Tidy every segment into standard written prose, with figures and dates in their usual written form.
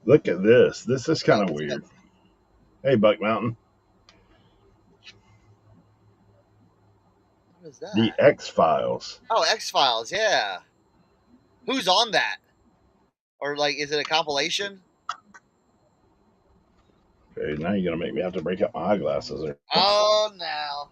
Look at this. This is kind of weird. Hey, Buck Mountain. What is that? The X-Files. Oh, X-Files, yeah. Who's on that? Or, like, is it a compilation? Okay, now you're going to make me have to break out my eyeglasses. Oh, no.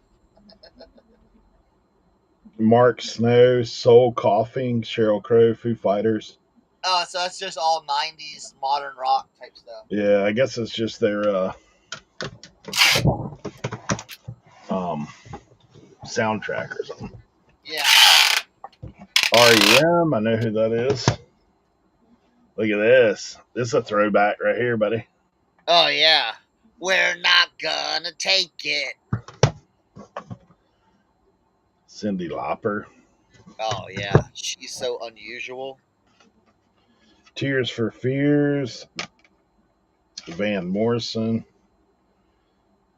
Mark Snow, Soul Coughing, Sheryl Crow, Foo Fighters. Oh, so that's just all 90s modern rock type stuff. Yeah, I guess it's just their soundtrack or something. Yeah. REM, I know who that is. Look at this. This is a throwback right here, buddy. Oh, yeah. We're not gonna take it. Cyndi Lauper. Oh, yeah. She's so unusual. Tears for Fears. Van Morrison.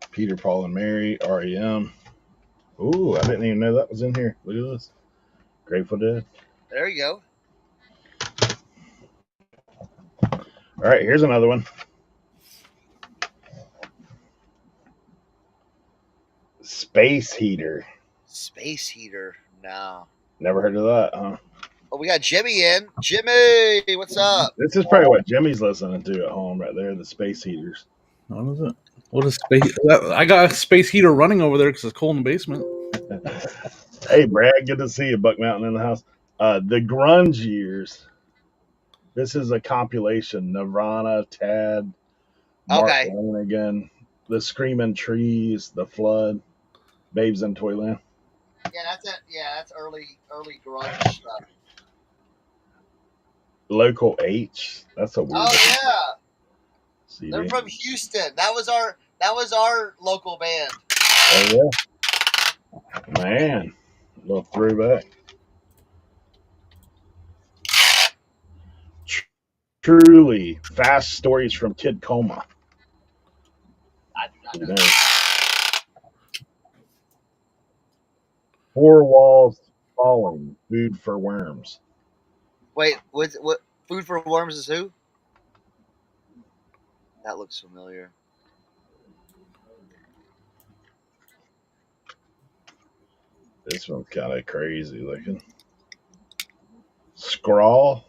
Peter, Paul, and Mary. REM. Ooh, I didn't even know that was in here. Look at this. Grateful Dead. There you go. All right, here's another one. Space Heater. Space Heater. No. Never heard of that, huh? Oh, we got Jimmy in. Jimmy, what's up? This is probably what Jimmy's listening to at home right there, the Space Heaters. What is it? What is space? I got a space heater running over there because it's cold in the basement. Hey, Brad, good to see you. Buck Mountain in the house. The Grunge Years. This is a compilation. Nirvana, Tad, Mark Lanigan, The Screaming Trees, The Flood, Babes in Toyland. Yeah, that's it. Yeah, that's early grunge stuff. Local H. That's a weird. Oh yeah. CD. They're from Houston. That was our local band. Oh yeah. Man. A little throwback. Truly Fast Stories from Kid Coma. I do not know. Four Walls Falling, Food for Worms. Wait, what Food for Worms is who? That looks familiar. This one's kind of crazy looking. Scrawl.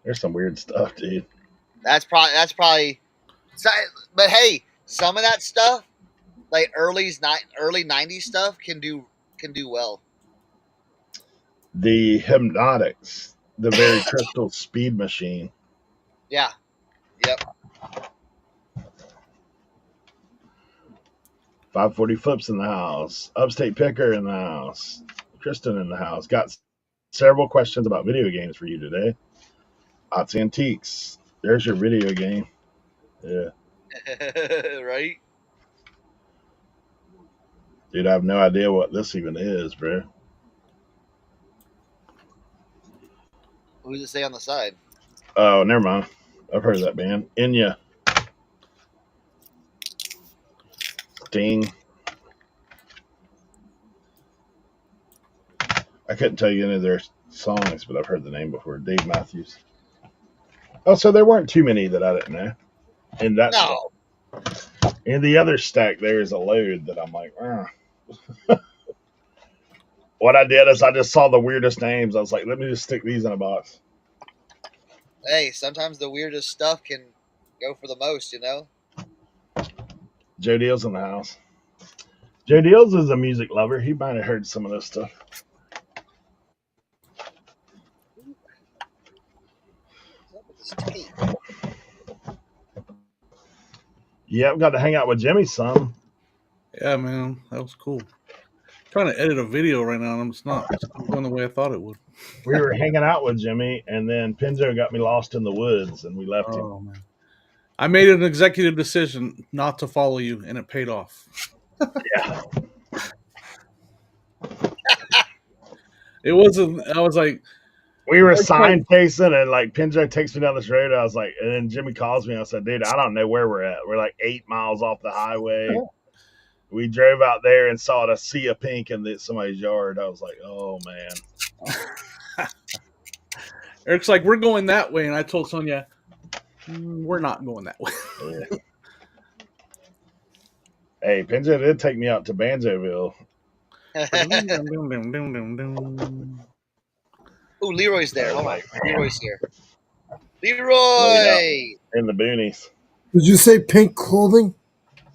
There's some weird stuff, dude. That's probably. But hey, some of that stuff, like early 90s stuff, can do well. The Hypnotics, the Very Crystal Speed Machine. Yeah. Yep. 540 Flips in the house. Upstate Picker in the house. Kristen in the house. Got several questions about video games for you today. Ots Antiques. There's your video game. Yeah. Right? Dude, I have no idea what this even is, bro. Who does it say on the side? Oh, never mind. I've heard of that band. Enya. Sting. I couldn't tell you any of their songs, but I've heard the name before. Dave Matthews. Oh, so there weren't too many that I didn't know. And that No. And the other stack there is a load that I'm like, What I did is I just saw the weirdest names. I was like, let me just stick these in a box. Hey, sometimes the weirdest stuff can go for the most, you know? Joe Deals in the house. Joe Deals is a music lover. He might have heard some of this stuff. Yeah, I've got to hang out with Jimmy some. Yeah, man, that was cool. I'm trying to edit a video right now, and it's not going the way I thought it would. We were hanging out with Jimmy, and then Pinzo got me lost in the woods, and we left him. Man. I made an executive decision not to follow you, and it paid off. Yeah. It wasn't. I was like, we were sign pacing, and like Pinjo takes me down this road. I was like, and then Jimmy calls me. I said, dude, I don't know where we're at. We're like 8 miles off the highway. We drove out there and saw a sea of pink in somebody's yard. I was like, oh man. Eric's like, we're going that way, and I told Sonia, we're not going that way. Yeah. Hey, Pinja did take me out to Banjoville. Ooh, Leroy's there. Hold on. Like, Leroy's here. way out Leroy! in the boonies. Did you say pink clothing?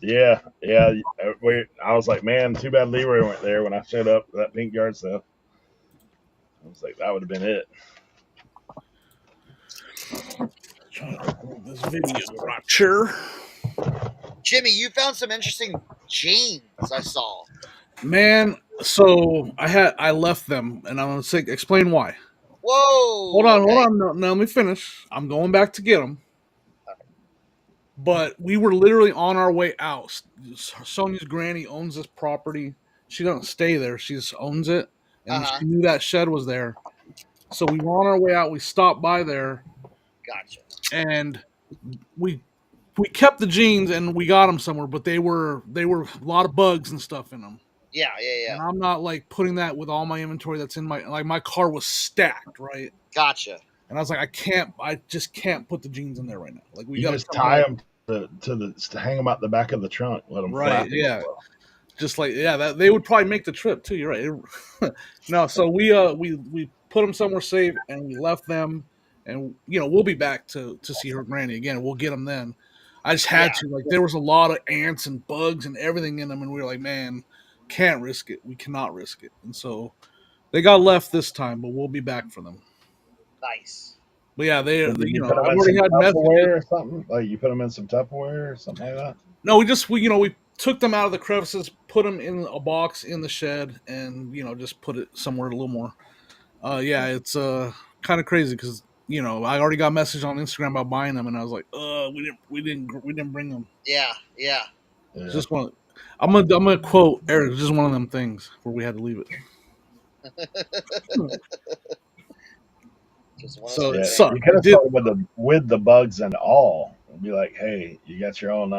Yeah. I was like, man, too bad Leroy went there when I showed up to that pink yard sale. I was like, that would have been it. Trying to record this video, Roger. Jimmy, you found some interesting jeans I saw. Man, so I left them, and I'm gonna explain why. Whoa! Hold on. No, let me finish. I'm going back to get them. But we were literally on our way out. Sonia's granny owns this property. She doesn't stay there. She just owns it. And she knew that shed was there. So we were on our way out. We stopped by there. Gotcha. And we kept the jeans and we got them somewhere, but they were a lot of bugs and stuff in them. Yeah. And I'm not like putting that with all my inventory that's in my car was stacked, right? Gotcha. And I was like, I just can't put the jeans in there right now. Like we You got just tie them to hang them out the back of the trunk. Let them right. flap. Yeah. Just like that they would probably make the trip too. You're right. No, so we put them somewhere safe and we left them, and we'll be back to see her granny again. We'll get them then. I just had to, like, there was a lot of ants and bugs and everything in them, and we were like, man, can't risk it. We cannot risk it, and so they got left this time, but we'll be back for them. Nice. But yeah, I've I've already had Tupperware or something. Like you put them in some Tupperware or something like that. No, we took them out of the crevices, put them in a box in the shed, and just put it somewhere a little more. Yeah, it's kind of crazy because I already got a message on Instagram about buying them, and I was like, we didn't bring them. Yeah. Just one. I'm gonna quote Eric. It's just one of them things where we had to leave it. So it sucked. You could have started with the bugs and all. And be like, hey, you got your own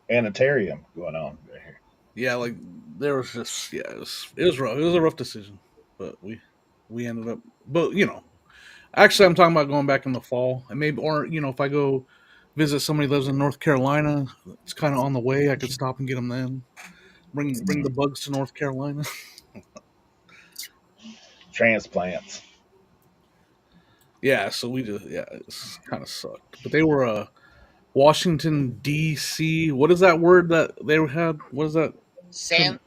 anatarium going on right here. Yeah, like there was just it was rough. It was a rough decision, but we ended up. But actually, I'm talking about going back in the fall, and maybe if I go visit somebody who lives in North Carolina, it's kind of on the way. I could stop and get them then. Bring the bugs to North Carolina. Transplants. Yeah, so it's kind of sucked. But they were Washington D.C. What is that word that they had? What is that? Sanforized.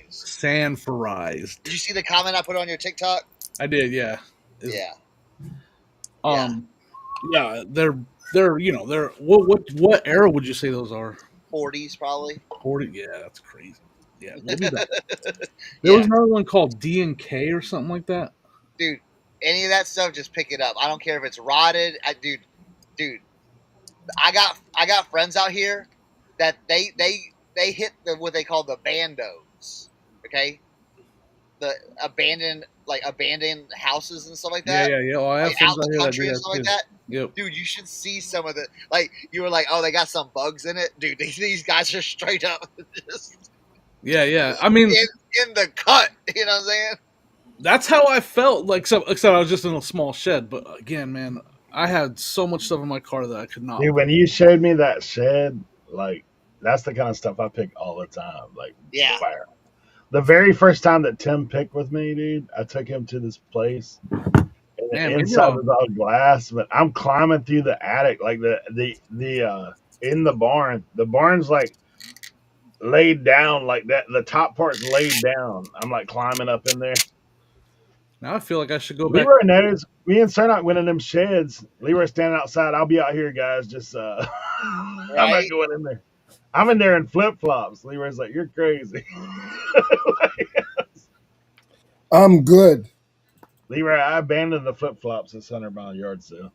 Sanforized. Did you see the comment I put on your TikTok? I did, yeah. Yeah. Yeah, they're what era would you say those are? 40s probably. 40. Yeah, that's crazy. Yeah, we'll be back. There was another one called D&K or something like that. Dude, any of that stuff, just pick it up. I don't care if it's rotted. Dude, I got friends out here that they hit what they call the bandos. Okay, the abandoned houses and stuff like that. Yeah. Oh, I have like friends out in the country and stuff like that. Yep. Dude, you should see some of the you were like, oh, they got some bugs in it, dude. These guys are straight up just I mean, in the cut. You know what I'm saying? That's how I felt. Except I was just in a small shed. But again, man, I had so much stuff in my car that I could not. Dude, when you showed me that shed, that's the kind of stuff I pick all the time. Fire. The very first time that Tim picked with me, dude, I took him to this place. And the inside was all glass, but I'm climbing through the attic, like the in the barn. The barn's laid down like that. The top part's laid down. I'm climbing up in there. Now I feel like I should go back. Leroy knows. Me and Cernoch went in them sheds. Leroy standing outside. I'll be out here, guys. Just right? I'm not going in there. I'm in there in flip flops. Leroy's like, you're crazy. I'm good. Leroy, I abandoned the flip flops at 100-mile yard sale.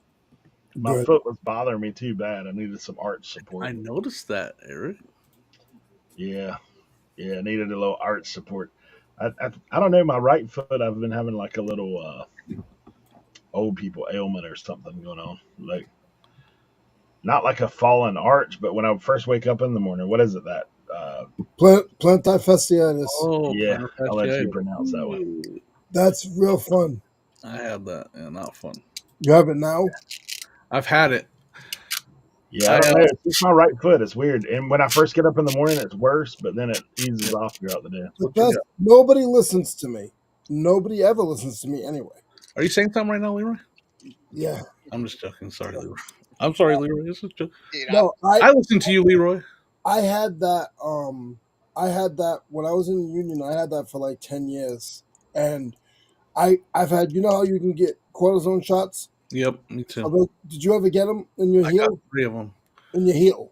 My foot was bothering me too bad. I needed some arch support. I noticed that, Eric. Yeah, I needed a little arch support. I don't know. My right foot, I've been having a little old people ailment or something going on. Not like a fallen arch, but when I first wake up in the morning, what is it that? Plantar fasciitis. Yeah, I'll let you pronounce that one. That's real fun. I had that. Yeah, not fun. You have it now? I've had it. Yeah, I don't know. It's just my right foot. It's weird. And when I first get up in the morning, it's worse, but then it eases off throughout the day. The What you best. got? Nobody listens to me. Nobody ever listens to me anyway. Are you saying something right now, Leroy? Yeah. I'm just joking. Sorry, Leroy. I'm sorry, Leroy. This is joke. Dude, No, I listen to you, Leroy. I had that. I had that when I was in the union. I had that for like 10 years, and I've had. You know how you can get cortisone shots? Yep, me too. Did you ever get them in your I got heel? 3 of them. In your heel?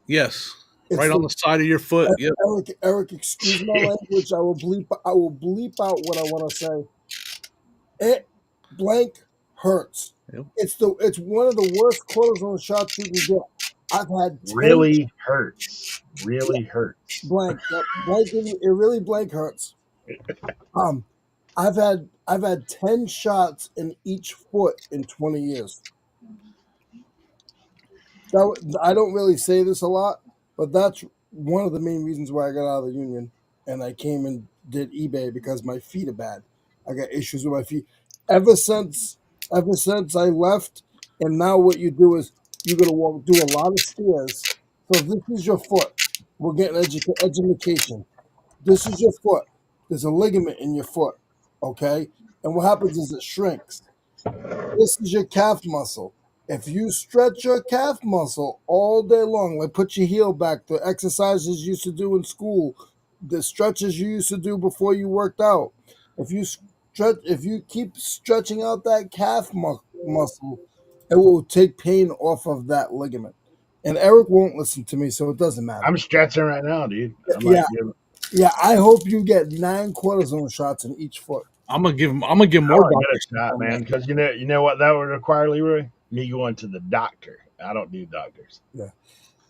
Yes, It's right on the the side of your foot. Yep. Eric. Excuse my language. I will bleep. I will bleep out what I want to say. It blank hurts. Yep. It's one of the worst cortisone shots you can get. I've had 10 Really hurts. Really hurts. blank. That blank it really blank hurts. Um, I've had 10 shots in each foot in 20 years. I don't really say this a lot, but that's one of the main reasons why I got out of the union and I came and did eBay because my feet are bad. I got issues with my feet ever since I left. And now what you do is you're gonna do a lot of stairs. So if this is your foot, we're getting education. This is your foot. There's a ligament in your foot, okay? And what happens is it shrinks. This is your calf muscle. If you stretch your calf muscle all day long, like put your heel back, the exercises you used to do in school, the stretches you used to do before you worked out, if you keep stretching out that muscle, it will take pain off of that ligament. And Eric won't listen to me, so it doesn't matter. I'm stretching right now, dude. I'm Yeah, like, yeah. I hope you get 9 cortisone shots in each foot. I'm gonna give more I don't doctor get a shot, man, because you know what that would require, Leroy? Me going to the doctor. I don't do doctors. Yeah.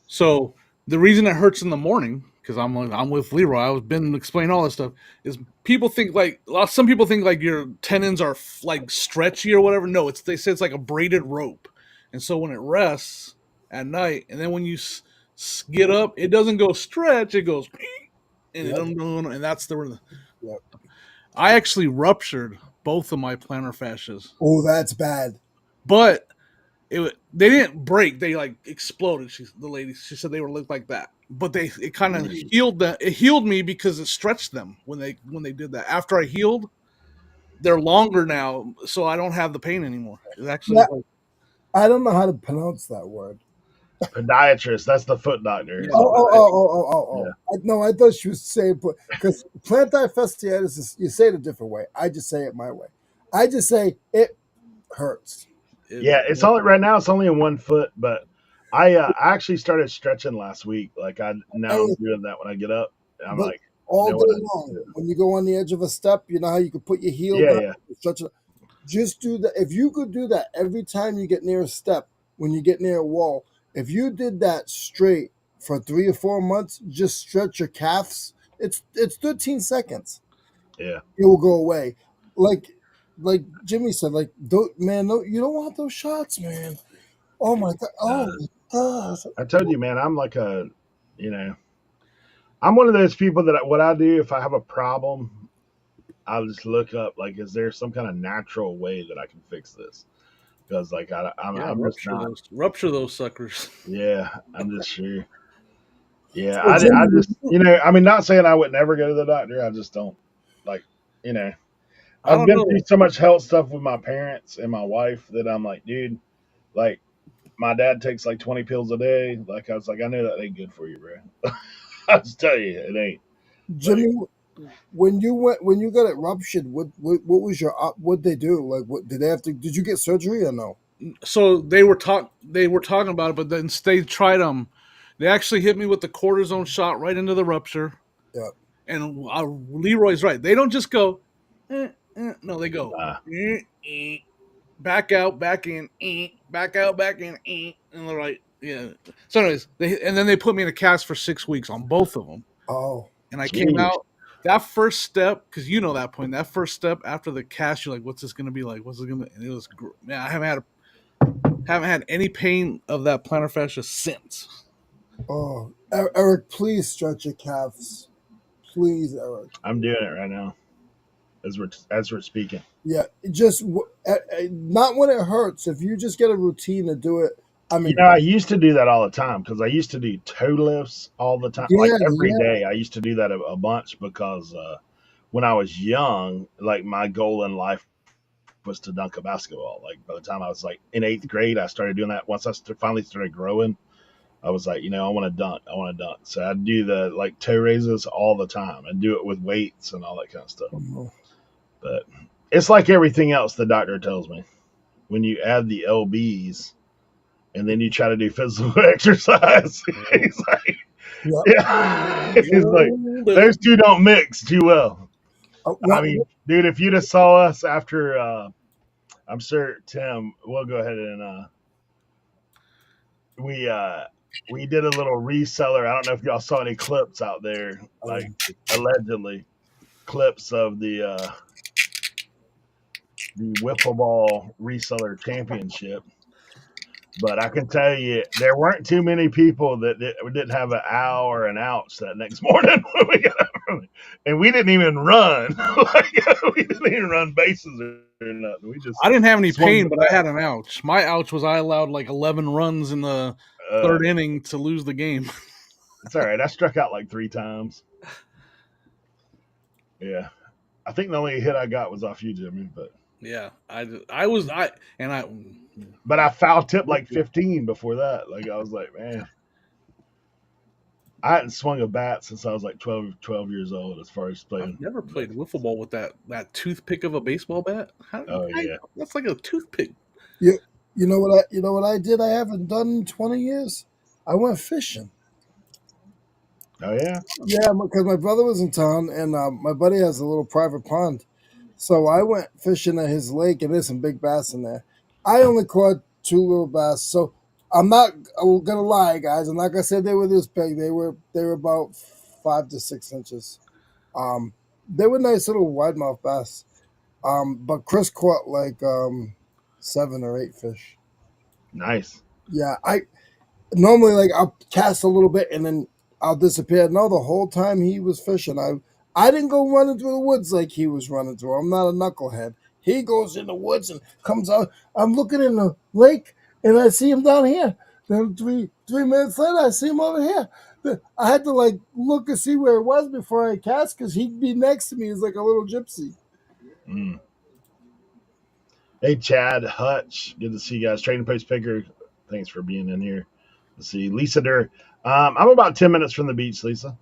So the reason it hurts in the morning, because I'm with Leroy, I was been explaining all this stuff, is people think some people think like your tendons are like stretchy or whatever. No, they say it's like a braided rope, and so when it rests at night, and then when you get up, it doesn't go stretch, it goes, and Yep. and that's the. Yep. I actually ruptured both of my plantar fascias, Oh, that's bad. but they didn't break. They like exploded. The lady, she said they were looked like that, but it kind of healed that. It healed me because it stretched them when they did that. After I healed, they're longer now, so I don't have the pain anymore. It's actually Yeah, I don't know how to pronounce that word. Podiatrist. That's the foot doctor. Yeah. Yeah. No, I thought she was saying because plantar fasciitis is you say it a different way. I just say it my way. I just say it hurts. Yeah, it's only right now. It's only in one foot, but I actually started stretching last week. Like I'm And- doing that when I get up. I'm but like, all you know day what? long, when you go on the edge of a step, you know how you can put your heel Yeah, down, yeah. stretch it. Just do that. If you could do that every time you get near a step, when you get near a wall, if you did that straight for 3 or 4 months, just stretch your calves. It's 13 seconds. Yeah. It will go away. Like Jimmy said, like you don't want those shots, man. Oh my god. Oh my god. I told you, man. I'm like you know, I'm one of those people that what I do if I have a problem, I'll just look up like, is there some kind of natural way that I can fix this? Because like I'm just not. Rupture those suckers. Yeah, I'm just sure. Yeah, So I Jimmy, just I mean, not saying I would never go to the doctor. I just don't like you know. I I've don't been know. through so much health stuff with my parents and my wife that I'm like, dude, like my dad takes like 20 pills a day. Like I was like, I know that ain't good for you, bro. I'll just tell you, it ain't. Like, Jimmy, when you got it ruptured, what was your what they do? Like what did they have to did you get surgery or no? So they were talking about it, but then they tried they actually hit me with the cortisone shot right into the rupture. Yeah. And Leroy's right. They don't just go, no, they go nah. back out, back in, back out, back in, and they're like, yeah. So, anyways, then they put me in a cast for 6 weeks on both of them, Oh. and I came Jeez. out. That first step, because you know that point, that first step after the cast, you're like, what's this gonna be like? What's it gonna? And it was, man, I haven't had any pain of that plantar fascia since. Oh. Eric, please stretch your calves. Please, Eric. I'm doing it right now. as we're speaking. Yeah, just not when it hurts. If you just get a routine to do it, I mean, I used to do that all the time because I used to do toe lifts all the time, like yeah, every yeah. day. I used to do that a bunch because when I was young, like my goal in life was to dunk a basketball. Like by the time I was like in 8th grade, I started doing that. Once I finally started growing, I was like, I want to dunk. I want to dunk. So I'd do the like toe raises all the time and do it with weights and all that kind of stuff. Mm-hmm. But it's like everything else the doctor tells me. When you add the LBs and then you try to do physical exercise, he's like, Yep. yeah. He's like, those two don't mix too well. I mean, dude, if you'd have saw us after, I'm sure Tim, we'll go ahead and we did a little reseller. I don't know if y'all saw any clips out there, like allegedly clips of the wiffle ball reseller championship. But I can tell you, there weren't too many people that didn't have an ow or an ouch that next morning when we got up early. And we didn't even run. We didn't even run bases or nothing. We just I didn't have any pain, but I had an ouch. My ouch was I allowed like 11 runs in the third inning to lose the game. It's all right. I struck out like 3 times. Yeah. I think the only hit I got was off you, Jimmy, but yeah, I but I foul tipped like 15 before that. Like I was like, man, I hadn't swung a bat since I was like 12 years old as far as playing. I've never played wiffle ball with that toothpick of a baseball bat. Yeah. That's like a toothpick. You know what I did? I haven't done in 20 years. I went fishing. Oh yeah. Yeah, because my brother was in town, and my buddy has a little private pond, so I went fishing at his lake, and there's some big bass in there. I only caught 2 little bass, so I'm gonna lie, guys. I'm not gonna say they were this big. They were about 5 to 6 inches. They were nice little wide mouth bass. But Chris caught like 7 or 8 fish. Nice. Yeah, I normally like I'll cast a little bit and then I'll disappear. No, the whole time he was fishing, I didn't go running through the woods like he was running through. I'm not a knucklehead. He goes in the woods and comes out. I'm looking in the lake and I see him down here. Then 3 minutes later, I see him over here. I had to like look and see where it was before I cast because he'd be next to me as like a little gypsy. Mm. Hey, Chad Hutch, good to see you guys. Trading Post Picker, thanks for being in here. Let's see, Lisa Durr. I'm about 10 minutes from the beach, Lisa.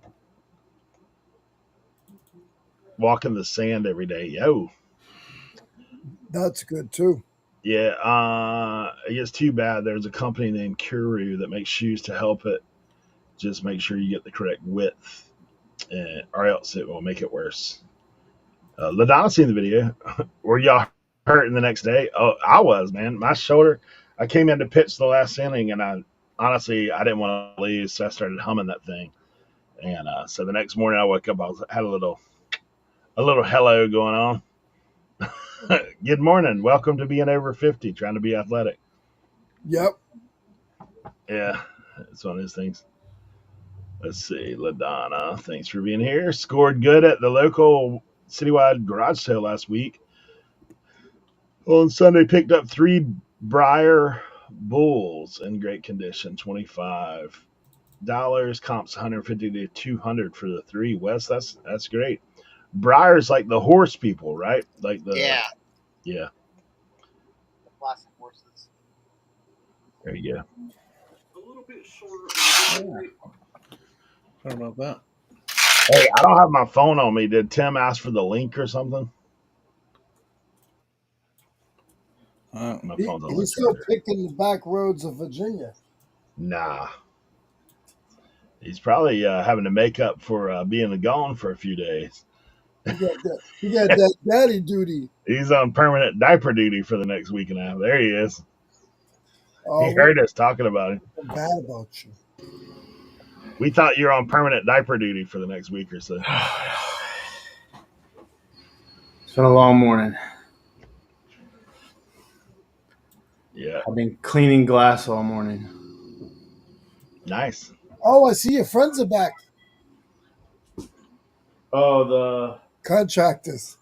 Walking the sand every day. Yo. That's good too. Yeah, it gets too bad. There's a company named Kuru that makes shoes to help it. Just make sure you get the correct width, or else it will make it worse. LaDonna seen the video. Were y'all hurting the next day? Oh, I was, man. My shoulder. I came in to pitch the last inning, and I didn't want to leave, so I started humming that thing. And so the next morning I woke up, had a little hello going on. Good morning. Welcome to being over 50, trying to be athletic. Yep. Yeah, it's one of those things. Let's see, LaDonna, thanks for being here. Scored good at the local citywide garage sale last week. On Sunday, picked up 3 Briar Bulls in great condition, $25. Comps 150 to 200 for the 3. Wes, that's great. Briar's like the horse people, right? Like the yeah. Plastic horses. There you go. A little bit shorter. I don't know about that. Hey, I don't have my phone on me. Did Tim ask for the link or something? My phone's on He's still picking the back roads of Virginia. Nah. He's probably having to make up for being gone for a few days. He got that daddy duty. He's on permanent diaper duty for the next week and a half. There he is. He heard us talking about him. Bad about you. We thought you were on permanent diaper duty for the next week or so. It's been a long morning. Yeah. I've been cleaning glass all morning. Nice. Oh, I see your friends are back. Oh, the contractors.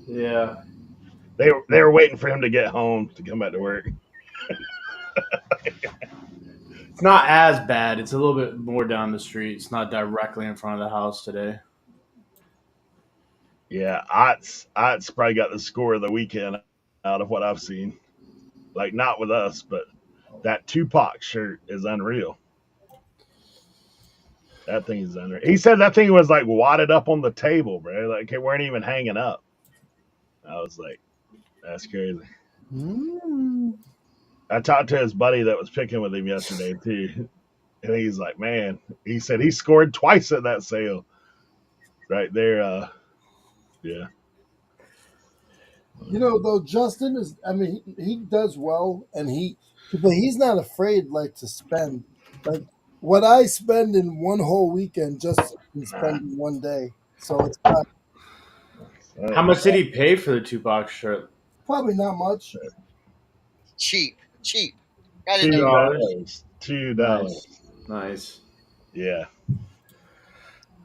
Yeah. They were waiting for him to get home to come back to work. It's not as bad. It's a little bit more down the street. It's not directly in front of the house today. Yeah, Ott's probably got the score of the weekend out of what I've seen. Like not with us, but that Tupac shirt is unreal. That thing is unreal. He said that thing was like wadded up on the table, bro. Like it weren't even hanging up. I was like, that's crazy. I talked to his buddy that was picking with him yesterday too, and he's like, man, he said he scored twice at that sale. Right there, yeah. You know, though, Justin is, I mean, he does well, and but he's not afraid, like, to spend. Like, what I spend in one whole weekend, just can spend in one day. So it's not, How much did he pay for the Tupac shirt? probably not much. Cheap. Got to $2. do $2. Nice. Yeah.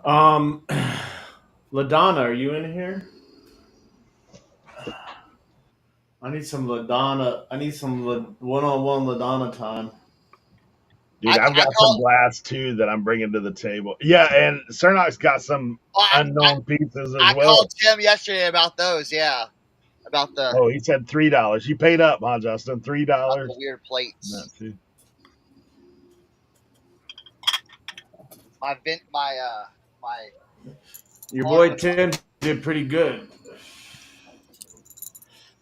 LaDonna, are you in here? I need some LaDonna. I need some one-on-one LaDonna time. Dude, I've got some glass too that I'm bringing to the table. Yeah, and Cernoch's got some unknown pieces as I well. called Tim yesterday about those. Yeah, about the. Oh, he said $3. You paid up, huh, Justin? $3. The weird plates. That too. Your boy Tim did pretty good.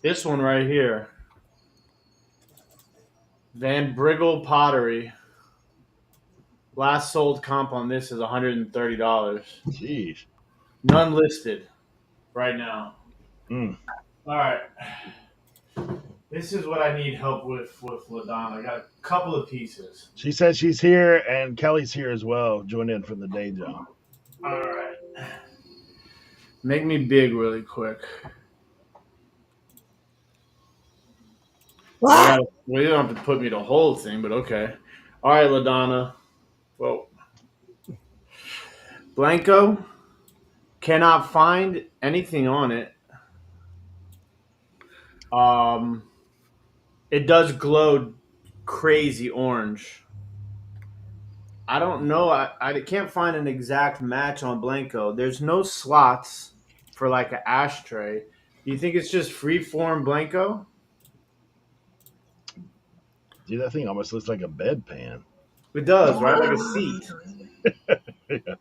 This one right here, Van Briggle Pottery. Last sold comp on this is $130. Jeez. None listed right now. Mm. All right. This is what I need help with LaDonna. I got a couple of pieces. She said she's here, and Kelly's here as well, joined in from the day job. All right. Make me big really quick. Well, you don't have to put me the whole thing, but okay. All right, LaDonna. Well, Blanco, cannot find anything on it. It does glow crazy orange. I don't know. I can't find an exact match on Blanco. There's no slots for like an ashtray. Do you think it's just free-form Blanco? Dude, that thing almost looks like a bedpan. It does, right? Like a seat. Yeah.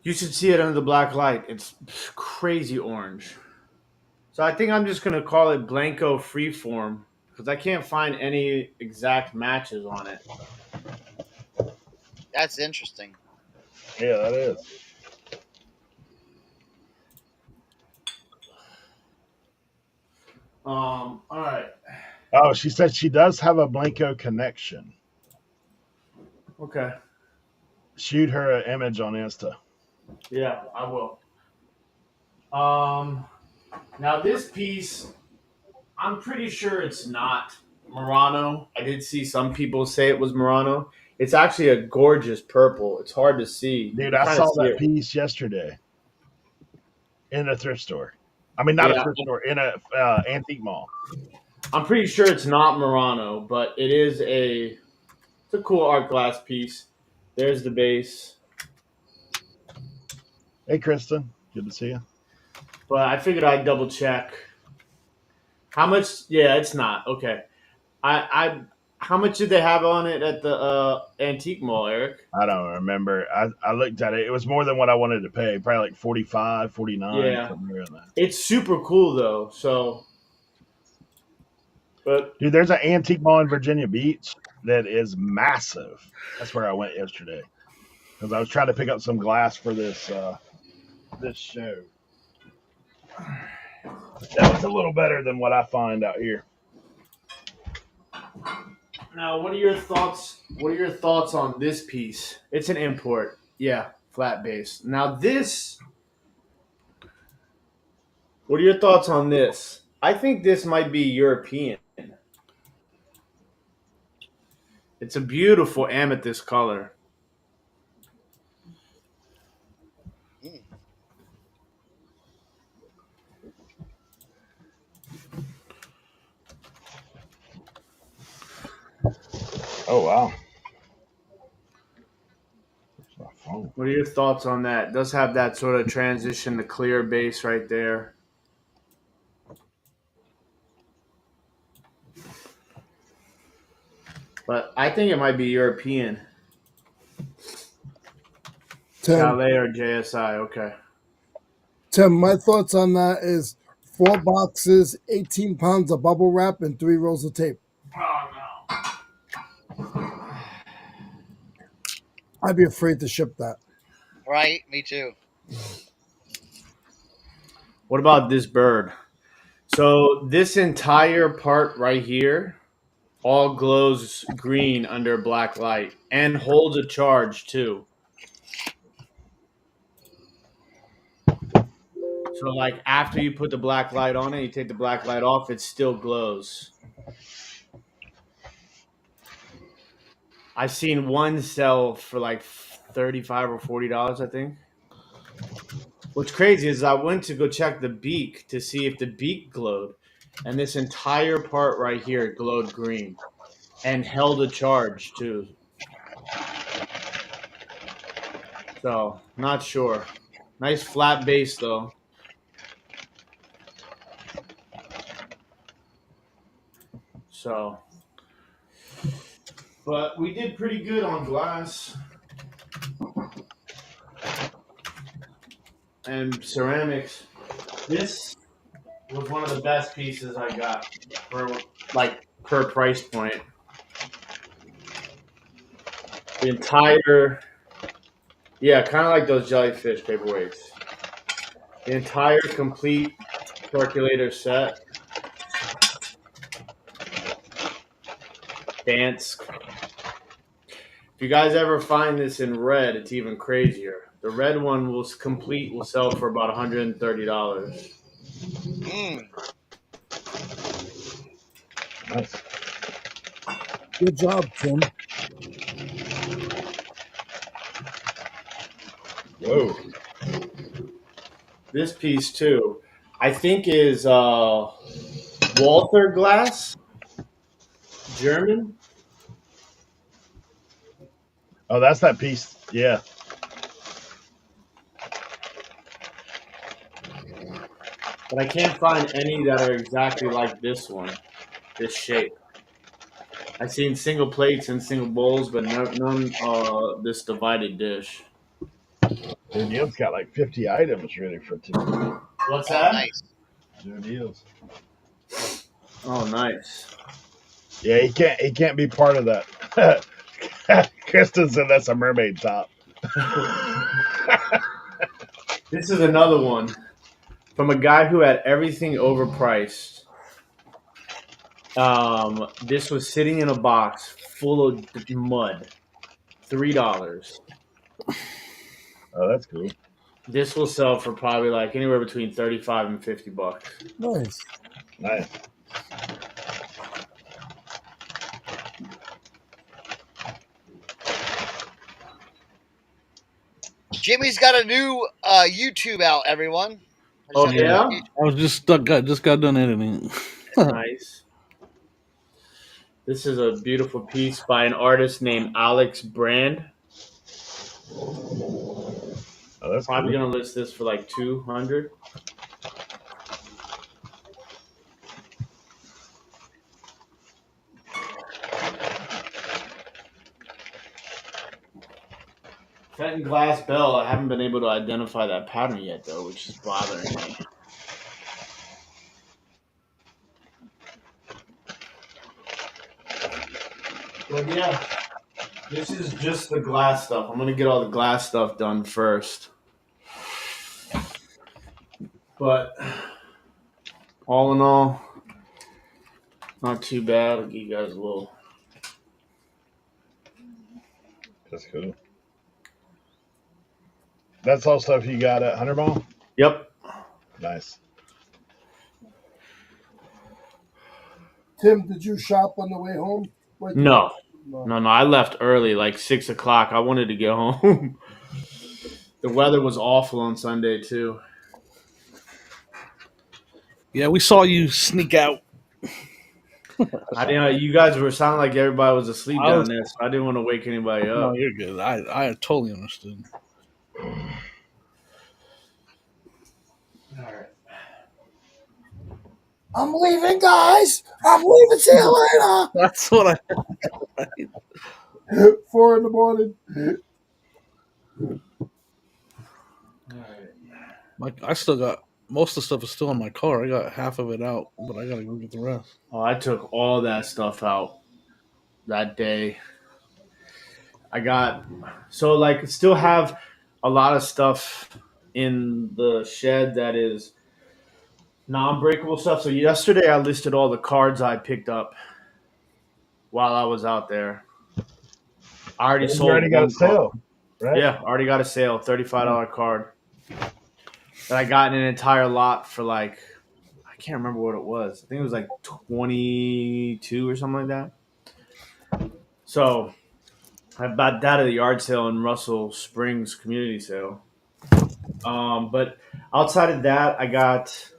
You should see it under the black light. It's crazy orange. So I think I'm just going to call it Blanco Freeform because I can't find any exact matches on it. That's interesting. Yeah, that is. All right. Oh, she said she does have a Blanco connection. Okay. Shoot her an image on Insta. Yeah, I will. Now this piece, I'm pretty sure it's not Murano. I did see some people say it was Murano. It's actually a gorgeous purple. It's hard to see. Dude, I saw that piece yesterday in a thrift store. I mean, not a thrift store, in a antique mall. I'm pretty sure it's not Murano, but it's a cool art glass piece. There's the base. Hey, Kristen. Good to see you. But I figured I'd double check. How much? Yeah, it's not. Okay. How much did they have on it at the antique mall, Eric? I don't remember. I looked at it. It was more than what I wanted to pay. Probably like 45, 49. Yeah. Something around that. It's super cool though. So, but dude, there's an antique mall in Virginia Beach that is massive. That's where I went yesterday because I was trying to pick up some glass for this this show. That was a little better than what I find out here. Now, what are your thoughts? What are your thoughts on this piece? It's an import, yeah, flat base. Now this, what are your thoughts on this? I think this might be European. It's a beautiful amethyst color. Oh wow. Where's my phone? What are your thoughts on that? It does have that sort of transition to clear base right there. But I think it might be European. Calais or JSI, okay. Tim, my thoughts on that is 4 boxes, 18 pounds of bubble wrap, and 3 rolls of tape. Oh, no. I'd be afraid to ship that. Right, me too. What about this bird? So this entire part right here all glows green under black light and holds a charge too. So like after you put the black light on it, you take the black light off, it still glows. I've seen one sell for like $35 or $40, I think. What's crazy is I went to go check the beak to see if the beak glowed, and this entire part right here glowed green and held a charge too. So, not sure. Nice flat base though. So, but we did pretty good on glass and ceramics. This was one of the best pieces I got for like per price point. The entire, yeah, kind of like those jellyfish paperweights. The entire complete percolator set. Dance. If you guys ever find this in red, it's even crazier. The red one will sell for about $130. Nice. Good job, Tim. Whoa. This piece too, I think is Walther glass, German. Oh, that's that piece. Yeah. But I can't find any that are exactly like this one, this shape. I've seen single plates and single bowls, but none this divided dish. Dude, Neil's got like 50 items ready for today. What's that? Nice. Dude, Neil's. Oh, nice. Yeah, he can't be part of that. Kristen said that's a mermaid top. This is another one from a guy who had everything overpriced. This was sitting in a box full of mud. $3. Oh, that's cool. This will sell for probably like anywhere between $35 and $50. Nice. Nice. Jimmy's got a new YouTube out, everyone. Oh, yeah? I was just got done editing. Nice. This is a beautiful piece by an artist named Alex Brand. Oh, that's Probably cool. gonna list this for like $200. Fenton glass bell. I haven't been able to identify that pattern yet, though, which is bothering me. But yeah, this is just the glass stuff. I'm gonna get all the glass stuff done first. But all in all, not too bad. I'll give you guys a little. That's cool. That's all stuff you got at 100 Mile? Yep. Nice. Tim, did you shop on the way home? No. I left early, like 6 o'clock. I wanted to get home. The weather was awful on Sunday too. Yeah, we saw you sneak out. I didn't. You guys were sounding like everybody was asleep I down was, there, so I didn't want to wake anybody no, up. you're good. I totally understood. All right. I'm leaving, guys. I'm leaving. See you That's what later. 4 in the morning. I still got most of the stuff is still in my car. I got half of it out, but I gotta go get the rest. Oh, I took all that stuff out that day. I got so like still have a lot of stuff in the shed that is non-breakable stuff. So yesterday I listed all the cards I picked up while I was out there. I already You already sold got a one card. sale, right? Yeah, already got a sale, $35 card. That I got an entire lot for like I can't remember what it was. I think it was like 22 or something like that. So I bought that at the yard sale in Russell Springs community sale. But outside of that, I got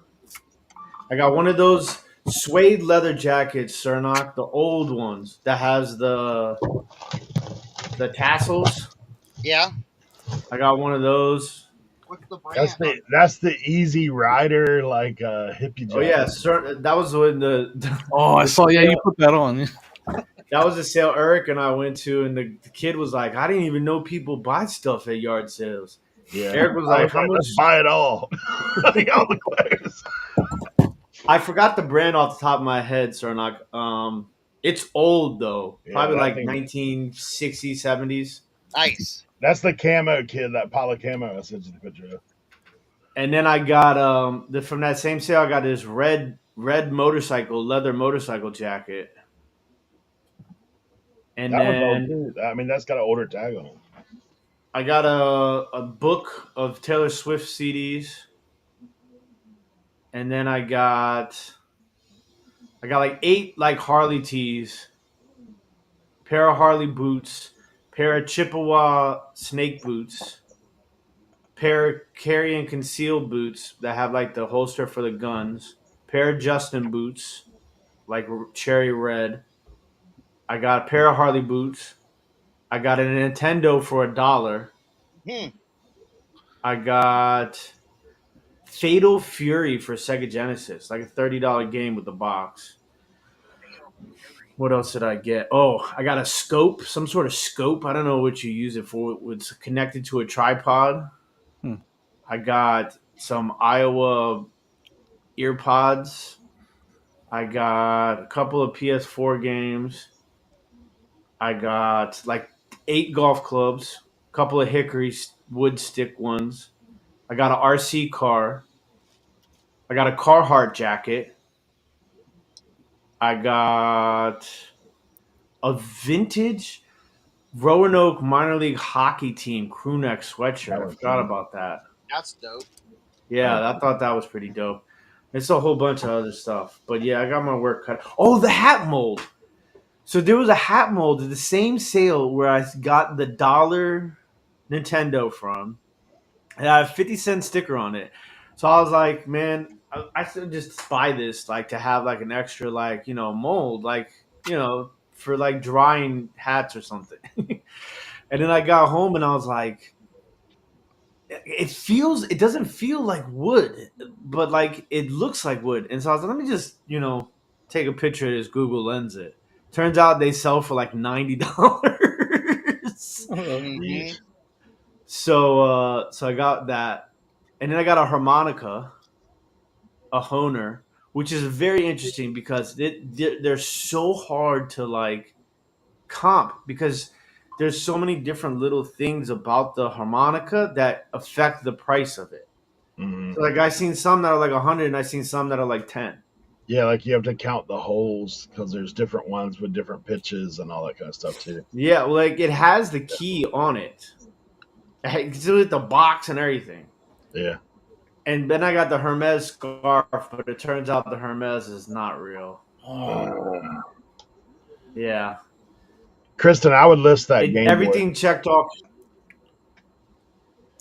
one of those suede leather jackets, Cernoch, the old ones that has the tassels. Yeah. I got one of those. What's the brand? That's the Easy Rider like hippie Oh yeah, jacket. that was when the Oh, I saw. Yeah, you put that on. that was a sale Eric and I went to, and the kid was like, "I didn't even know people buy stuff at yard sales." Yeah, Eric was like, "How much?" Let's buy it all. I think all the players. I forgot the brand off the top of my head, Cernoch. It's old though, probably like 1960s, 70s. Nice. That's the camo kid, that Palo camo I sent you the picture of. And then I got from that same sale, I got this red leather motorcycle jacket. And That one's old then too. I mean, that's got an older tag on it. I got a book of Taylor Swift CDs. And then I got like 8 like Harley tees, pair of Harley boots, pair of Chippewa snake boots, pair of carry and conceal boots that have like the holster for the guns, pair of Justin boots, like cherry red. I got a pair of Harley boots. I got a Nintendo for $1. Hmm. I got Fatal Fury for Sega Genesis, like a $30 game with the box. What else did I get? Oh, I got a scope, some sort of scope. I don't know what you use it for. It's connected to a tripod. Hmm. I got some Iowa earpods. I got a couple of PS4 games. I got like 8 golf clubs, a couple of hickory wood stick ones. I got an RC car. I got a Carhartt jacket. I got a vintage Roanoke minor league hockey team crew neck sweatshirt. I forgot about that. That's dope. Yeah, I thought that was pretty dope. It's a whole bunch of other stuff. But yeah, I got my work cut. Oh, the hat mold. So there was a hat mold at the same sale where I got the dollar Nintendo from. And I had a 50-cent sticker on it. So I was like, man, I should just buy this like to have like an extra like, mold, like, for like drying hats or something. And then I got home and I was like, it doesn't feel like wood, but like it looks like wood. And so I was like, let me just, take a picture of this, Google Lens it. Turns out they sell for like $90. Mm-hmm. So I got that. And then I got a harmonica, a Honer, which is very interesting because they're so hard to like comp because there's so many different little things about the harmonica that affect the price of it. Mm-hmm. So like I seen some that are like 100 and I seen some that are like 10. Yeah, like you have to count the holes because there's different ones with different pitches and all that kind of stuff too. Yeah, like it has the key on it. It's with the box and everything. Yeah. And then I got the Hermes scarf, but it turns out the Hermes is not real. Yeah. Kristen, I would list that Game Boy. Everything checked off. Even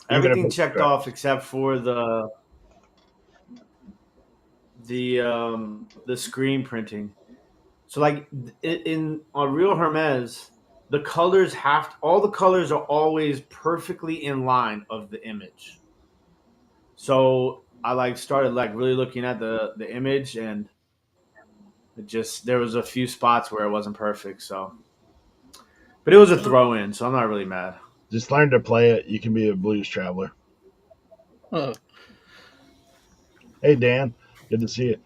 if Everything it's checked scratched. off except for the screen printing. So like in on Real Hermes, all the colors are always perfectly in line of the image. So I like started like really looking at the image, and it just there was a few spots where it wasn't perfect. So, but it was a throw in, so I'm not really mad. Just learn to play it. You can be a blues traveler. Hey, Dan. Good to see you.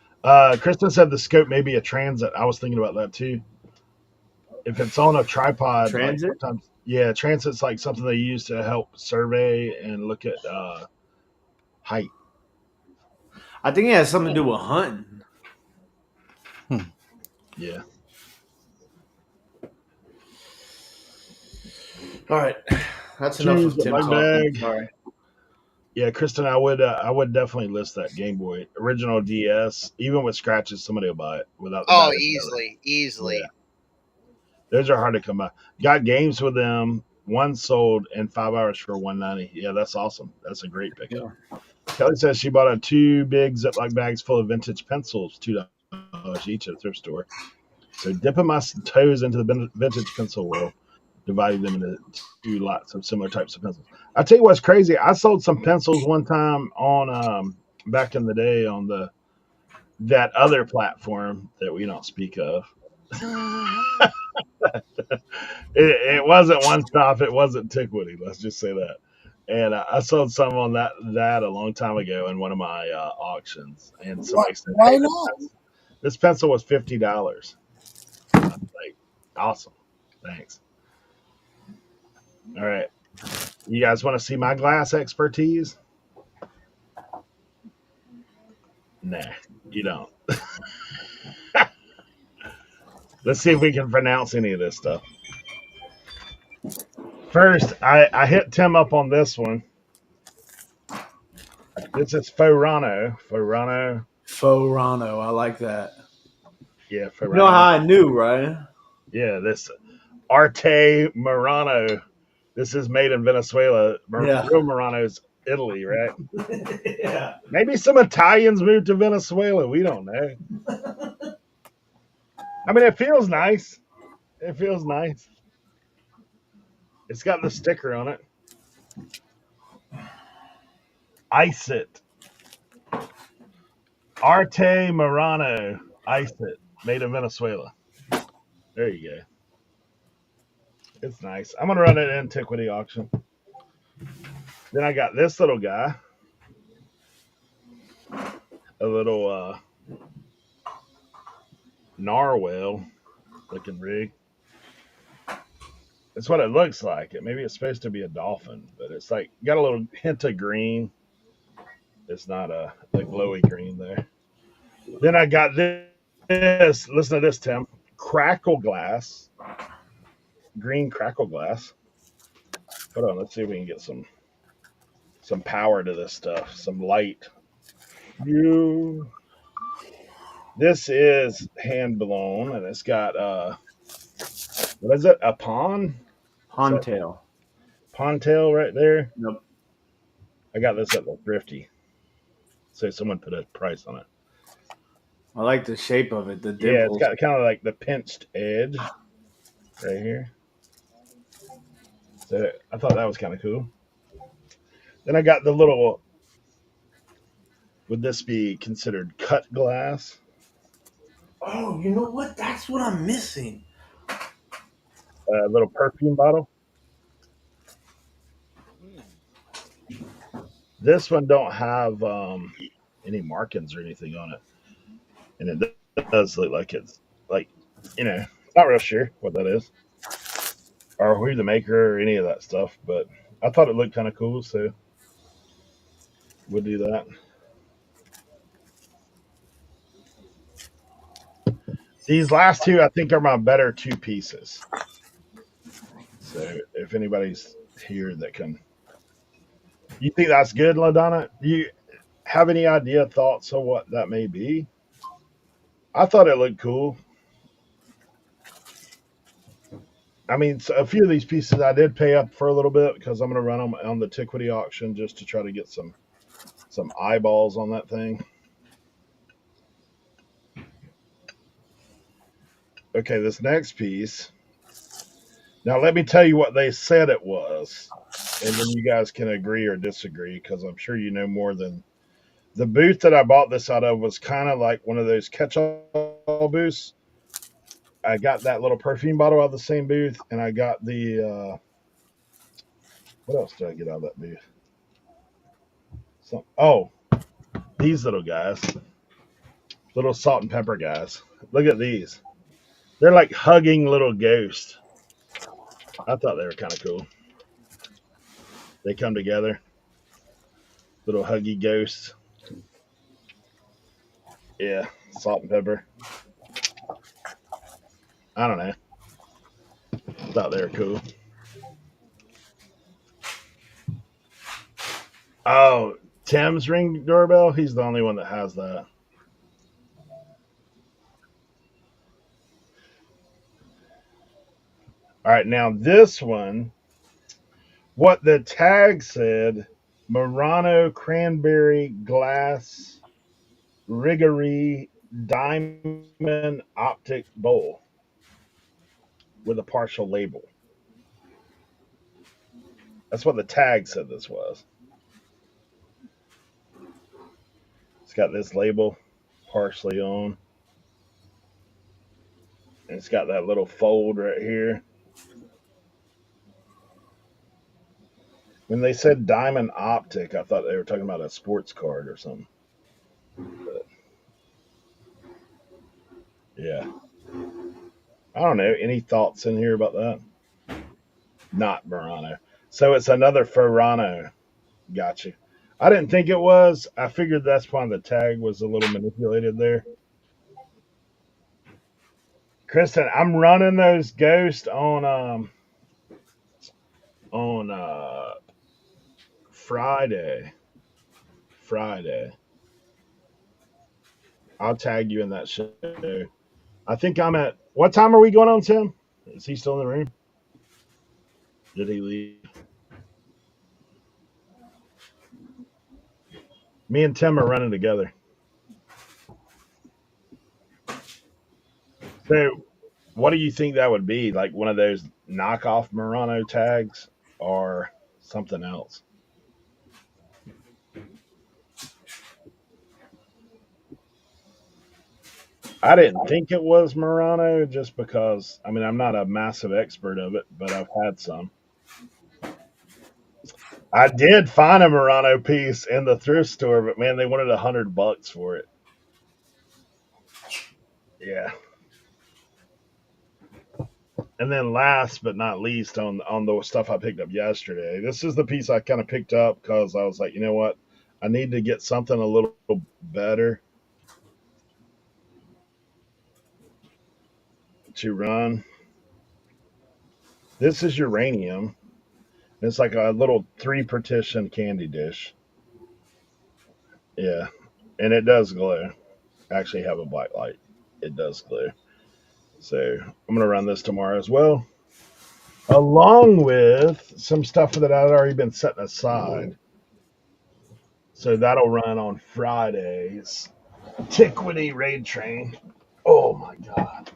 Kristen said the scope may be a transit. I was thinking about that too. If it's on a tripod, like Transit. sometimes, yeah, transit's like something they use to help survey and look at height. I think it has something to do with hunting. Yeah. All right, that's enough Cheers, of Tim my talking. bag. Sorry. Yeah, Kristen, I would definitely list that Game Boy original DS. Even with scratches, somebody will buy it without the Oh, battery cover. easily, Yeah, easily. those are hard to come by. Got games with them. One sold in 5 hours for $190. Yeah, that's awesome. That's a great pickup. Yeah. Kelly says she bought two big Ziploc bags full of vintage pencils, $2 each at a thrift store. So dipping my toes into the vintage pencil world, dividing them into two lots of similar types of pencils. I tell you what's crazy. I sold some pencils one time on back in the day on that other platform that we don't speak of. It wasn't One Stop. It wasn't Tickwoody. Let's just say that. And I sold some on that a long time ago in one of my auctions. And somebody said, Why "Hey, not? this pencil was $50." Like, awesome. Thanks. All right. You guys want to see my glass expertise? Nah, you don't. Let's see if we can pronounce any of this stuff. First, I hit Tim up on this one. This is Forano. Forano. Forano, I like that. Yeah, You know how Forano. I knew, right? Yeah, this Arte Murano. This is made in Venezuela. Yeah. Real Murano's Italy, right? Yeah. Maybe some Italians moved to Venezuela. We don't know. I mean, it feels nice. It feels nice. It's got the sticker on it. Ice it. Arte Murano. Ice it. Made in Venezuela. There you go. It's nice. I'm going to run it in antiquity auction. Then I got this little guy. A little narwhal looking rig. That's what it looks like. Maybe it's supposed to be a dolphin, but it's like got a little hint of green. It's not a glowy green there. Then I got this. Listen to this, Tim. Crackle glass. Green crackle glass. Hold on. Let's see if we can get some power to this stuff. Some light. You. This is hand blown, and it's got what is it? A pond? Is that Pontail. pondtail right there? Yep. I got this at the Thrifty. So someone put a price on it. I like the shape of it, the Yeah, it's dimples. got kind of like the pinched edge right here. So I thought that was kind of cool. Then I got the little. Would this be considered cut glass? Oh, you know what? That's what I'm missing. Little perfume bottle. This one don't have any markings or anything on it, and it does look like it's like not real sure what that is or who the maker or any of that stuff. But I thought it looked kind of cool, so we'll do that. These last two, I think, are my better two pieces. So if anybody's here that can, you think that's good, LaDonna? Do you have any idea, thoughts of what that may be? I thought it looked cool. I mean, so a few of these pieces I did pay up for a little bit because I'm going to run them on the Tickwoody auction just to try to get some eyeballs on that thing. Okay, this next piece. Now, let me tell you what they said it was, and then you guys can agree or disagree because I'm sure you know more than the booth that I bought this out of was kind of like one of those catch-all booths. I got that little perfume bottle out of the same booth, and I got the what else did I get out of that booth? Oh, these little guys, little salt and pepper guys. Look at these. They're like hugging little ghosts. I thought they were kind of cool. They come together, little huggy ghosts. Yeah, salt and pepper. I don't know. Thought they were cool. Oh, Tim's ring doorbell. He's the only one that has that. All right, now this one, what the tag said, Murano cranberry glass Riggery diamond optic bowl with a partial label. That's what the tag said this was. It's got this label partially on. And it's got that little fold right here. When they said diamond optic, I thought they were talking about a sports card or something. But yeah. I don't know. Any thoughts in here about that? Not Murano. So it's another Ferrano. Gotcha. I didn't think it was. I figured that's why the tag was a little manipulated there. Kristen, I'm running those ghosts on Friday. Friday. I'll tag you in that show. I think I'm at what time are we going on, Tim? Is he still in the room? Did he leave? Me and Tim are running together. So what do you think that would be? Like one of those knockoff Murano tags or something else? I didn't think it was Murano just because, I mean, I'm not a massive expert of it, but I've had some. I did find a Murano piece in the thrift store, but man, they wanted $100 for it. Yeah. And then last but not least on the stuff I picked up yesterday, this is the piece I kind of picked up because I was like, you know what? I need to get something a little better to run. This is uranium. It's like a little 3 partition candy dish. Yeah. And it does glow. I actually have a black light. It does glow. So I'm going to run this tomorrow as well, along with some stuff that I'd already been setting aside. So that'll run on Fridays. Antiquity Raid Train. Oh my God.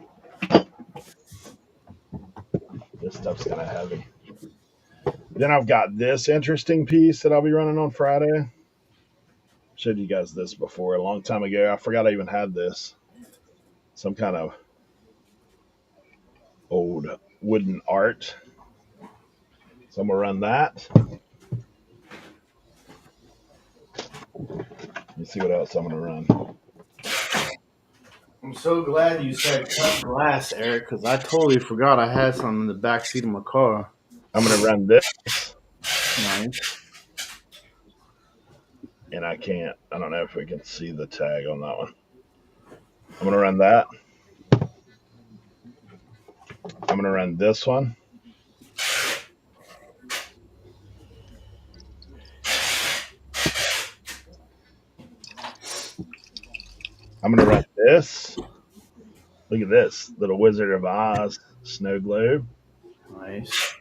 This stuff's kind of heavy. Then I've got this interesting piece that I'll be running on Friday. Showed you guys this before a long time ago. I forgot I even had this. Some kind of old wooden art. So I'm going to run that. Let's see what else I'm going to run. I'm so glad you said cut glass, Eric, because I totally forgot I had some in the back seat of my car. I'm going to run this. Nice. And I can't. I don't know if we can see the tag on that one. I'm going to run that. I'm going to run this one. I'm going to run this. Look at this little Wizard of Oz snow globe. Nice.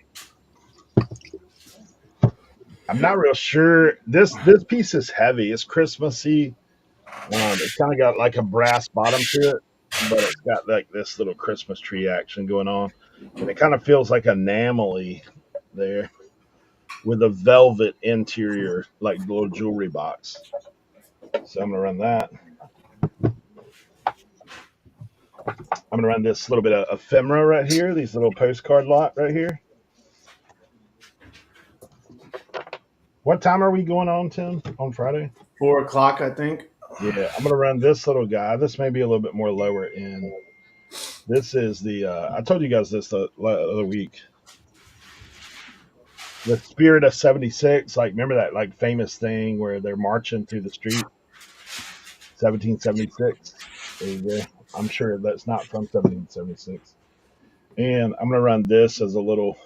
I'm not real sure. This piece is heavy. It's Christmassy. It's kind of got like a brass bottom to it. but it's got like this little Christmas tree action going on, and it kind of feels like enamel-y there with a velvet interior, like little jewelry box. So I'm gonna run that. I'm gonna run this little bit of ephemera right here, these little postcard lot right here. What time are we going on, Tim? On Friday? 4 o'clock, I think. Yeah, I'm gonna run this little guy. This may be a little bit more lower end. This is the I told you guys this the other week. The Spirit of '76. Like, remember that like famous thing where they're marching through the street? 1776. There you go. I'm sure that's not from 1776. And I'm gonna run this as a little.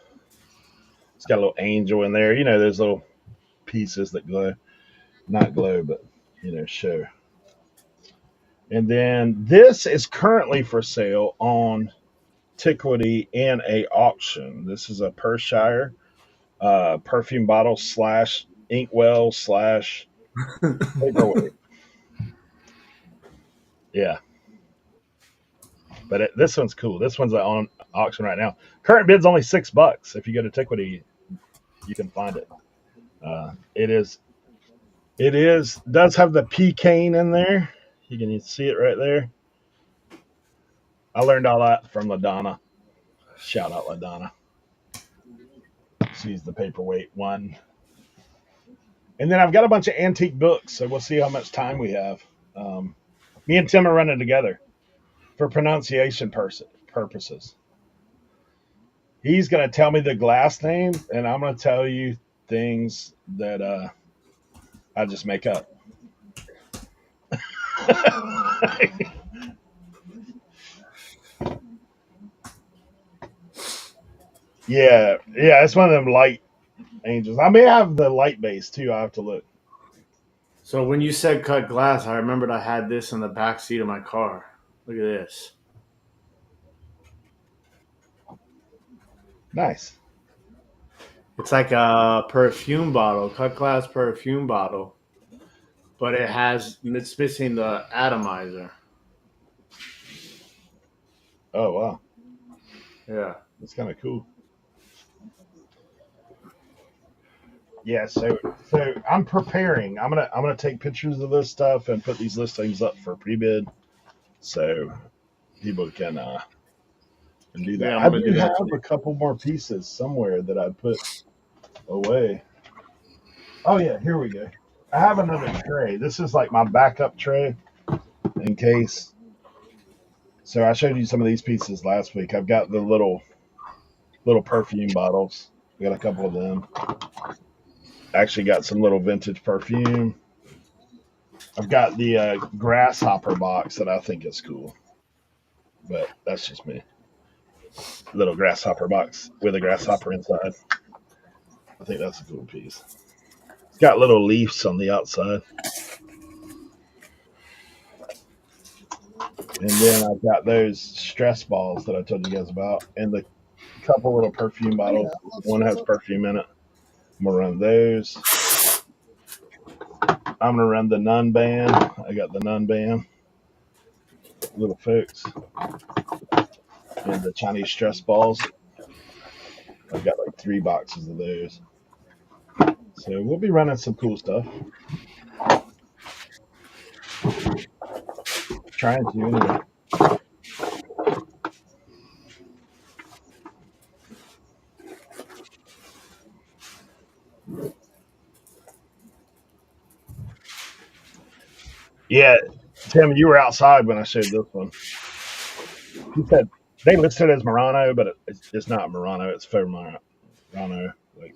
It's got a little angel in there. You know, there's little pieces that glow, not glow, but show. And then this is currently for sale on Tiquity in a auction. This is a Pershire perfume bottle slash inkwell slash paperweight. Yeah, but this one's cool. This one's on auction right now. Current bid's only $6. If you go to Tiquity, you can find it. It does have the pecan in there. You can see it right there. I learned all that from LaDonna. Shout out LaDonna. She's the paperweight one. And then I've got a bunch of antique books, so we'll see how much time we have. Me and Tim are running together for pronunciation purposes. He's going to tell me the glass names, and I'm going to tell you things that I just make up. Yeah, it's one of them light angels. I may have the light base too. I have to look. So when you said cut glass, I remembered I had this in the back seat of my car. Look at this. Nice. It's like a perfume bottle, cut glass perfume bottle, but it's missing the atomizer. Oh wow. Yeah. That's kind of cool. Yeah, so I'm preparing. I'm gonna take pictures of this stuff and put these listings up for pre-bid, so people can do that. Yeah, I do have a couple more pieces somewhere that I put away. Oh yeah, here we go. I have another tray. This is like my backup tray in case. So I showed you some of these pieces last week. I've got the little perfume bottles. I got a couple of them. Actually got some little vintage perfume. I've got the grasshopper box that I think is cool, but that's just me. Little grasshopper box with a grasshopper inside. I think that's a cool piece. It's got little leaves on the outside. And then I've got those stress balls that I told you guys about, and the couple little perfume bottles. One has perfume in it. I'm gonna run those. I'm gonna run the nun band. I got the nun band, little folks, and the Chinese stress balls. I've got like 3 boxes of those. So we'll be running some cool stuff. Trying to anyway. Yeah, Tim, you were outside when I showed this one. He said they listed it as Murano, but it's not Murano. It's faux Murano. Like,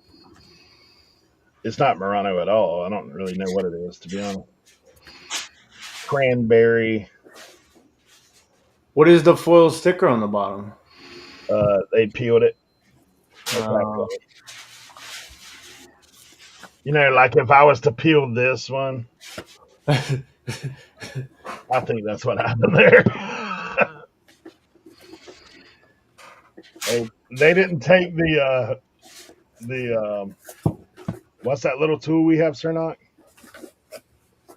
it's not Murano at all. I don't really know what it is, to be honest. Cranberry. What is the foil sticker on the bottom? They peeled it. Like if I was to peel this one, I think that's what happened there. They didn't take the what's that little tool we have, Cernoch?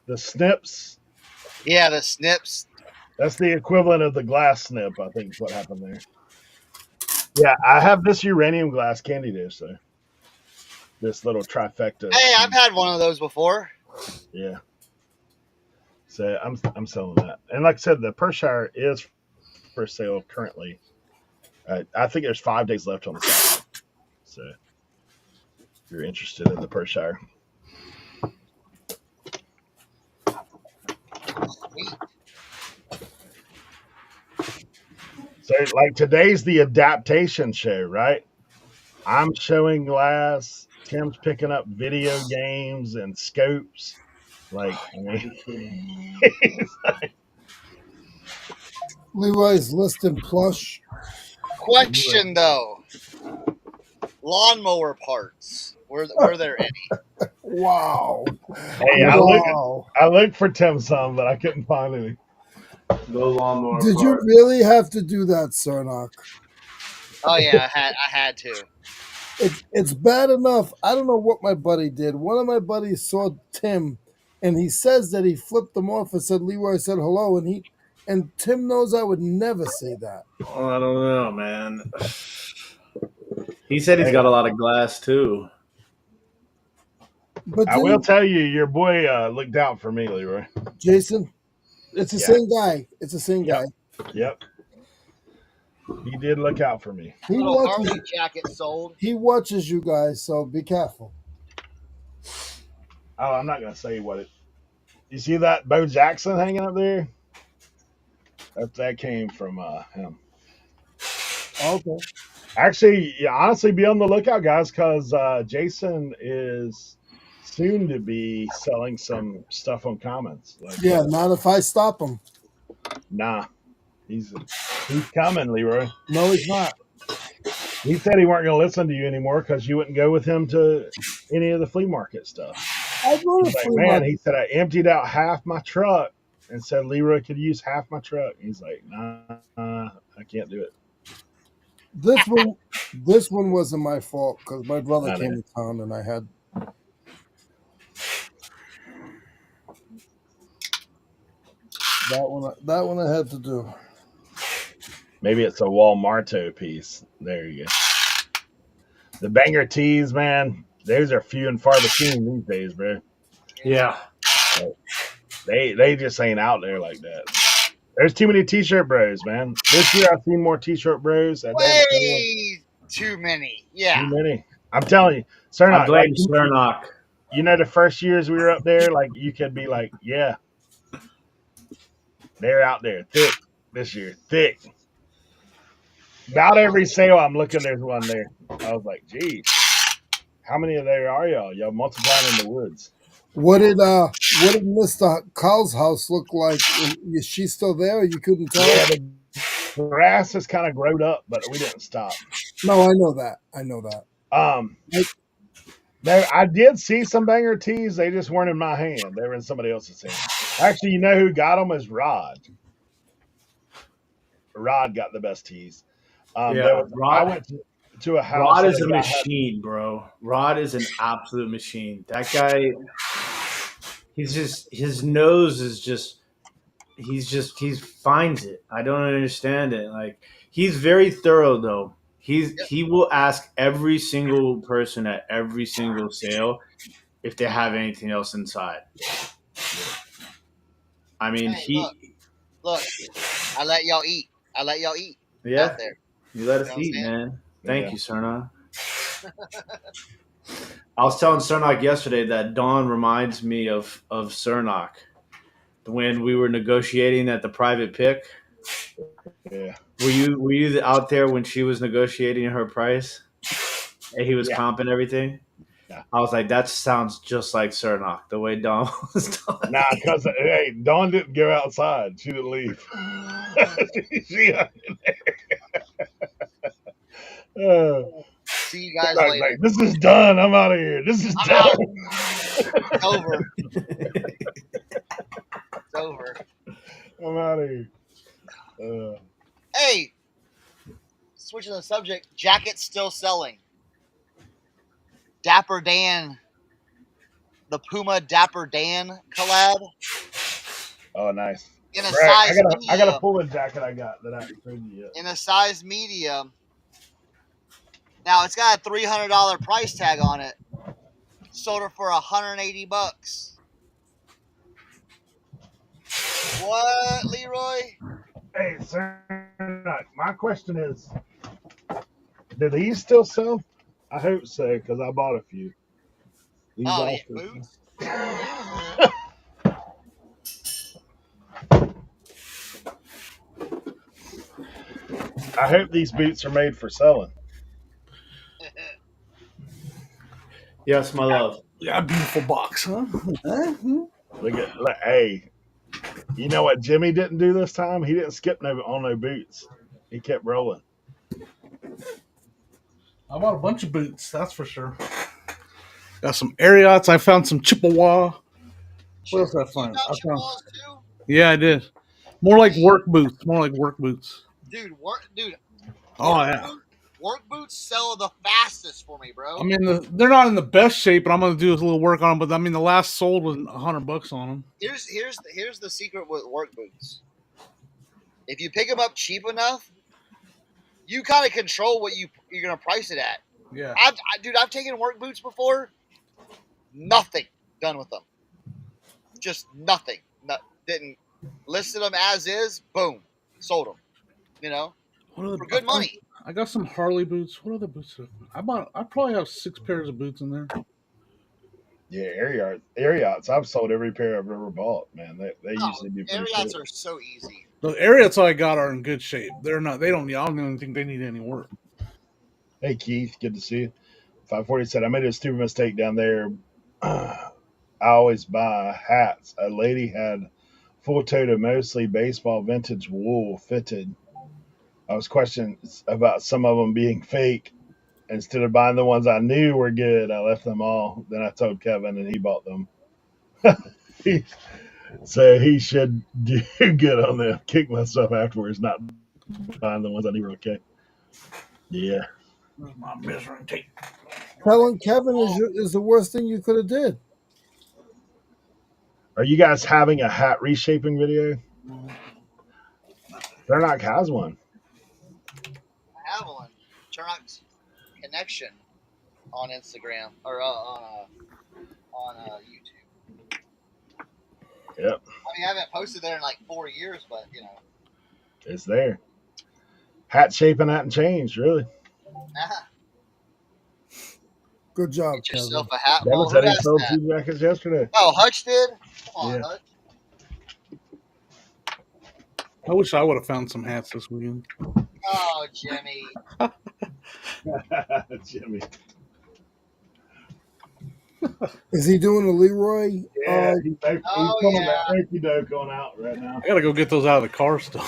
The snips. Yeah, the snips. That's the equivalent of the glass snip, I think is what happened there. Yeah, I have this uranium glass candy dish, though. This little trifecta. Hey, I've had one of those before. Yeah. So I'm selling that. And like I said, the Pershire is for sale currently. I think there's 5 days left on the site. So if you're interested in the Pershire. So like today's the adaptation show, right? I'm showing glass. Tim's picking up video games and scopes. Like, I mean, Leroy's listing plush. Question though, lawnmower parts. Were there any? Wow. hey, Wow. I looked for Tim some, but I couldn't find any. No lawnmower. Did you really have to do that, Cernoch? Oh yeah, I had to. It's bad enough. I don't know what my buddy did. One of my buddies saw Tim, and he says that he flipped him off and said Leroy said hello, and Tim knows I would never say that. Oh, I don't know, man. He said he's got a lot of glass too. But I will tell you, your boy looked out for me, Leroy. Jason, it's the same guy. It's the same guy. Yep. He did look out for me. He Little watches. Harley jacket sold. He watches you guys, so be careful. Oh, I'm not gonna say what it. You see that Bo Jackson hanging up there? That came from him. Okay. Actually, yeah, honestly, be on the lookout, guys, because Jason is soon to be selling some stuff on Commons. Like, Yeah, not if I stop him. nah, he's coming, Leroy. No, he's not. He said he weren't going to listen to you anymore because you wouldn't go with him to any of the flea market stuff. I go to He's like, flea man, market. he said I emptied out half my truck and said Leroy could use half my truck. He's like, nah, I can't do it. This one wasn't my fault because my brother I came know. to town and I had. That one I had to do. Maybe it's a Walmarto piece. There you go. The banger tees, man, those are few and far between these days, bro. Yeah. They just ain't out there like that. There's too many t-shirt bros, man. This year I've seen more t-shirt bros. Way too many. Yeah. Too many. I'm telling you, Cernoch. I blame Cernoch. You know, the first years we were up there, like you could be like, yeah, they're out there thick this year, thick. About every sale I'm looking, there's one there. I was like, geez, how many of there are y'all? Y'all multiplying in the woods. What did Mr. Carl's house look like? Is she still there? You couldn't tell? Yeah, the grass has kind of growed up, but we didn't stop. No, I know that. I did see some banger tees. They just weren't in my hand. They were in somebody else's hand. Actually, you know who got them is Rod. Rod got the best tees. Yeah, I went to a house. Rod is a machine, bro. Rod is an absolute machine. That guy, he's just, his nose is just, he finds it. I don't understand it. Like, he's very thorough though. He will ask every single person at every single sale if they have anything else inside. I mean, Hey, look, I let y'all eat. Yeah, out there. You let us eat, man. Thank you, Cernoch. I was telling Cernoch yesterday that Dawn reminds me of Cernoch when we were negotiating at the private pick. Yeah. Were you out there when she was negotiating her price and he was comping everything? Yeah. I was like, that sounds just like Cernoch, the way Dawn was talking. Nah, because hey, Dawn didn't go outside. She didn't leave. She hung in there. See you guys later. Like, this is done. I'm out of here. This is done. It's over. It's over. I'm out of here. Hey, switching the subject, jackets still selling. Dapper Dan, the Puma Dapper Dan collab. Oh, nice. in a Right, size I got a medium. pulling jacket I got that I haven't showed you yet. In a size medium. Now it's got a $300 price tag on it. Sold her for $180. What, Leroy? Hey, Cernoch, my question is, do these still sell? I hope so, because I bought a few. These Oh yeah, also boots. sell. I hope these boots are made for selling. Yes, my love. Yeah, a beautiful box, huh? Hey, you know what Jimmy didn't do this time? He didn't skip on no boots. He kept rolling. I bought a bunch of boots, that's for sure. Got some Ariots. I found some Chippewa. What else did I You find? got I found. Chippewas too? Yeah, I did. More like work boots. More like work boots. Dude, Oh yeah. work boots sell the fastest for me, I bro. mean, they're not in the best shape, but I'm gonna do a little work on them. But I mean, the last sold was $100 on them. Here's the secret with work boots. If you pick them up cheap enough, you kind of control what you're gonna price it at. Yeah. I've taken work boots before. Nothing done with them. Just nothing. Didn't listed them as is. Boom, sold them. You know, What are for I good found? money. I got some Harley boots. What other boots? I bought. I probably have 6 pairs of boots in there. Yeah, Ariots. I've sold every pair I've ever bought. Man, they Oh, usually do pretty Ariats cool. are so easy. The Ariots I got are in good shape. They're not. They don't. I don't even think they need any work. Hey Keith, good to see you. 540 said I made a stupid mistake down there. I always buy hats. A lady had full toed mostly baseball vintage wool fitted. I was questioning about some of them being fake. Instead of buying the ones I knew were good, I left them all. Then I told Kevin, and he bought them. So he should do good on them. Kick myself afterwards, not buying the ones I knew were okay. Yeah. Where's my measuring tape? Telling Kevin Oh, is the worst thing you could have did. Are you guys having a hat reshaping video? Cernoch has one. I have one. Cernochsconnection on Instagram or on YouTube. Yep, I mean, I haven't posted there in like 4 years, but you know, it's there. Hat shaping hadn't changed, really. Good job, get yourself Kevin. a hat. Devin Well, who said he asked sold that? 2 jackets yesterday. Oh, Hutch did. Come on, Yeah. Hutch. I wish I would have found some hats this weekend. Oh, Jimmy. Jimmy. Is he doing a Leroy? Yeah, he's Oh pulling yeah. that okey doke on out right now. I gotta go get those out of the car still.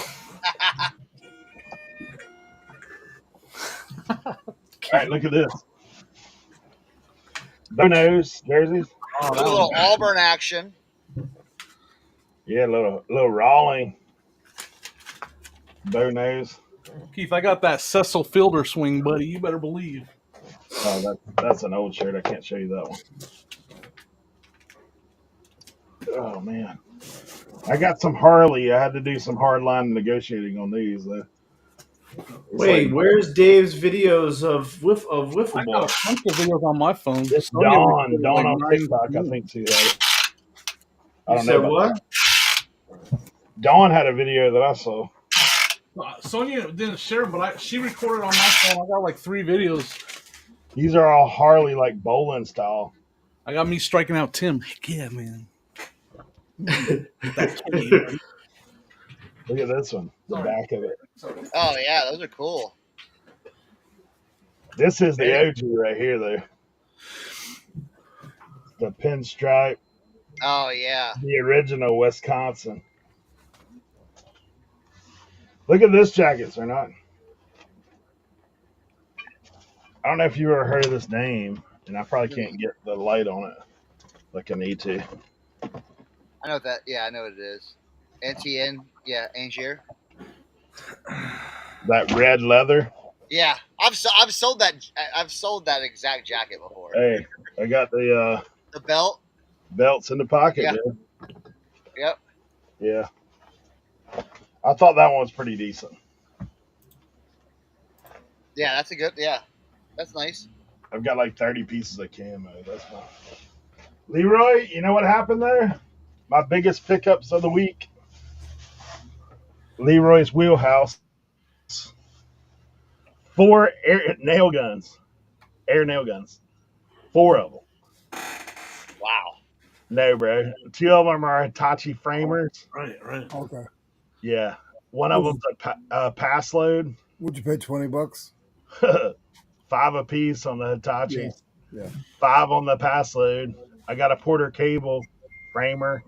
All right, look at this. Bonos jerseys. Oh, A that little one. Auburn action. Yeah, little Rawling. Bonos. Keith, I got that Cecil Fielder swing, buddy. You better believe. Oh, that's an old shirt. I can't show you that one. Oh man, I got some Harley. I had to do some hard line negotiating on these though. Wait, Like, where's Dave's videos of I wiffle got ball? a bunch of videos on my phone. it's Sonya recorded Dawn like on 9 TikTok. I think minutes. she had it. I You don't know said about what? that. Dawn had a video that I saw. Sonya didn't share, but she recorded on my phone. I got like 3 videos. These are all Harley like bowling style. I got me striking out Tim. Heck yeah, man. Get that Kenny, buddy. Look at this one. The Sorry. back of it. Sorry. Oh yeah, those are cool. This is the OG right here though. The pinstripe, Oh yeah. the original Wisconsin. Look at this jacket, sir. Not. I don't know if you ever heard of this name, and I probably can't get the light on it like I need to. I know that. Yeah, I know what it is. NTN. Yeah, Angier. That red leather. Yeah, I've sold that. I've sold that exact jacket before. Hey, I got the The belt. belts in the pocket. Yeah. Yeah. Yep. Yeah. I thought that one was pretty decent. Yeah, that's a good. Yeah, that's nice. I've got like 30 pieces of camo. That's fine. Leroy, you know what happened there? My biggest pickups of the week. Leroy's wheelhouse. 4 air nail guns. 4 of them. Wow. No, bro. 2 of them are Hitachi framers. Right. Okay. Yeah. One of them's a pass load. Would you pay $20? 5 apiece on the Hitachis. Yeah. 5 on the pass load. I got a Porter cable framer.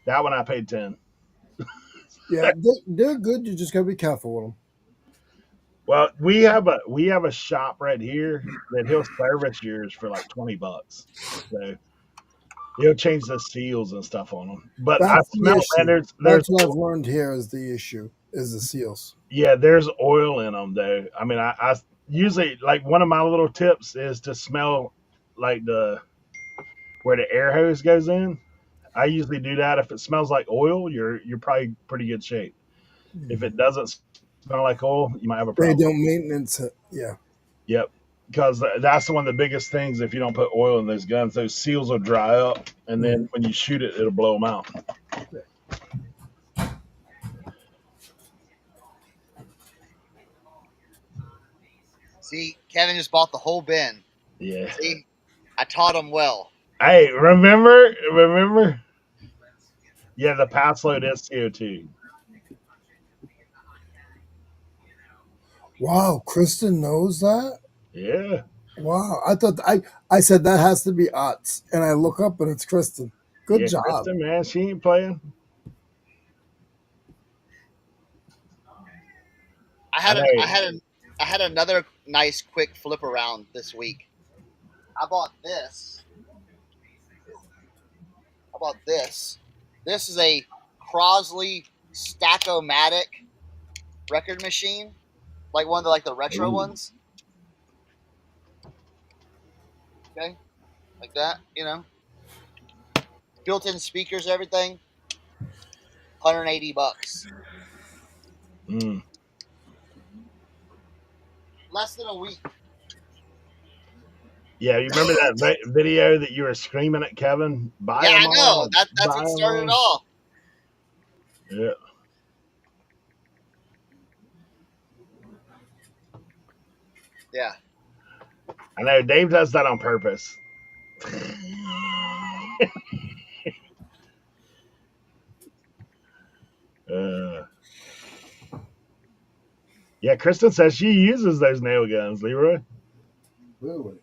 That one I paid 10. Yeah, they're good. You just gotta be careful with them. Well, we have a shop right here that he'll service yours for like $20. So he'll change the seals and stuff on them. But I That's the smell, man. issue. There's That's what I've learned here is the issue is the seals. yeah, there's oil in them though. I mean, I usually like one of my little tips is to smell like the where the air hose goes in. I usually do that. If it smells like oil, you're probably pretty good shape. If it doesn't smell like oil, you might have a They problem. don't maintenance it. Yeah. Yep. Because that's one of the biggest things. If you don't put oil in those guns, those seals will dry up, and then when you shoot it, it'll blow them out. See, Kevin just bought the whole bin. Yeah. See, I taught him well. Hey, remember? Yeah, the pass load is CO2. Wow, Kristen knows that. Yeah. Wow, I thought I said that has to be Utz, and I look up and it's Kristen. Good Yeah, job. Kristen, man, she ain't playing. I had another nice quick flip around this week. I bought this. This is a Crosley Stackomatic record machine, like one of the retro ones. Okay, like that, built-in speakers, everything. $180. Mm. Less than a week. Yeah, you remember that video that you were screaming at Kevin? Buy Yeah, them I know. all. That's Buy what them started it all. all. Yeah. Yeah. I know Dave does that on purpose. uh, yeah, Kristen says she uses those nail guns, Leroy. Really?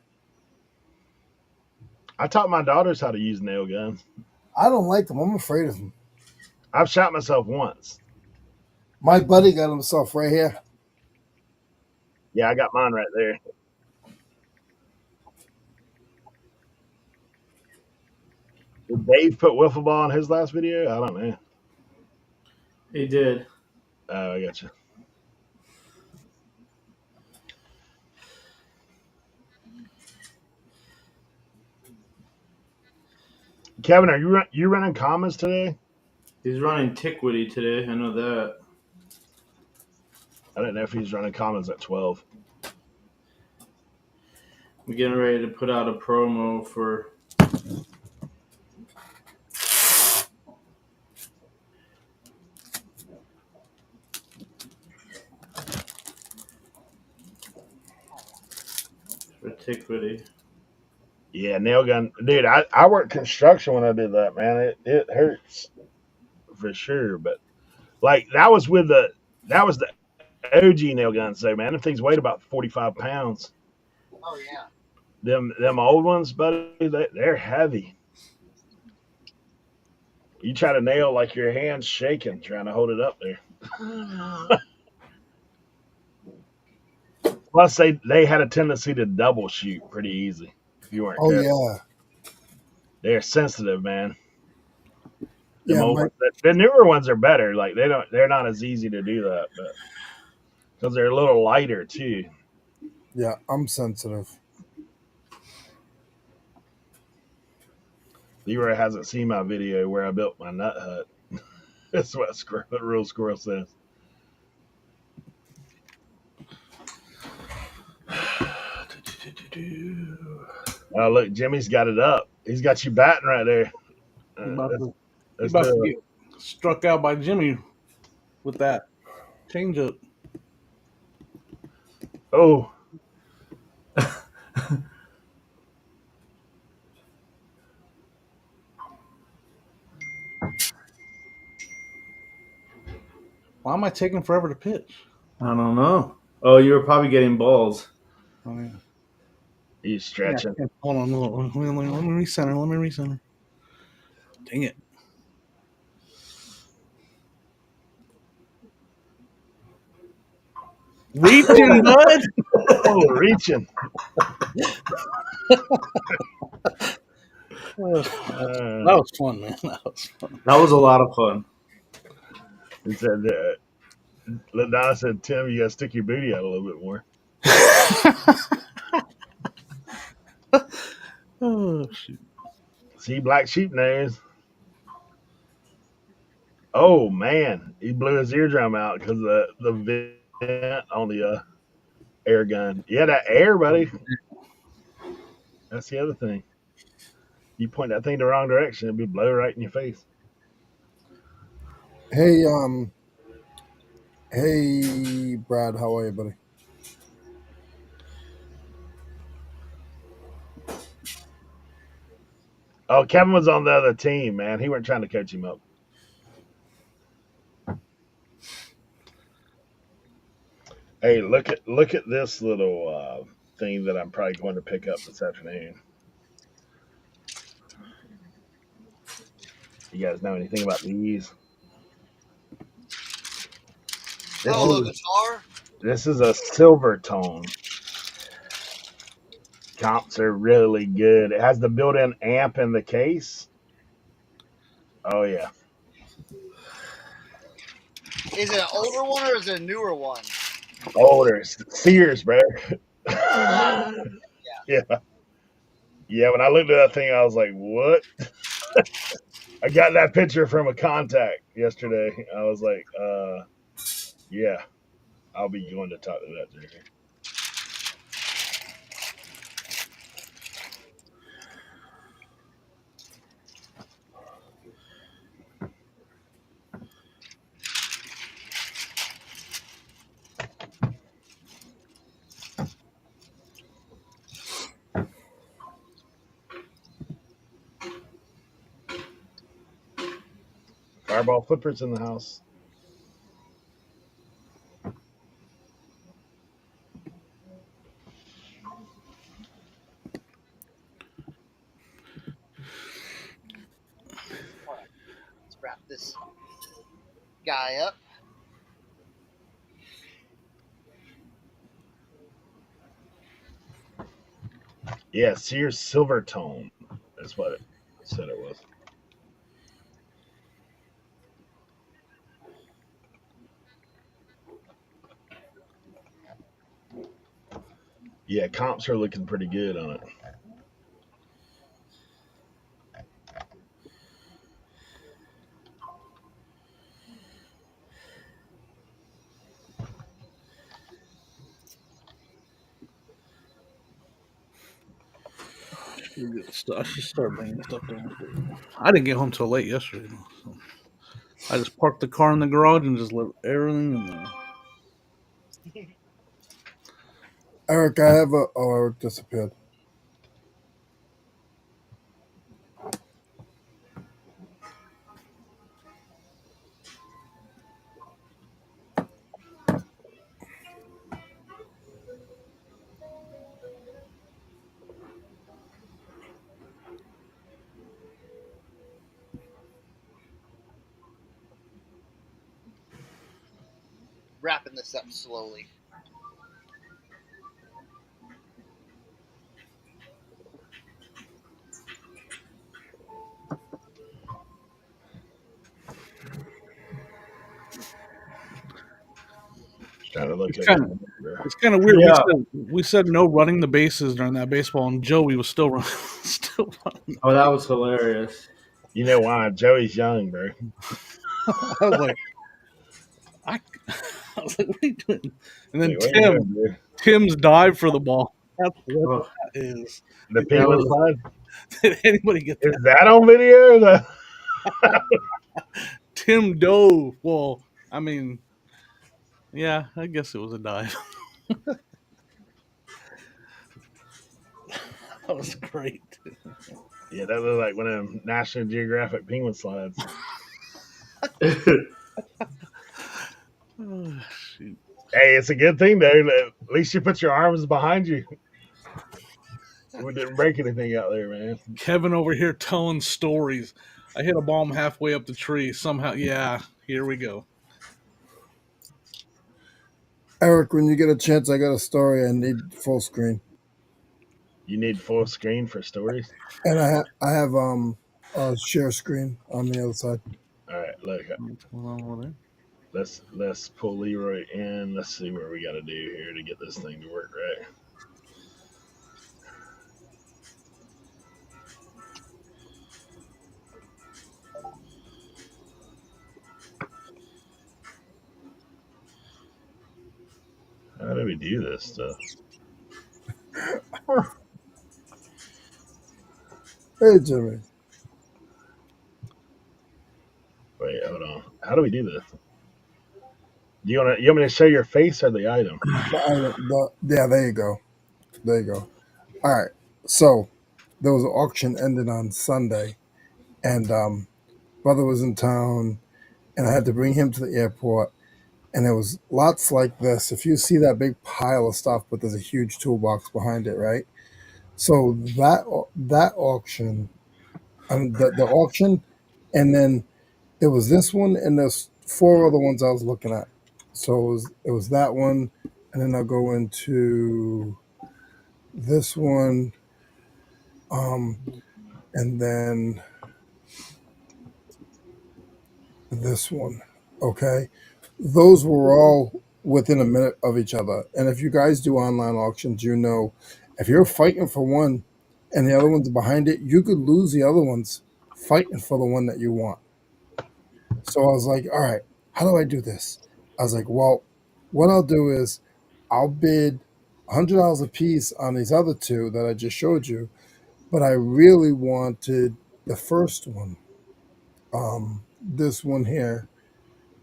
I taught my daughters how to use nail guns. I don't like them. I'm afraid of them. I've shot myself once. My buddy got himself right here. Yeah, I got mine right there. Did Dave put wiffle ball in his last video? I don't know. He did. Oh, I got you. Kevin, are you running comments today? He's running Tiquity today. I know that. I don't know if he's running comments at 12. We're getting ready to put out a promo for Tiquity. Yeah, nail gun. Dude, I worked construction when I did that, man. It hurts for sure. But like that was the OG nail guns though, man. Them things weighed about 45 pounds. Oh yeah. Them old ones, buddy, they're heavy. You try to nail like your hand's shaking trying to hold it up there. Plus they had a tendency to double shoot pretty easy if you weren't Oh careful. yeah. They're sensitive, man. Yeah, The newer ones are better. Like they're not as easy to do that, but because they're a little lighter too. yeah, I'm sensitive. Leroy hasn't seen my video where I built my nut hut. That's what the real squirrel says. Oh, look, Jimmy's got it up. He's got you batting right there. You Uh, about let's, to, you let's about to do it. get struck out by Jimmy with that change up. Oh, Why am I taking forever to pitch? I don't know. Oh, you were probably getting balls. Oh, yeah. he's stretching. Yeah. Hold on. Let me recenter. Let me recenter. Dang it. Reaching, bud. Oh, reaching. That was fun, man. That was fun. That was a lot of fun. It said, Donna said, Tim, you got to stick your booty out a little bit more. Oh, shoot. See, black sheep nose. Oh, man. He blew his eardrum out because the vent on the air gun. Yeah, that air, buddy. That's the other thing. You point that thing the wrong direction, it'll be blow right in your face. Hey, hey, Brad, how are you, buddy? Oh, Kevin was on the other team, man. He weren't trying to coach him up. Hey, look at this little thing that I'm probably going to pick up this afternoon. You guys know anything about these? The guitar. This is a silver tone. Comps are really good. It has the built-in amp in the case. Oh yeah. Is it an older one or is it a newer one? Older. Sears, bro. Yeah. Yeah. Yeah, when I looked at that thing, I was like, what? I got that picture from a contact yesterday. I was like, yeah, I'll be going to talk to that dude. Fireball flippers in the house. All right, let's wrap this guy up. Yeah, Sears silver tone. That's what it said it was. Yeah, comps are looking pretty good on it. I should start bringing stuff down. I didn't get home till late yesterday. So I just parked the car in the garage and just left everything in there. Eric, I have a. Oh, Eric disappeared. Wrapping this up slowly. Just trying to look It's at kind it. of it's kind of weird. Yeah. We said no running the bases during that baseball, and Joey was still running. Still running. Oh, that was hilarious. You know why? Joey's young, bro. I was like, I, I was like, what are you doing? And then Like, what are you doing, dude? Tim's dive for the ball. That's what Oh, that is. The that penguin was slide? Did anybody get Is that? that on video? Tim dove. Well, I mean, yeah, I guess it was a dive. That was great. Yeah, that was like one of them National Geographic penguin slides. Oh, shoot. Hey, it's a good thing though. At least you put your arms behind you. We didn't break anything out there, man. Kevin over here telling stories. I hit a bomb halfway up the tree. Somehow, yeah, here we go. Eric, when you get a chance, I got a story. I need full screen, You need full screen for stories. and I have a share screen on the other side. All right, look, What's going on over there? let's pull Leroy in. Let's see what we got to do here to get this thing to work right. How do we do this stuff? Hey, Jimmy. Wait, hold on. How do we do this? Do you want me to show your face or the item? Yeah, there you go. There you go. All right. So there was an auction ended on Sunday, and brother was in town, and I had to bring him to the airport. And there was lots like this. If you see that big pile of stuff, but there's a huge toolbox behind it, right? So that auction, I mean the auction, and then there was this one, and there's four other ones I was looking at. So it was that one, and then I'll go into this one, um, and then this one. Okay, those were all within a minute of each other. And if you guys do online auctions, you know, if you're fighting for one and the other one's behind it, you could lose the other ones fighting for the one that you want. So I was like, all right, how do I do this? I was like, well, what I'll do is I'll bid $100 a piece on these other two that I just showed you, but I really wanted the first one, this one here.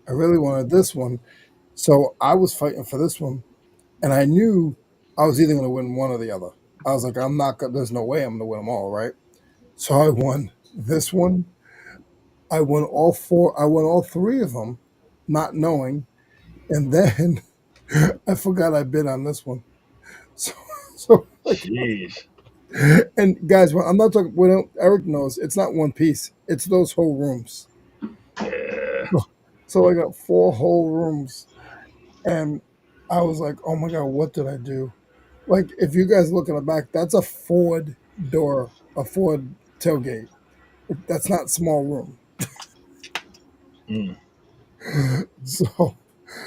I really wanted this one. So I was fighting for this one, and I knew I was either going to win one or the other. I was like, I'm not. There's no way I'm going to win them all, right? So I won this one. I won all four. I won all three of them, not knowing. And then I forgot I bid on this one. So, so like, Jeez. and guys, well, I'm not talking. Well, Eric knows it's not one piece. It's those whole rooms. Yeah. So I got four whole rooms, and I was like, oh my god, what did I do? Like, if you guys look in the back, that's a Ford door, a Ford tailgate. That's not small room. Mm. So,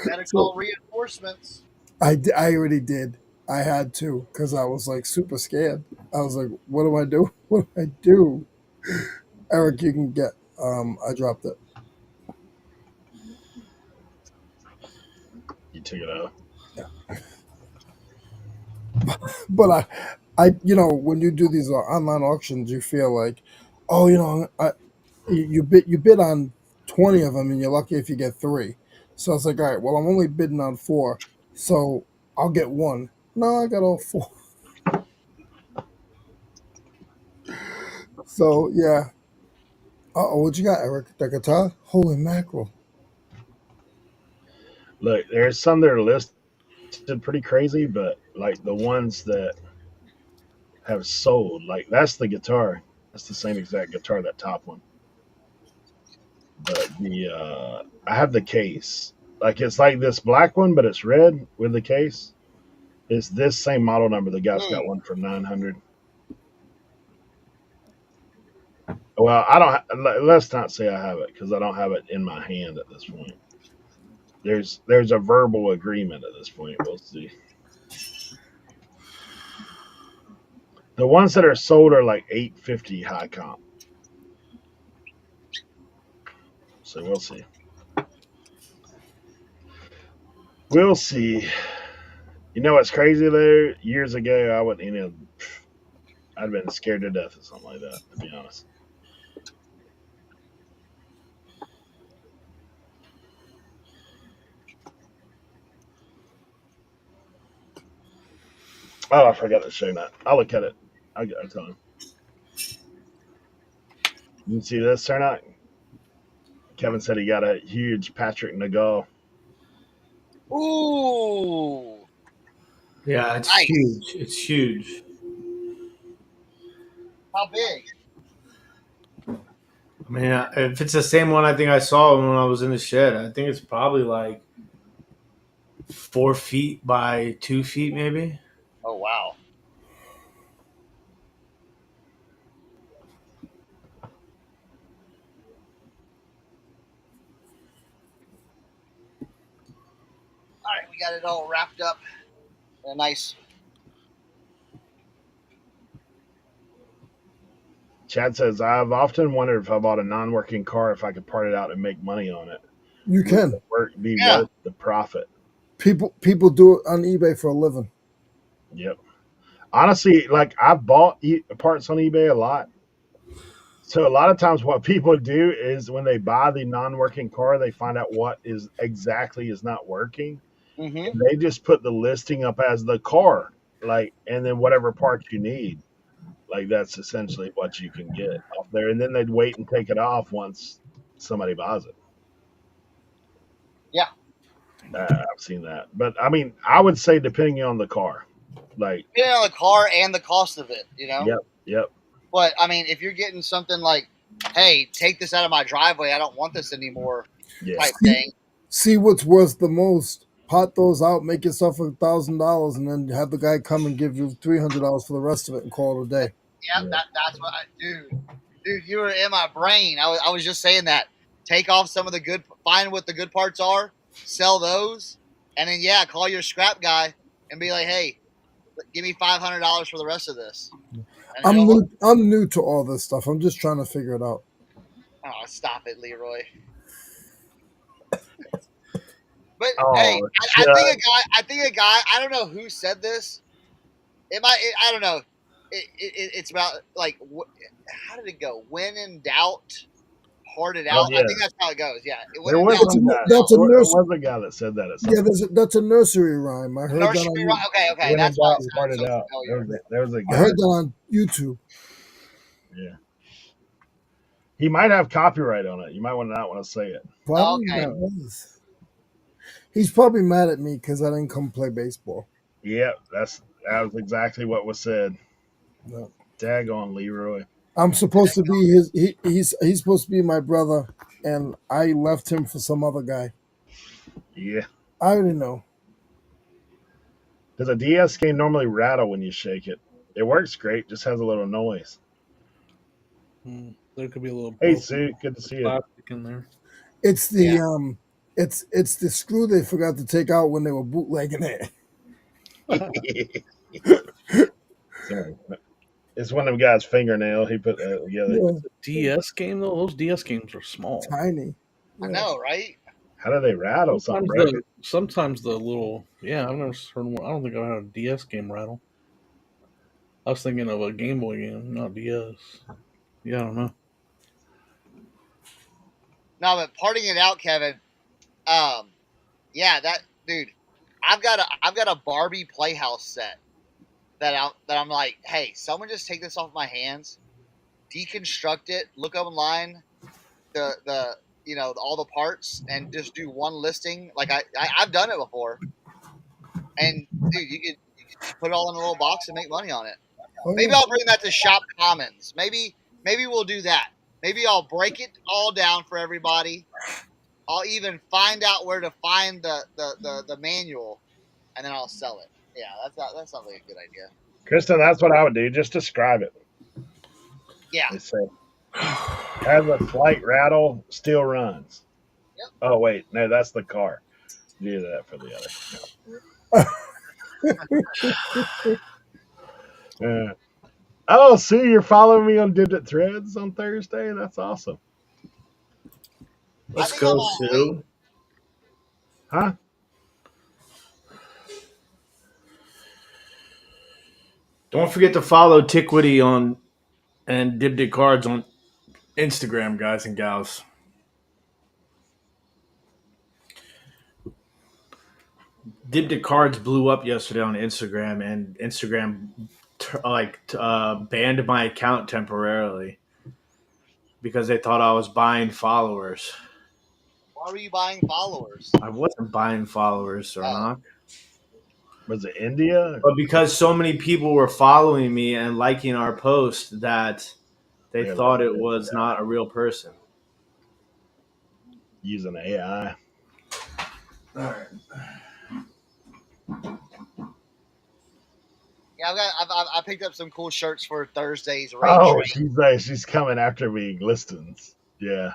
Gotta so call reinforcements. I already did. I had to because I was like super scared. I was like, what do I do? What do I do? Eric, you can get. I dropped it. You took it out. But when you do these online auctions, you feel like, oh, you bid on 20 of them, and you're lucky if you get three. So it's like, all right, well, I'm only bidding on four, so I'll get one. No, I got all four. So yeah. What you got, Eric? The guitar? Holy mackerel! Look, there's some that are listed pretty crazy, but like the ones that have sold, like that's the guitar. That's the same exact guitar, that top one. But I have the case. Like it's like this black one, but it's red with the case. It's this same model number. The guy's got one for 900. Well, I don't. Let's not say I have it because I don't have it in my hand at this point. There's a verbal agreement at this point. We'll see. The ones that are sold are like 850 high comp. So we'll see. We'll see. You know what's crazy though? Years ago, I wouldn't. I'd been scared to death of something like that. To be honest. Oh, I forgot to show that. I'll look at it. I'll tell him. You see this, Cernoch? Kevin said he got a huge Patrick Nagel. Ooh. Yeah, it's Nice. huge. It's huge. How big? I mean, if it's the same one I think I saw when I was in the shed, I think it's probably like 4 feet by 2 feet, maybe. Oh, wow. All right, we got it all wrapped up. A nice. Chad says, I've often wondered if I bought a non-working car, if I could part it out and make money on it. You can. Be Yeah. worth the profit. People do it on eBay for a living. Yep. Honestly, like I've bought parts on eBay a lot. So a lot of times what people do is when they buy the non-working car, they find out what is not working. Mm-hmm. And they just put the listing up as the car, like, and then whatever parts you need. Like that's essentially what you can get off there. And then they'd wait and take it off once somebody buys it. Yeah. I've seen that. But I mean, I would say depending on the car. Like, depending on the car and the cost of it, Yep. But I mean, if you're getting something like, "Hey, take this out of my driveway. I don't want this anymore," type thing. See what's worth the most. Pot those out, make yourself $1,000, and then have the guy come and give you $300 for the rest of it, and call it a day. Yeah. That's what dude. You were in my brain. I was just saying that. Take off some of the good, find what the good parts are, sell those, and then call your scrap guy and be like, "Hey, give me $500 for the rest of this." I'm new to all this stuff. I'm just trying to figure it out. Oh, stop it, Leroy. But hey, I think a guy. I don't know who said this. I don't know. It's about like how did it go? When in doubt, hard it out. Yeah. I think that's how it goes. Yeah. There was a guy that said that. That's a nursery rhyme. I heard that on Okay. That's how it hard it out. There was a guy. I heard that on YouTube. Yeah. He might have copyright on it. You might not want to say it. Probably He's probably mad at me because I didn't come play baseball. Yeah, that was exactly what was said. No. Daggone Leroy. I'm supposed to be he's supposed to be my brother, and I left him for some other guy. Yeah. I already know. Does a DS game normally rattle when you shake it? It works great, just has a little noise. There could be a little. Hey Sue, good to see you. Plastic in there. It's the it's the screw they forgot to take out when they were bootlegging it. Sorry. It's one of the guy's fingernail. He put that together. Yeah. DS game though, those DS games are small, tiny. I know, right? How do they rattle? Sometimes the little I've never heard one. I don't think I've had a DS game rattle. I was thinking of a Game Boy game, not DS. Yeah, I don't know. No, but parting it out, Kevin. That dude. I've got a Barbie Playhouse set that I'm like, hey, someone just take this off my hands, deconstruct it, look up online, the all the parts, and just do one listing. Like I've done it before, and dude, you could put it all in a little box and make money on it. Maybe I'll bring that to Shop Commons. Maybe we'll do that. Maybe I'll break it all down for everybody. I'll even find out where to find the manual, and then I'll sell it. Yeah, that sounds like a good idea. Kristen, that's what I would do. Just describe it. Yeah. They say, has a slight rattle, still runs. Yep. Oh wait, no, that's the car. Do that for the other. Oh, Sue, you're following me on Digit Threads on Thursday? That's awesome. Let's go, Sue. Huh? Don't forget to follow Tiquity on and Dibdig Cards on Instagram, guys and gals. Dibdig Cards blew up yesterday on Instagram, and Instagram banned my account temporarily because they thought I was buying followers. Why were you buying followers? I wasn't buying followers, Cernoch. Was it India? But because so many people were following me and liking our post that they Yeah, thought it was not a real person. Using AI. All right. Yeah, I picked up some cool shirts for Thursday's raid Oh, trade. she's coming after me listings. Yeah.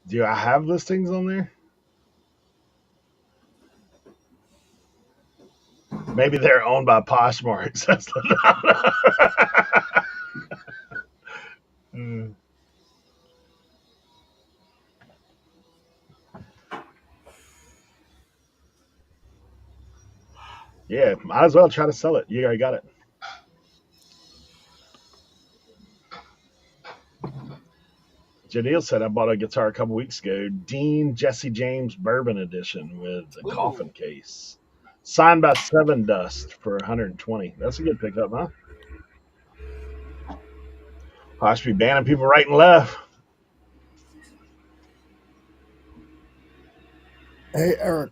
Do I have listings on there? Maybe they're owned by Poshmark. Mm. Yeah, might as well try to sell it. You already got it. Janelle said I bought a guitar a couple weeks ago. Dean Jesse James Bourbon Edition with a coffin case. Signed by Seven Dust for 120. That's a good pickup, huh? I should be banning people right and left. Hey, Eric.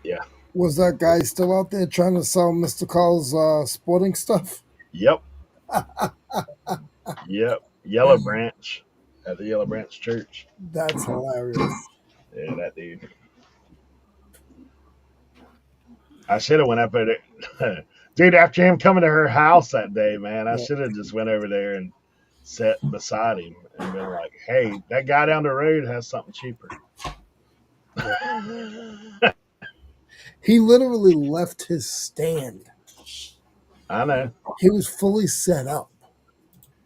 Yeah. Was that guy still out there trying to sell Mr. Call's sporting stuff? Yep. Yep. Yellow Branch at the Yellow Branch Church. That's hilarious. Yeah, that dude. I should have went up there. Dude, after him coming to her house that day, man, I should have just went over there and sat beside him and been like, hey, that guy down the road has something cheaper. He literally left his stand. I know. He was fully set up.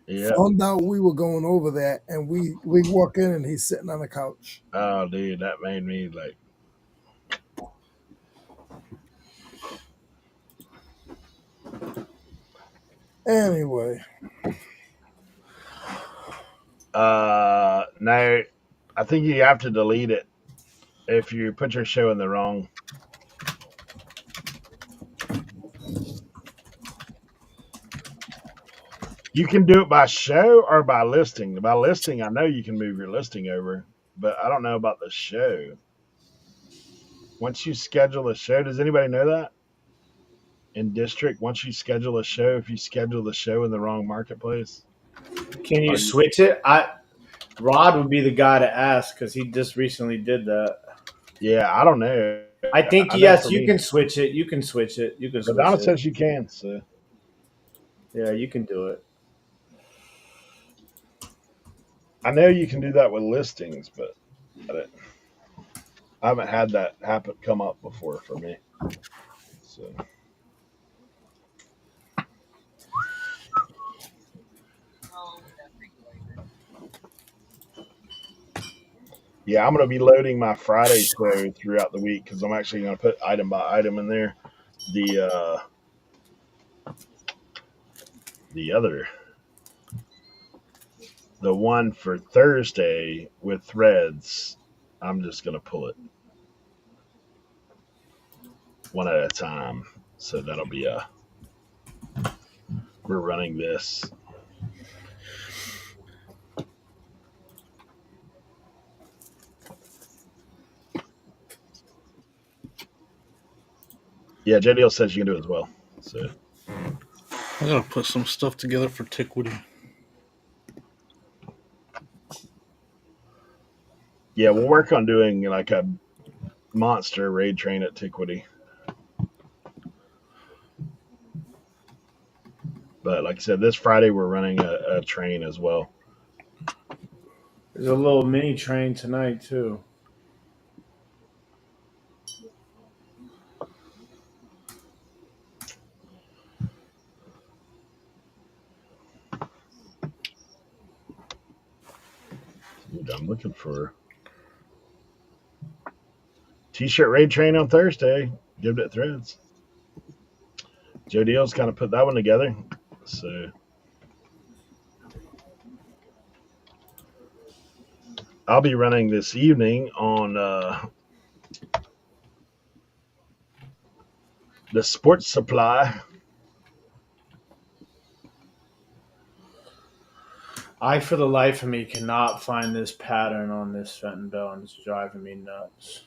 Yeah. Found out we were going over there, and we walk in, and he's sitting on the couch. Oh, dude, that made me like. Anyway. No, I think you have to delete it if you put your show in the wrong. You can do it by show or by listing. By listing, I know you can move your listing over, but I don't know about the show. Once you schedule a show, does anybody know that? In district, once you schedule a show, if you schedule the show in the wrong marketplace, can you switch it? Rod would be the guy to ask because he just recently did that. Yeah, I don't know. I think yes, you can switch it. You can switch it. You can switch Donna it. says you can. So yeah, you can do it. I know you can do that with listings, but I haven't had that come up before for me. So. Yeah, I'm going to be loading my Friday show throughout the week because I'm actually going to put item by item in there. The one for Thursday with threads, I'm just going to pull it one at a time. So that'll be we're running this. Yeah, JDL says you can do it as well. So I gotta put some stuff together for Tiquity. Yeah, we'll work on doing like a monster raid train at Tiquity. But like I said, this Friday we're running a train as well. There's a little mini train tonight too. Dude, I'm looking for T-shirt raid train on Thursday. Give it threads. Joe Deal's kind of put that one together. So I'll be running this evening on the Sports Supply. I, for the life of me, cannot find this pattern on this Fenton bell, and it's driving me nuts.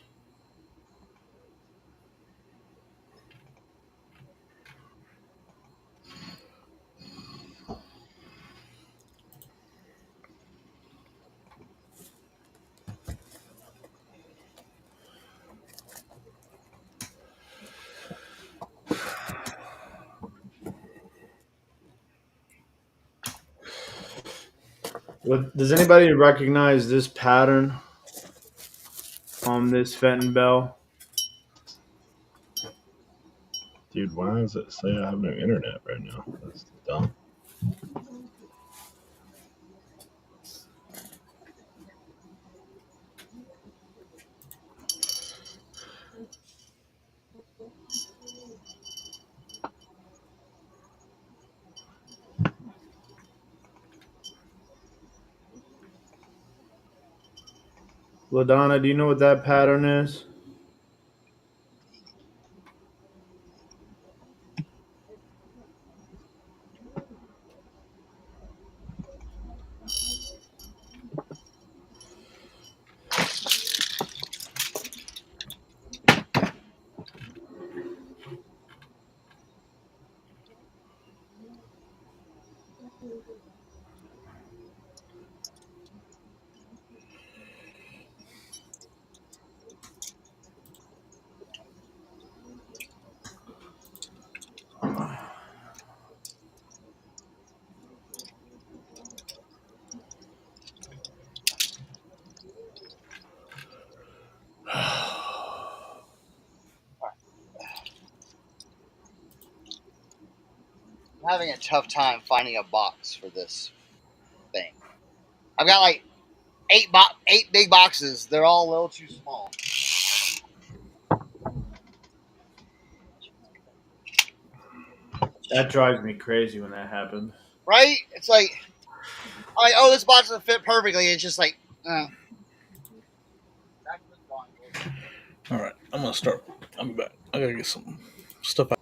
Does anybody recognize this pattern on this Fenton bell? Dude, why does it say I have no internet right now? That's dumb. LaDonna, do you know what that pattern is? I'm having a tough time finding a box for this thing. I've got like eight big boxes. They're all a little too small. That drives me crazy when that happens. Right? It's like, oh, this box will fit perfectly. It's just like, All right, I'm gonna start. I'm back. I gotta get some stuff out.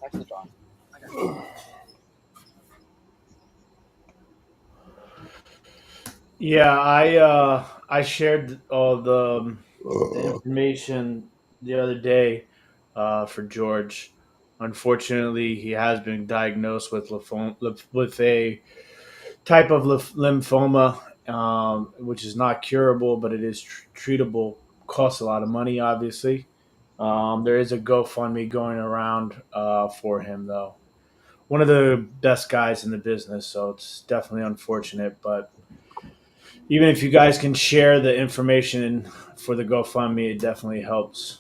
that's the drawing. Yeah, I shared all the information the other day for George. Unfortunately, he has been diagnosed with with a type of lymphoma, which is not curable, but it is treatable. Costs a lot of money, obviously. There is a GoFundMe going around for him, though. One of the best guys in the business, so it's definitely unfortunate. But even if you guys can share the information for the GoFundMe, it definitely helps.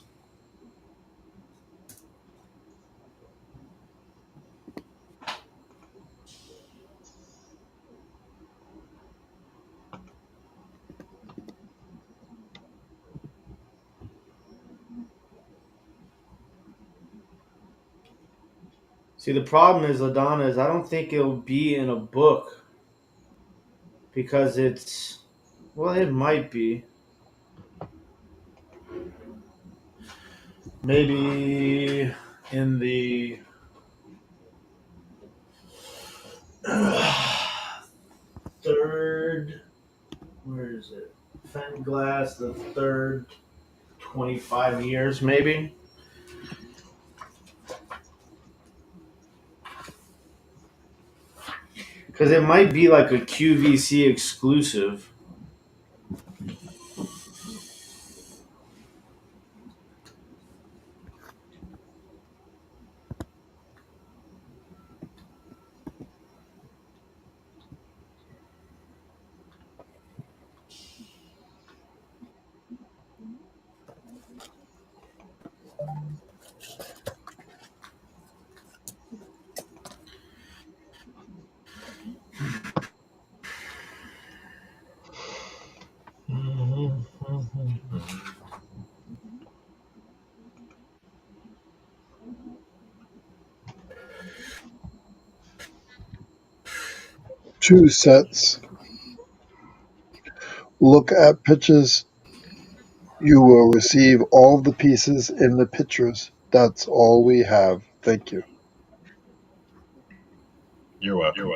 See, the problem is, LaDonna, is I don't think it'll be in a book because it's, well, it might be. Maybe in the third Where is it? Fenton Glass, the third, 25 years maybe. Because it might be like a QVC exclusive. Two sets. Look at pictures. You will receive all the pieces in the pictures. That's all we have. Thank you. You're welcome.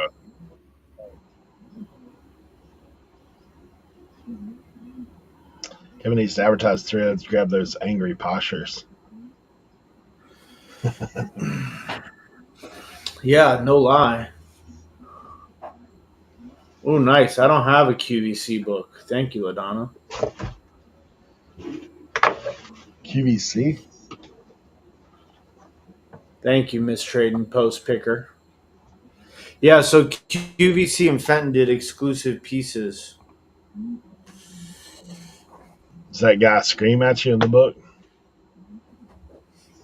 Kevin needs to advertise threads. Grab those angry poshers. Yeah, no lie. Oh, nice. I don't have a QVC book. Thank you, Adana. QVC. Thank you, Miss Trading Post Picker. Yeah, so QVC and Fenton did exclusive pieces. Does that guy scream at you in the book?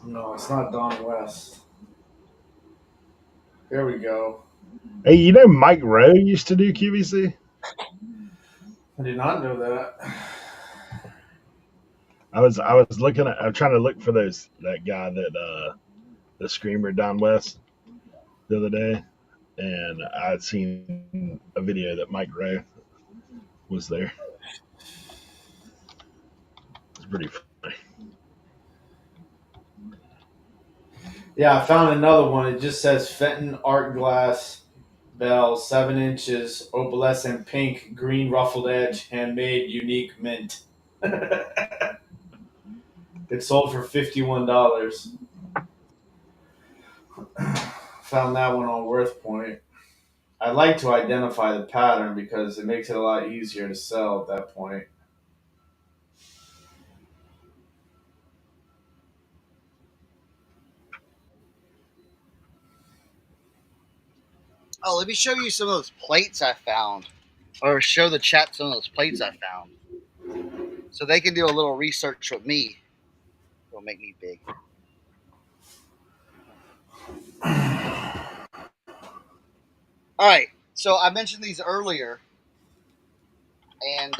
No, it's not Don West. There we go. Hey, you know Mike Rowe used to do QVC? I did not know that. I was looking at, I'm trying to look for that guy that the screamer Don West the other day, and I'd seen a video that Mike Rowe was there. It's pretty funny. Yeah, I found another one. It just says Fenton Art Glass Bell, 7 inches, opalescent pink, green ruffled edge, handmade, unique mint. It sold for $51. Found that one on Worth Point. I'd like to identify the pattern because it makes it a lot easier to sell at that point. Oh, let me show you some of those plates I found, or show the chat some of those plates I found, so they can do a little research with me. It'll make me big. All right, so I mentioned these earlier, and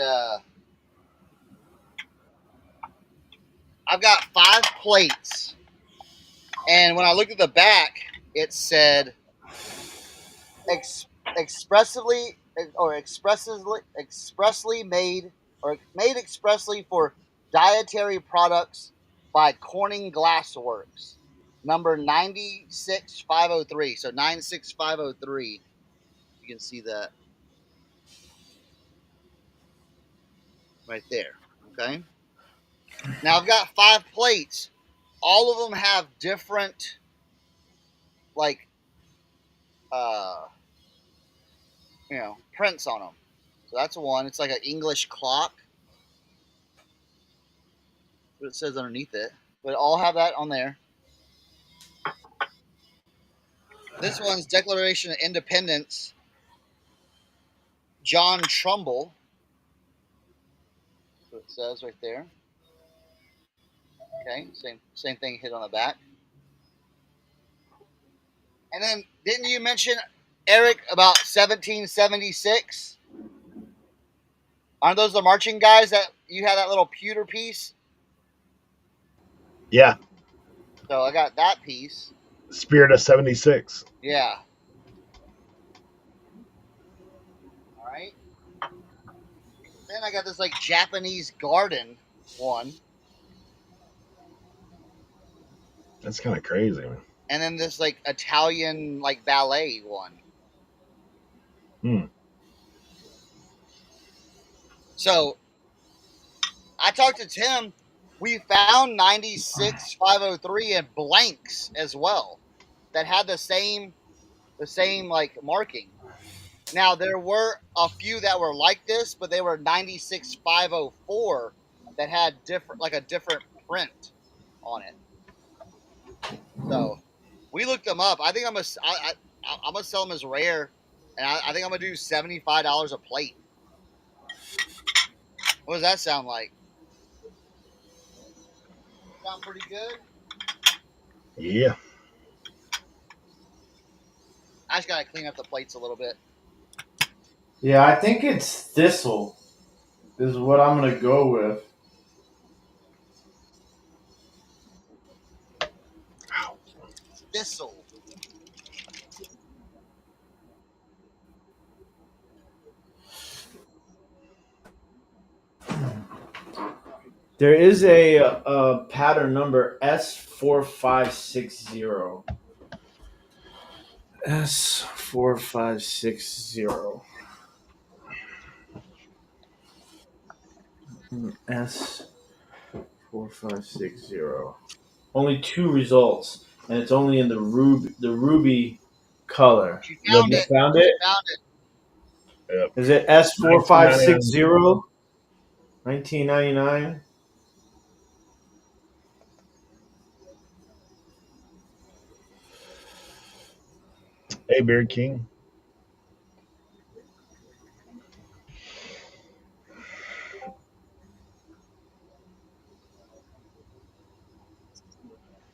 I've got 5 plates, and when I looked at the back, it said expressly made, or made expressly for dietary products by Corning Glassworks, number 96503. So 96503. You can see that right there. Okay. Now I've got 5 plates. All of them have different, like, prints on them. So that's one. It's like an English clock. What it says underneath it. But all have that on there. This one's Declaration of Independence, John Trumbull. That's what it says right there. Okay, same thing hit on the back. And then, didn't you mention, Eric, about 1776? Aren't those the marching guys that you had that little pewter piece? Yeah. So I got that piece. Spirit of 76. Yeah. All right. Then I got this like Japanese garden one. That's kind of crazy, man. And then this like Italian like ballet one. So I talked to Tim. We found 96503 and blanks as well that had the same like marking. Now there were a few that were like this, but they were 96504 that had a different print on it. So we looked them up. I think I'm gonna sell them as rare, and I think I'm gonna do $75 a plate. What does that sound like? Sound pretty good? Yeah. I just gotta clean up the plates a little bit. Yeah, I think it's thistle is what I'm gonna go with. Thistle. There is a pattern number S4560. S4560. S4560. Only 2 results, and it's only in the ruby color. She The found You it. found She it? found it. Is it 1999. S4560? 1999? Hey, Beard King.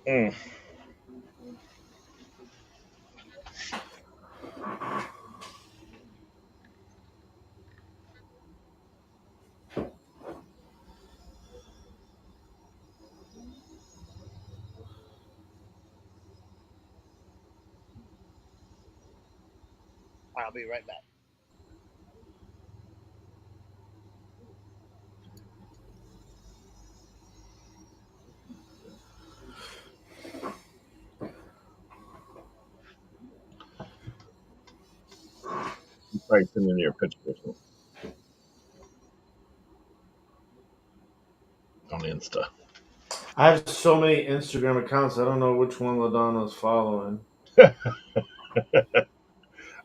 Mm. I'll be right back. Probably send in your picture on Insta. I have so many Instagram accounts, I don't know which one LaDonna's following.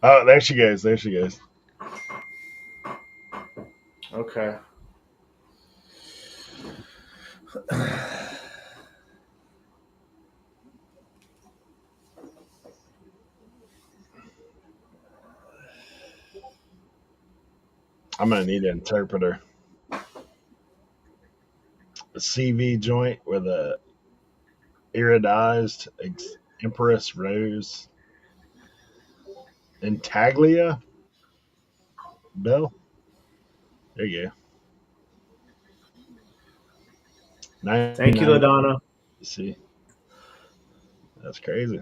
Oh, there she goes. There she goes. Okay. I'm gonna need an interpreter. A CV joint with a iridized Empress Rose Intaglia bell. There you go. Thank you, 99. LaDonna. See, that's crazy.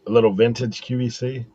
A little vintage QVC.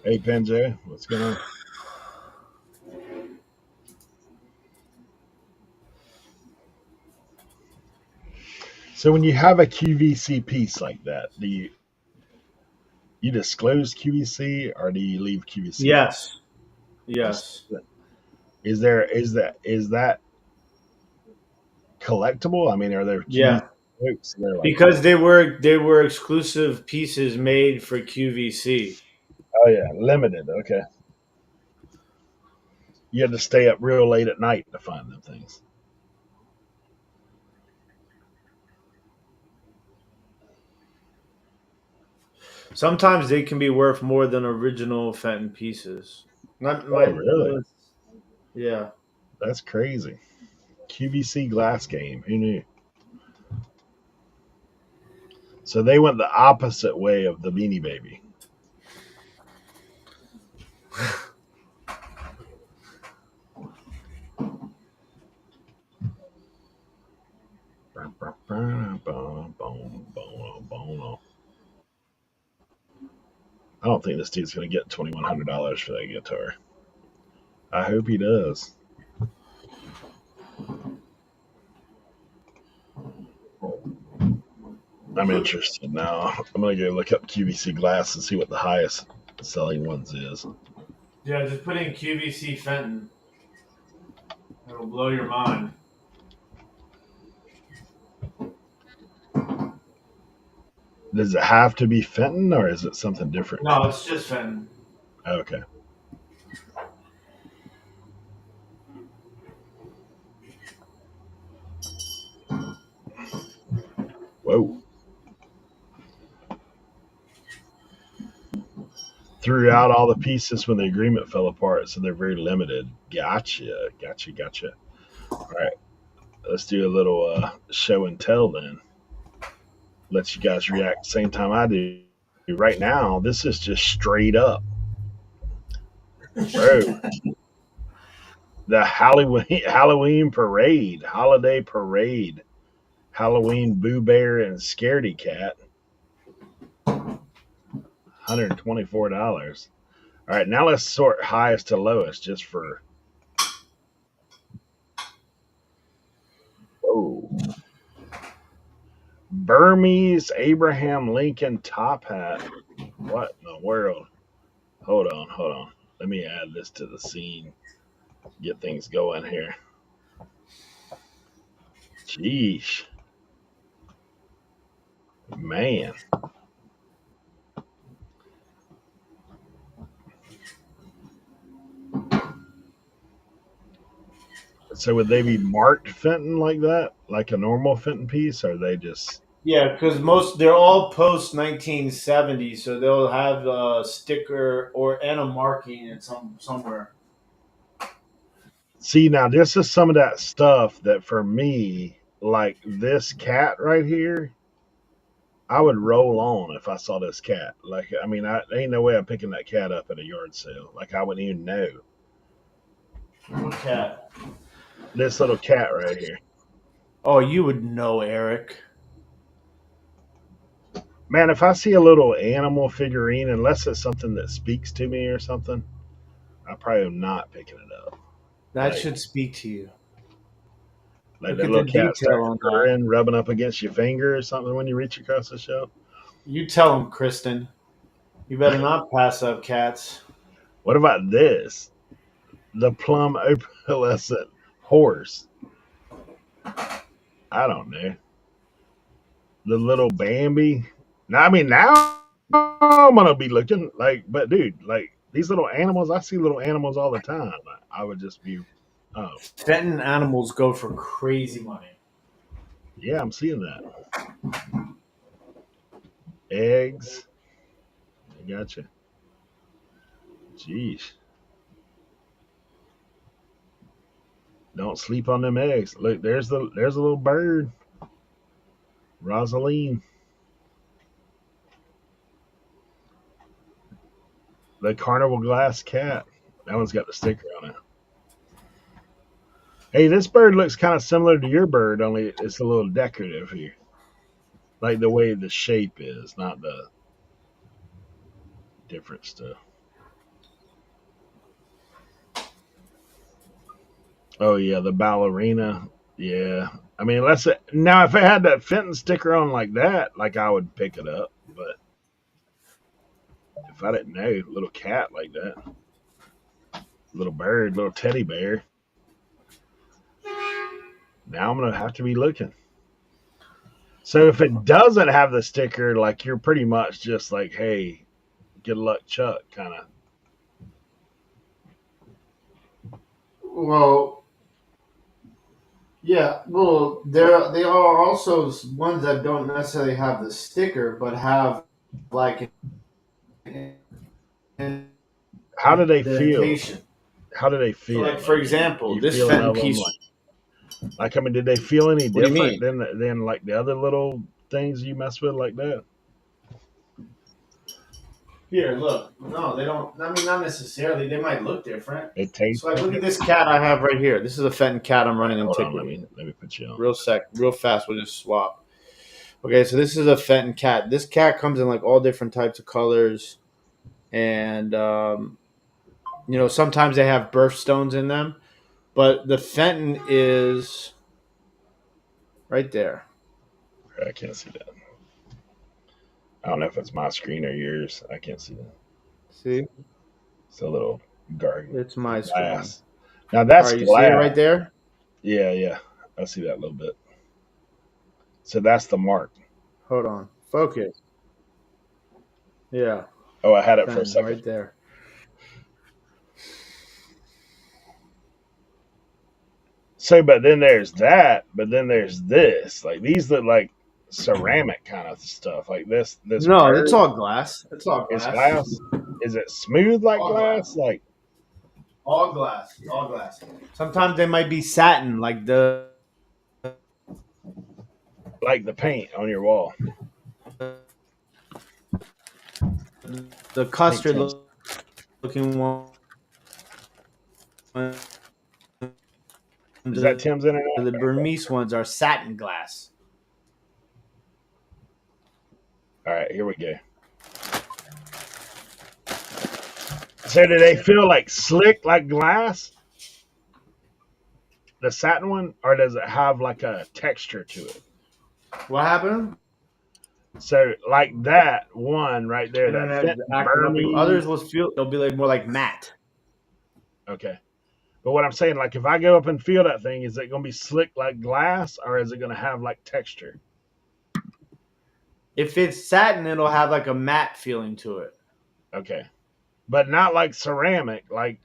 Hey, Panjo, what's going on? So when you have a QVC piece like that, do you disclose QVC or do you leave QVC? Yes. Just Yes. is that collectible? I mean, are there QVC Yeah. books that are like, Because they were exclusive pieces made for QVC. oh yeah, limited? Okay, you had to stay up real late at night to find them things. Sometimes they can be worth more than original Fenton pieces. Not Oh my really? yeah. That's crazy. QVC glass game. Who knew? So they went the opposite way of the Beanie Baby. I don't think this dude's gonna get $2,100 for that guitar. I hope he does. I'm interested now. I'm gonna go look up QVC glass and see what the highest selling ones is. Yeah, just put in QVC Fenton. It'll blow your mind. Does it have to be Fenton or is it something different? No, it's just Fenton. Okay. Whoa. Threw out all the pieces when the agreement fell apart, so they're very limited. Gotcha. All right. Let's do a little show and tell then. Let you guys react same time I do. Right now, this is just straight up. Bro. The Halloween parade, holiday parade, Halloween Boo Bear and Scaredy Cat, $124. All right, now let's sort highest to lowest just for. Whoa. Burmese Abraham Lincoln top hat. What in the world? Hold on. Let me add this to the scene. Get things going here. Jeez. Man. So would they be marked Fenton like that? Like a normal Fenton piece? Or are they just. Yeah, because they're all post 1970, so they'll have a sticker and a marking in somewhere. See, now this is some of that stuff that for me, like this cat right here, I would roll on if I saw this cat. Like, I mean, ain't no way I'm picking that cat up at a yard sale. Like, I wouldn't even know. What cat? This little cat right here. Oh, you would know, Eric. Man, if I see a little animal figurine, unless it's something that speaks to me or something, I probably am not picking it up. That Like, should speak to you. like Look that at the little cat detail starts on that. purring, rubbing up against your finger or something when you reach across the shelf. You tell him, Kristen. You better not pass up cats. What about this? The plum opalescent horse. I don't know. The little Bambi. Now, I mean, now I'm gonna be looking like, but dude, like these little animals, I see little animals all the time. I would just be, oh Fenton animals go for crazy money. yeah, I'm seeing that. Eggs. I gotcha. Jeez. Don't sleep on them eggs. Look, there's a little bird. Rosaline. The carnival glass cat. That one's got the sticker on it. Hey, this bird looks kind of similar to your bird, only it's a little decorative here. Like the way the shape is, not the different stuff. Oh yeah, the ballerina. Yeah. I mean, now if it had that Fenton sticker on like that, like I would pick it up. But if I didn't know, little cat like that, little bird, little teddy bear. Now I'm gonna have to be looking. So if it doesn't have the sticker, like you're pretty much just like, hey, good luck, Chuck, kind of. Well, yeah. Well, they are also ones that don't necessarily have the sticker, but have like an How do they feel? indentation. How do they So, feel? like for example, You this feeling Fenton of them piece. like, I mean, did they feel any What do you different mean? than like the other little things you mess with like that? Here, look. No, they don't. I mean, not necessarily. They might look different. It tastes. So, like, look at this cat I have right here. This is a Fenton cat I'm running in Hold on, Tickley. let me put you on. Real fast. We'll just swap. Okay, so this is a Fenton cat. This cat comes in like all different types of colors, and sometimes they have birthstones in them. But the Fenton is right there. I can't see that. I don't know if it's my screen or yours. I can't see that. See, It's a little gargle. it's my screen. Glass. Now that's All right, you glass. see it right there? Yeah. I see that a little bit. So that's the mark. Hold on. Focus. Yeah. Oh, I had it Fenton, for a second. right there. So, but then there's that. But then there's this. Like these look like ceramic kind of stuff. Like this. No, it's all glass. It's all glass. It's glass. Is it smooth like All glass? glass. Like All glass. All glass. Sometimes they might be satin, like the the paint on your wall. custard looking one. Is that Tim's internet? The Burmese ones are satin glass. All right, here we go. So do they feel like slick like glass? The satin one, or does it have like a texture to it? What happened? So like that one right there, that Burmese. Others will feel they'll be like more like matte. Okay. But what I'm saying, like if I go up and feel that thing, is it going to be slick like glass, or is it going to have like texture? If it's satin, it'll have like a matte feeling to it. Okay. But not like ceramic, like.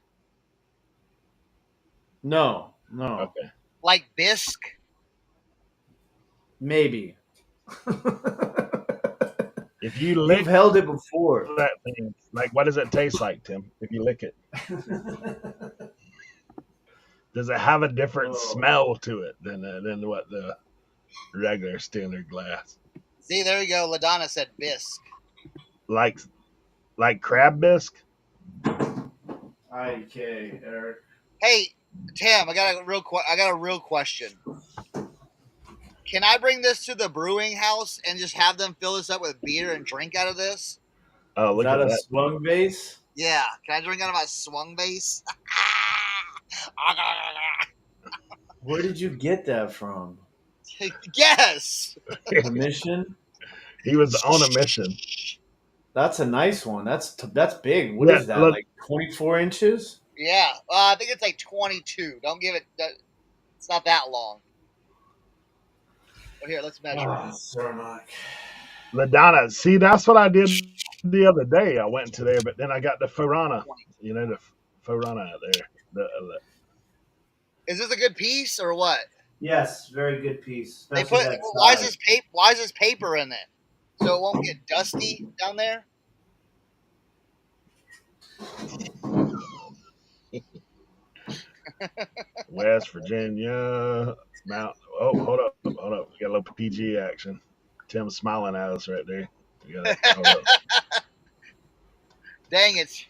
No. Okay. Like bisque? Maybe. If you lick. You've held it before. That thing, like what does it taste like, Tim? If you lick it. Does it have a different smell to it than what the regular standard glass? See, there you go. LaDonna said bisque. Like crab bisque? Okay, Eric. Hey, Tim, I got a real question. Can I bring this to the brewing house and just have them fill this up with beer and drink out of this? Oh, look at that. Swung base? Yeah. Can I drink out of my swung base? Where did you get that from? Yes. A mission? He was on a mission. That's a nice one. That's big. What is that? Look, like 24 inches? Yeah. I think it's like 22. Don't give it. It's not that long. But here, let's measure. Cernoch. LaDonna, see, that's what I did the other day. I went to there, but then I got the Forana. You know, the Forana out there. Is this a good piece or what? Yes, very good piece. They put. Why is this paper in it? So it won't get dusty down there? West Virginia, Mount. Oh, hold up. We got a little PG action. Tim's smiling at us right there. Hold up. Dang, it's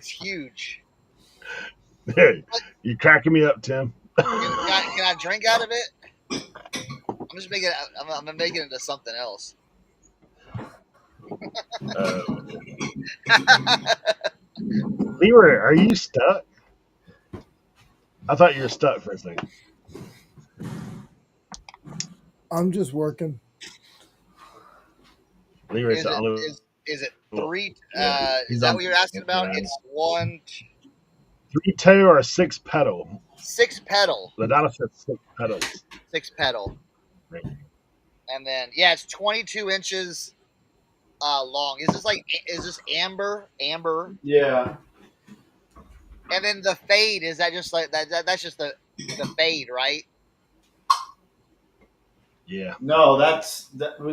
huge. Hey, you cracking me up, Tim. Can I drink out of it? I'm just making it. I'm making it into something else. Leroy, are you stuck? I thought you were stuck for a second. I'm just working. Leroy's the only. Is it three? Yeah, is that what you're asking about? It's 3-toe or 6-pedal. 6-pedal. LaDonna said 6 pedals. 6-pedal. Right. And then it's 22 inches long. Is this amber? Amber. Yeah. And then the fade, is that just like that? That's just the fade, right? Yeah. No, that's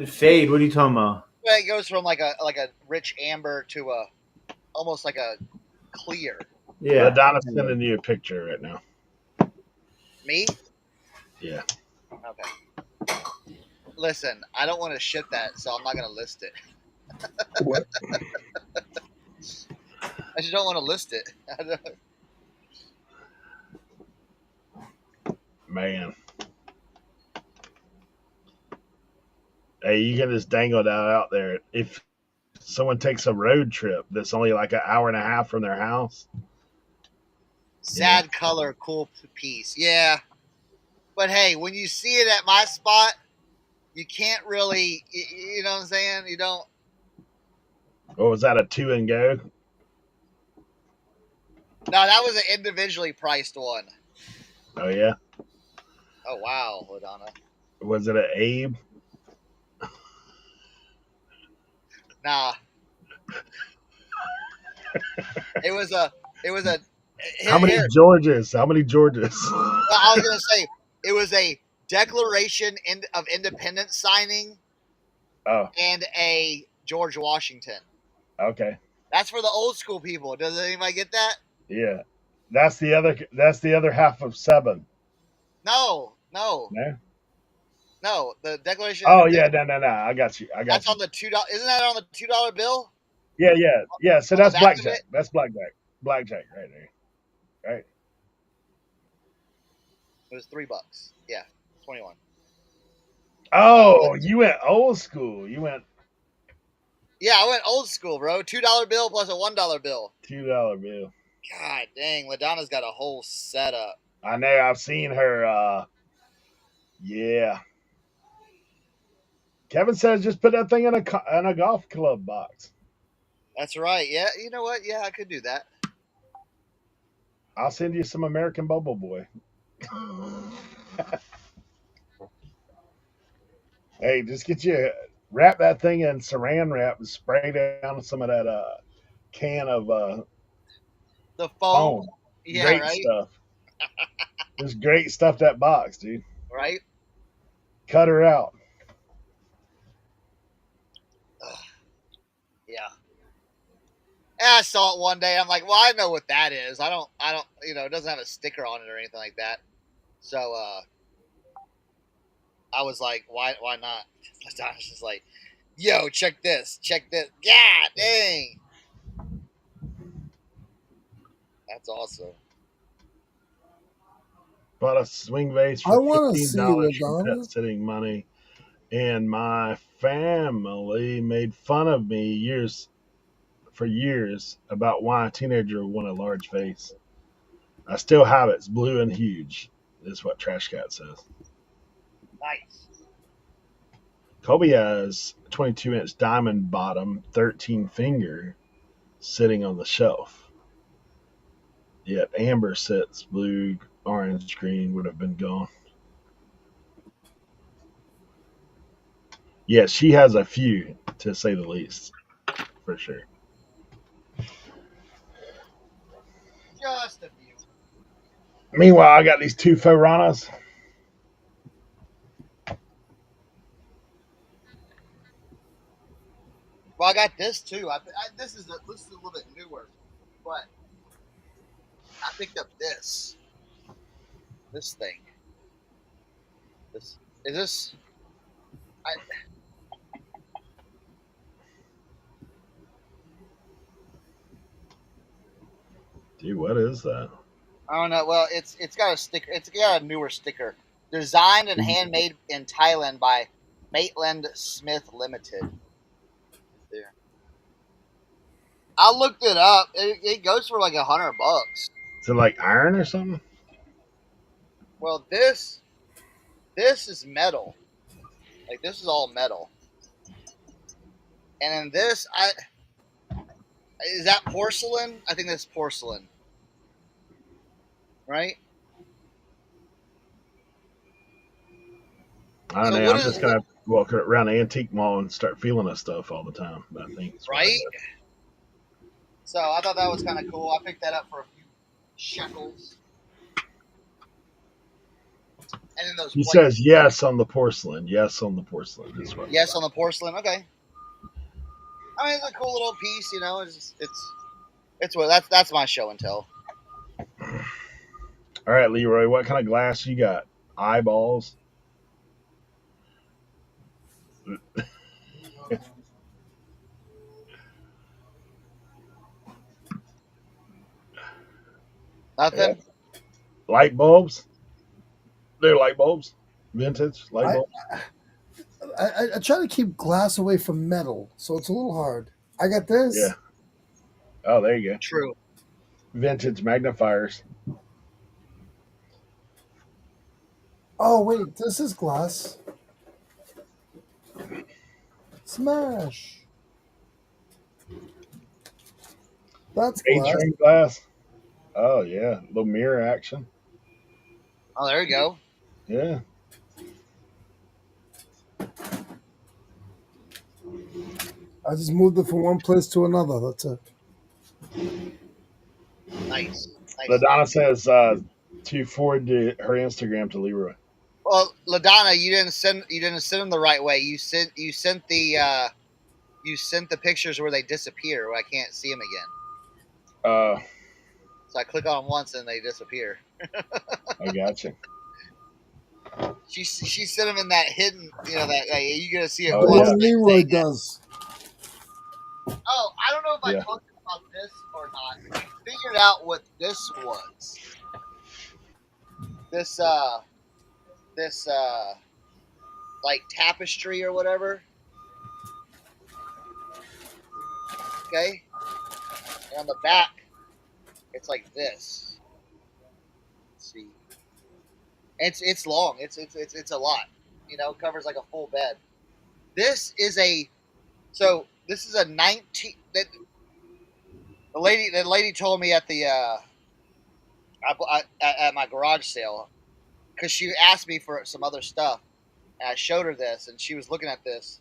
fade. What are you talking about? Well, it goes from like a rich amber to almost like a clear. Yeah. LaDonna's sending you a picture right now. Me? Yeah. Okay. Listen, I don't want to ship that, so I'm not going to list it. What? I just don't want to list it. Man. Hey, you can just dangle that out there. If someone takes a road trip that's only like an hour and a half from their house. Sad color, cool piece. Yeah. But hey, when you see it at my spot, you can't really, you know what I'm saying? You don't. Or was that a 2 and go? No, that was an individually priced one. Oh, yeah? Oh, wow, Ladonna. Was it an Abe? Nah. It was a. How many Here, Georges? How many Georges? I was gonna say it was a Declaration of Independence signing Oh, and a George Washington. okay. That's for the old school people. Does anybody get that? Yeah. That's the other. That's the other half of 7. No. No. The Declaration. Oh yeah, no. I got you. That's on the $2. Isn't that on the $2 bill? Yeah. So On the that's back of blackjack. it, That's blackjack. Blackjack right there. Right. it was $3. Yeah, 21. Oh, you went old school. You went Yeah, I went old school, bro. $2 bill plus a $1 bill. $2 bill. God dang, Ladonna's got a whole setup. I know. I've seen her. Yeah. Kevin says just put that thing in a golf club box. That's right. Yeah, you know what? Yeah, I could do that. I'll send you some American Bubble Boy. Hey, just get you wrap that thing in saran wrap and spray down some of that can of The foam. foam. Yeah, Great right. stuff. Just great stuff, that box, dude. Right. Cut her out. Yeah. And I saw it one day. I'm like, well, I know what that is. I don't. It doesn't have a sticker on it or anything like that. So I was like, why not? I was just like, yo, check this. Yeah, dang. That's awesome. Bought a swing vase I for want to see $15 from Ladonna. pet sitting money, and my family made fun of me for years about why a teenager would want a large vase. I still have it. It's blue and huge. Is what Trash Cat says. Nice. Kobe has 22-inch diamond bottom, 13 finger, sitting on the shelf. Yet amber sits, blue, orange, green would have been gone. Yeah, she has a few, to say the least, for sure. Just a few. Meanwhile, I got these 2 Foranas. Well, I got this too. This is a little bit newer, but I picked up this thing. This is this. I, Dude, what is that? I don't know. Well, it's got a sticker. It's got a newer sticker. Designed and handmade in Thailand by Maitland Smith Limited. There. I looked it up. It goes for like $100. Is it like iron or something? Well, this is metal. Like this is all metal. And then this, is that porcelain? I think that's porcelain. Right? I don't know. I'm just going to walk around the antique mall and start feeling this stuff all the time. I think. Right? So I thought that was kind of cool. I picked that up for a few shekels. And then those. He says yes on the porcelain. Yes on the porcelain. Yes on the porcelain. Okay. I mean, it's a cool little piece. It's what that's my show and tell. All right, Leroy. What kind of glass you got? Eyeballs. Nothing. Light bulbs. They're light bulbs. Vintage light I, bulbs. I try to keep glass away from metal, so it's a little hard. I got Yeah. this. Oh, there you go. True. Vintage magnifiers. Oh wait, this is glass. Smash. That's glass. A-train glass. Oh yeah, little mirror action. Oh, there you go. Yeah. I just moved it from one place to another. That's it. Nice. Nice. LaDonna says to forward her Instagram to Leroy. Well, LaDonna, you didn't send them the right way. You sent the pictures where they disappear, where I can't see them again. Uh, So I click on them once and they disappear. I got you. She sent them in that hidden, that like, you gonna see it Oh, once. yeah. Leroy does. Oh, I don't know if I Yeah. talked about this or not. We figured out what this was. This like tapestry or whatever. Okay, and on the back, it's like this. Let's see. It's long. It's a lot. It covers like a full bed. This is a 19. The lady told me at the at my garage sale, because she asked me for some other stuff, and I showed her this, and she was looking at this.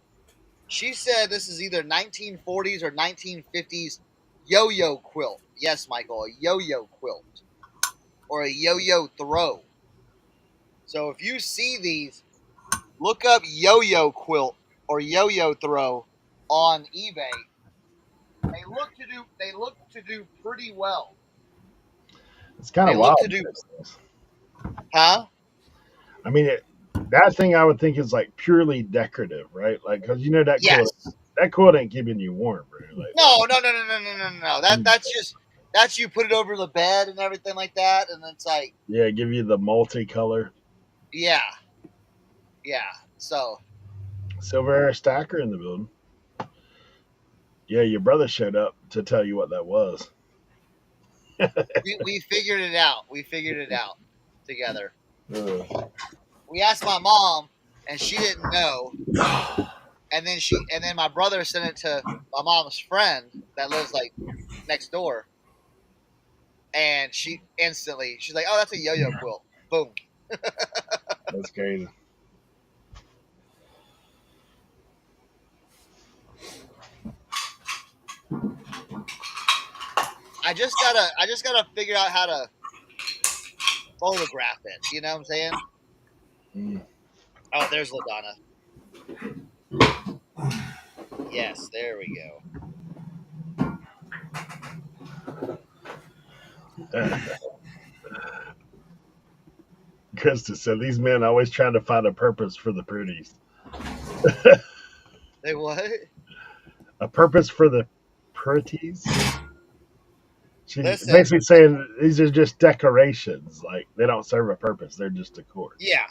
She said this is either 1940s or 1950s yo-yo quilt. Yes, Michael, a yo-yo quilt or a yo-yo throw. So if you see these, look up yo-yo quilt or yo-yo throw on eBay. They look to do pretty well. It's kind They of look wild. to do, huh? I mean, that thing I would think is like purely decorative, right? Like, because that Yes. quilt ain't keeping you warm, bro. Like, No. That's you put it over the bed and everything like that, and it's like, yeah, give you the multicolor. yeah. So Silver Air Stacker in the building. Yeah, your brother showed up to tell you what that was. we figured it out. We figured it out together. Ugh. We asked my mom, and she didn't know. And then my brother sent it to my mom's friend that lives like next door, and she's like, "Oh, that's a yo-yo quilt." Boom. That's crazy. I just gotta figure out how to photograph it. You know what I'm saying? Mm. Oh, there's LaDonna. Yes, there we go. Krista said these men always trying to find a purpose for the pretties. They what? A purpose for the pretties? She's Listen. basically saying these are just decorations. Like, they don't serve a purpose. They're just decor. Yeah.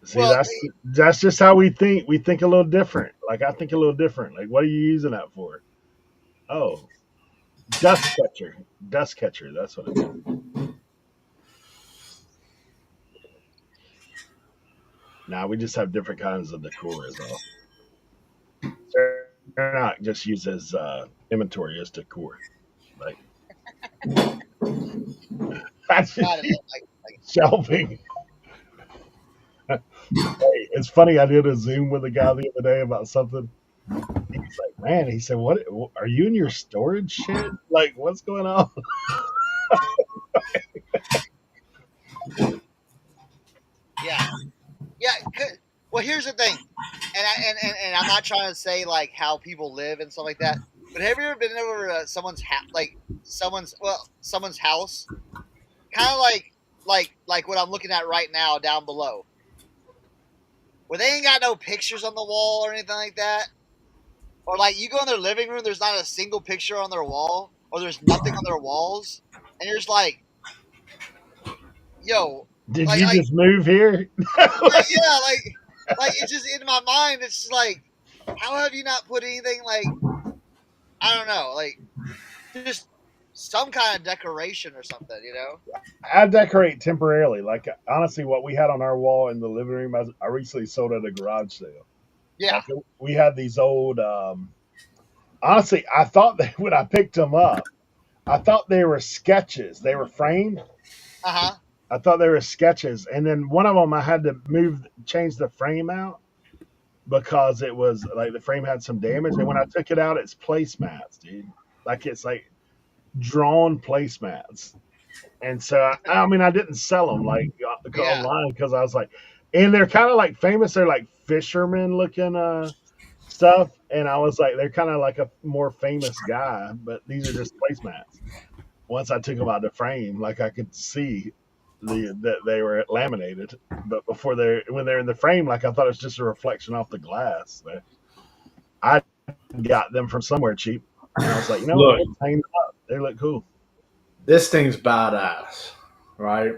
See, Well, that's just how we think. We think a little different. Like, I think a little different. Like, what are you using that for? Oh, dust catcher. Dust catcher. That's what it is. Now we just have different kinds of decor as well. They're not just used as inventory as decor. Like, that's God, shelving. Hey, it's funny. I did a Zoom with a guy the other day about something. He's like, "Man," he said, "What are you in your storage shed? Like, what's going on?" yeah. Well, here's the thing, and I'm not trying to say like how people live and stuff like that. But have you ever been over someone's someone's house? Kind of like what I'm looking at right now down below, where they ain't got no pictures on the wall or anything like that. Or like you go in their living room, there's not a single picture on their wall, or there's nothing on their walls, and you're just like, yo, Did like, you just move here? yeah, like it's just in my mind. It's just like, how have you not put anything like, I don't know, like just some kind of decoration or something, you know? I decorate temporarily. Like honestly, what we had on our wall in the living room, I recently sold at a garage sale. Yeah. Like we had these old. Honestly, I thought that when I picked them up, I thought they were sketches. They were framed. Uh-huh. I thought they were sketches, and then one of them I had to change the frame out because it was like the frame had some damage. And when I took it out, it's placemats, dude. Like it's like drawn placemats. And so I mean I didn't sell them like Yeah. online because I was like, and they're kind of like famous. They're like fisherman looking stuff, and I was like, they're kind of like a more famous guy, but these are just placemats. Once I took them out of the frame, like I could see that they were laminated, but when they're in the frame, like I thought it was just a reflection off the glass. So I got them from somewhere cheap, and I was like, you know what, let's hang them up. They look cool. This thing's badass, right?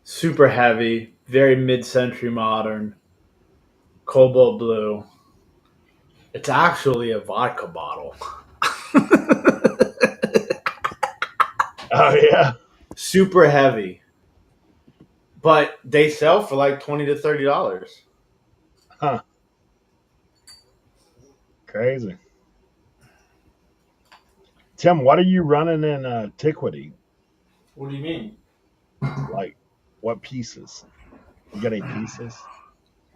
Super heavy, very mid-century modern, cobalt blue. It's actually a vodka bottle. Oh yeah, Super heavy. But they sell for like $20 to $30. huh? Crazy. Tim, what are you running in Antiquity? What do you mean? Like, what pieces? You got any pieces?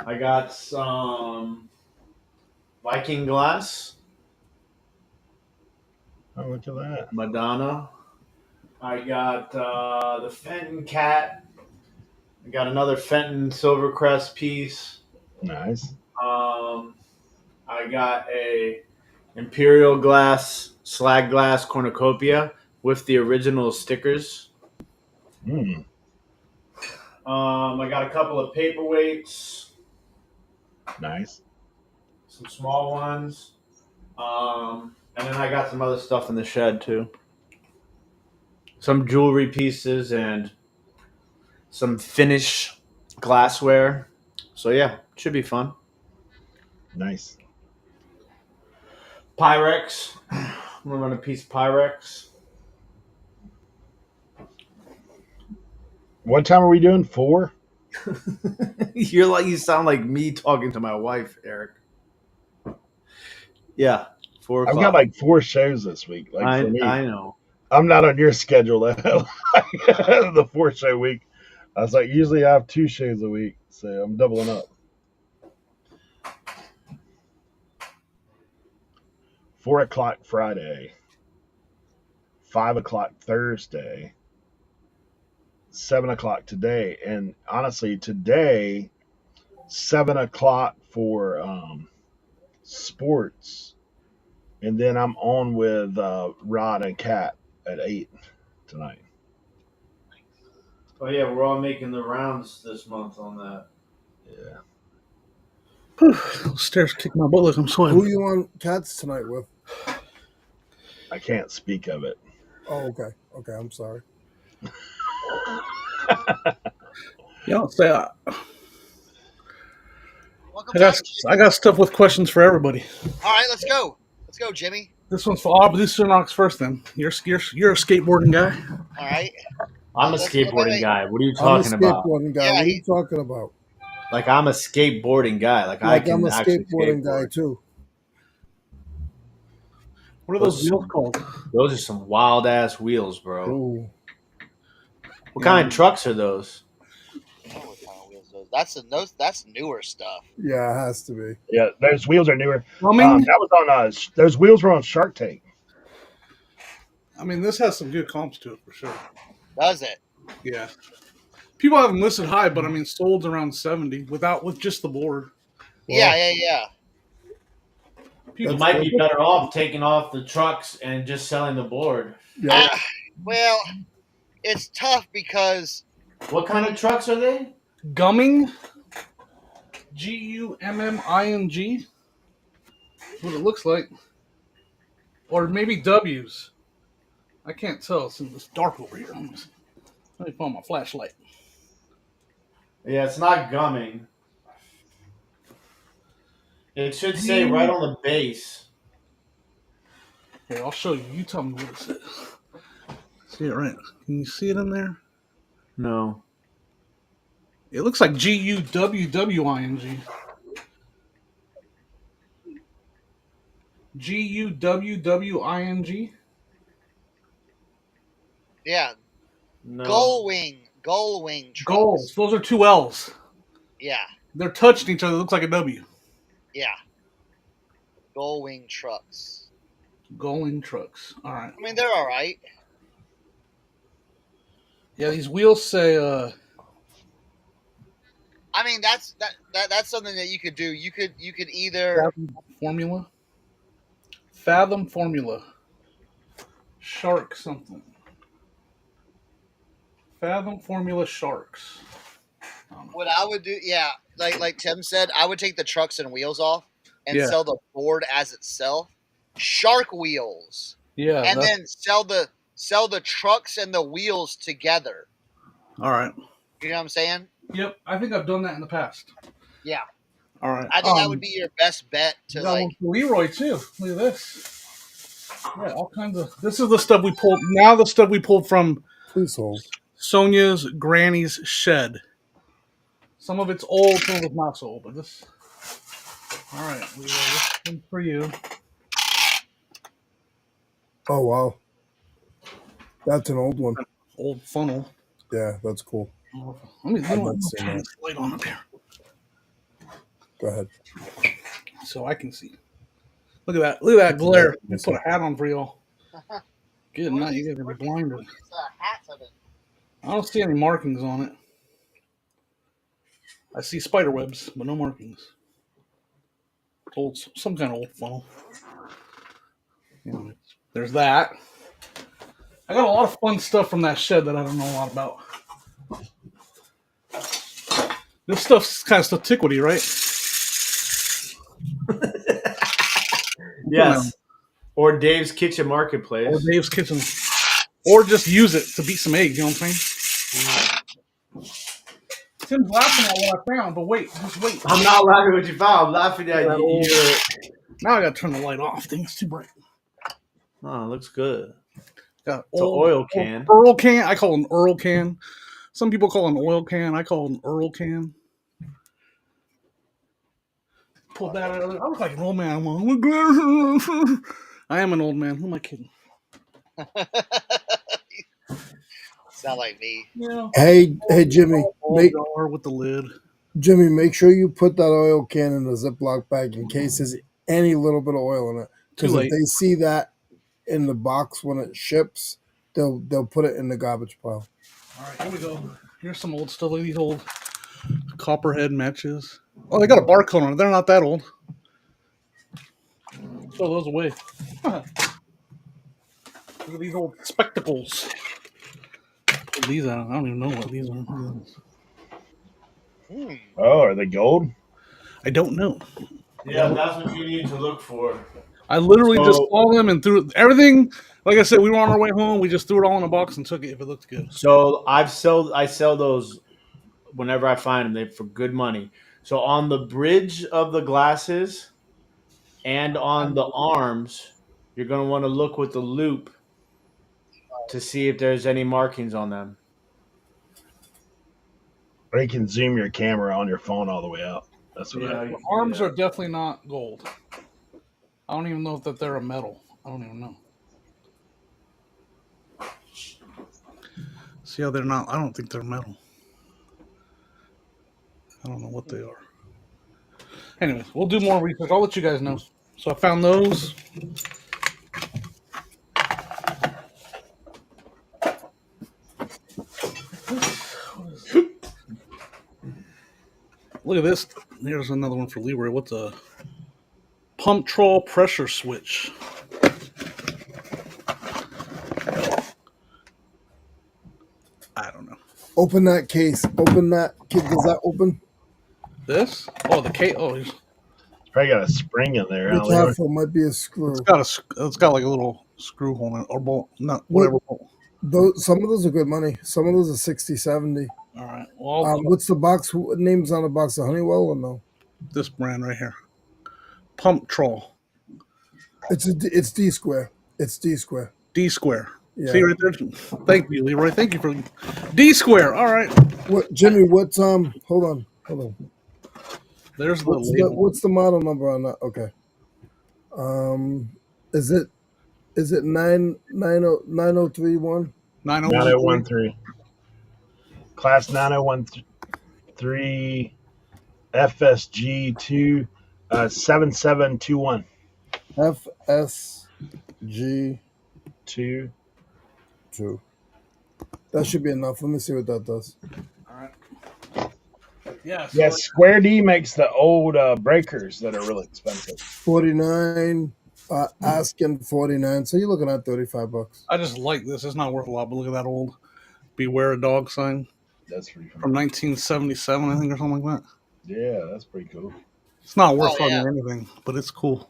I got some Viking glass, Oh, look at that. Madonna. I got the Fenton cat. I got another Fenton Silvercrest piece. Nice. I got a Imperial glass, slag glass cornucopia with the original stickers. Hmm. I got a couple of paperweights, Nice. some small ones. And then I got some other stuff in the shed too. Some jewelry pieces and some Finnish glassware. So yeah, should be fun. Nice. Pyrex. I'm gonna run a piece of Pyrex. What time are we doing? 4? You sound like me talking to my wife, Eric. Yeah, 4 o'clock. I've got like 4 shows this week. Like for me, I know. I'm not on your schedule. The 4-show week. I was like, usually I have 2 shows a week, so I'm doubling up. 4 o'clock Friday, 5 o'clock Thursday, 7 o'clock today, and honestly, today 7 o'clock for sports, and then I'm on with Rod and Kat at 8 tonight. Oh yeah, we're all making the rounds this month on that. Yeah. Stairs kick my butt like I'm sweating. Who you on Cats tonight with? I can't speak of it. Oh, okay. Okay, I'm sorry. You don't say. Welcome I got stuff with questions for everybody. All right, let's go. Let's go, Jimmy. This one's for all, but these Cernochs first. Then you're a skateboarding guy. All right. I'm a skateboarding guy. What are you talking about? Skateboarding guy. Yeah, What are you talking about? Like I'm a skateboarding guy. Like I can I'm a actually skateboarding guy skateboard. too. What are those wheels called? Those are some wild ass wheels, bro. Ooh. What kind of trucks are those? That's newer stuff. Yeah, it has to be. Yeah, those wheels are newer. Plumbing? That was on those wheels were on Shark Tank. I mean, this has some good comps to it for sure. Does it? Yeah. People have them listed high, but I mean, sold around 70 with just the board. Yeah. You might be better off taking off the trucks and just selling the board. Yeah. Well, it's tough because. What kind of trucks are they? Gumming. Gumming. That's what it looks like. Or maybe W's. I can't tell. It's dark over here. Let me find my flashlight. Yeah, it's not gumming. It should say right on the base. Here, I'll show you. You tell me what it says. See it right? Can you see it in there? No. It looks like Guwwing. Guwwing. Yeah. No. Gullwing trucks. Goals. Those are two L's. Yeah. They're touching each other. It looks like a W. Yeah. Gullwing trucks. Gullwing trucks. All right. I mean, they're all right. Yeah, these wheels say. I mean, that's something that you could do. You could either Fathom formula. Shark something. Fathom formula sharks. What I would do, yeah, like Tim said, I would take the trucks and wheels off and sell the board as itself. Shark wheels. Yeah. And then sell the trucks and the wheels together. All right. You know what I'm saying? Yep. I think I've done that in the past. Yeah. All right. I think that would be your best bet to got one for Leroy too. Look at this. Yeah, all kinds of. This is the stuff we pulled. Now the stuff we pulled from Sonia's granny's shed. Some of it's old, some of it's not so old, but this. All right, Leroy, this one's for you. Oh wow, that's an old one. Old funnel. Yeah, that's cool. Let me turn this light on up here. Go ahead. So I can see. Look at that. Look at that glare. Let me put a hat on for y'all. Good night. You guys are blinded. I don't see any markings on it. I see spider webs, but no markings. Old, some kind of old funnel. Anyway, there's that. I got a lot of fun stuff from that shed that I don't know a lot about. This stuff's kind of antiquity, right? Yes. Or Dave's Kitchen Marketplace. Or Dave's Kitchen. Or just use it to beat some eggs, you know what I'm saying? Tim's laughing at what I found, but wait, just wait. I'm not laughing at what you found. I'm laughing at you. Now I gotta turn the light off. Thing's too bright. Oh, it looks good. Got it's an oil can. Earl can. I call it an Earl can. Some people call it an oil can. I call it an Earl can. Pull that out of there. I look like an old man. I am an old man. Who am I kidding? Sound like me. Yeah. Hey, Jimmy. With the lid. Jimmy, make sure you put that oil can in a Ziploc bag in case there's any little bit of oil in it. Because if they see that in the box when it ships, they'll put it in the garbage pile. All right, here we go. Here's some old stuff. Look at these old copperhead matches. Oh, they got a barcode on it. They're not that old. Throw those away. Look at these old spectacles. These are, I don't even know what these are. Oh, are they gold? I don't know. Yeah, that's what you need to look for. I literally just saw them and threw everything. Like I said, we were on our way home. We just threw it all in a box and took it if it looked good. So I sell those whenever I find them. They're for good money. So on the bridge of the glasses and on the arms, you're going to want to look with the loop to see if there's any markings on them. Or you can zoom your camera on your phone all the way out. That's what the arms are definitely not gold. I don't even know if they're a metal. I don't even know. See how they're not? I don't think they're metal. I don't know what they are. Anyways, we'll do more research. I'll let you guys know. So I found those. Look at this. Here's another one for Leroy. What's a pump troll pressure switch? I don't know. Open that case. Open that. Does that open? This? Oh, the case. Oh, Probably got a spring in there, Be huh, Leroy? careful, might be a screw. It's got like a little screw hole in it or bolt, not What? whatever bolt. Some of those are good money. Some of those are 60, 70. All right. Well, What's the box? What name's on the box? The Honeywell or no? this brand right here, Pump Troll It's D square. It's D square. D square. Yeah. See right there. Thank you, Leroy. Thank you for D square. All right. What, Jimmy? What's Hold on. There's the label. What's the model number on that? Okay. Is it 9031? 9013. Class 9013 FSG 7721. FSG 2. 2. That should be enough. Let me see what that does. All right. Yeah. So Yes, Square D makes the old breakers that are really expensive. 49. Asking 49. So you're looking at $35. I just like this. It's not worth a lot, but look at that old "Beware a Dog" sign. That's pretty fun. From 1977, I think, or something like that. Yeah, that's pretty cool. It's not worth anything, but it's cool.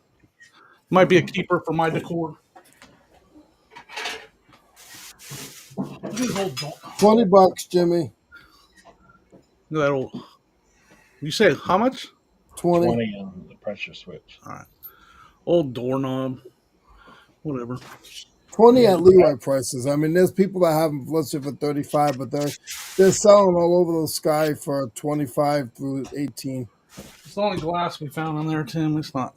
Might be a keeper for my decor. $20, Jimmy. Look at that old. You say how much? 20 on the pressure switch. All right. Old doorknob. Whatever. 20 at Leroy prices. I mean, there's people that have them listed for 35, but they're selling all over the sky for 25 through 18. It's the only glass we found in there, Tim. It's not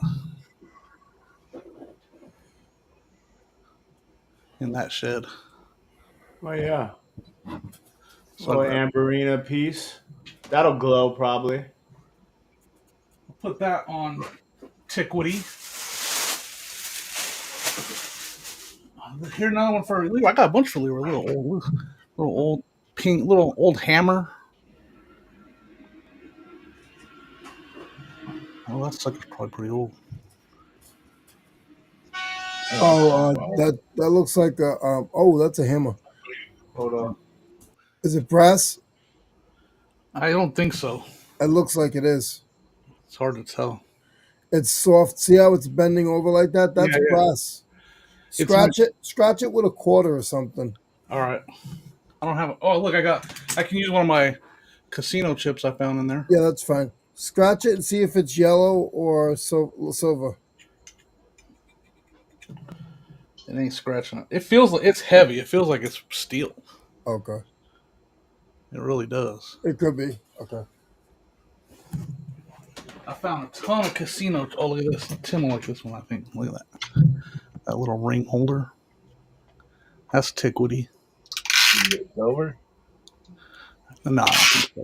in that shed. Oh yeah. So Amberina piece. That'll glow probably. I'll put that on Tickwoody. Here, another one for Leroy. I got a bunch for Leroy. Little old pink, little old hammer. Oh, that sucker's probably pretty old. That looks like a that's a hammer. Hold on. Is it brass? I don't think so. It looks like it is. It's hard to tell. It's soft. See how it's bending over like that? That's brass. Scratch it with a quarter or something. All right. I don't have. Oh, look! I can use one of my casino chips I found in there. Yeah, that's fine. Scratch it and see if it's yellow or silver. It ain't scratching it. It feels like it's heavy. It feels like it's steel. Okay. It really does. It could be. Okay. I found a ton of casino. Oh, look at this. Tim will like this one, I think. Look at that. That little ring holder. That's Tickwoody. Is it silver? No, I don't think so.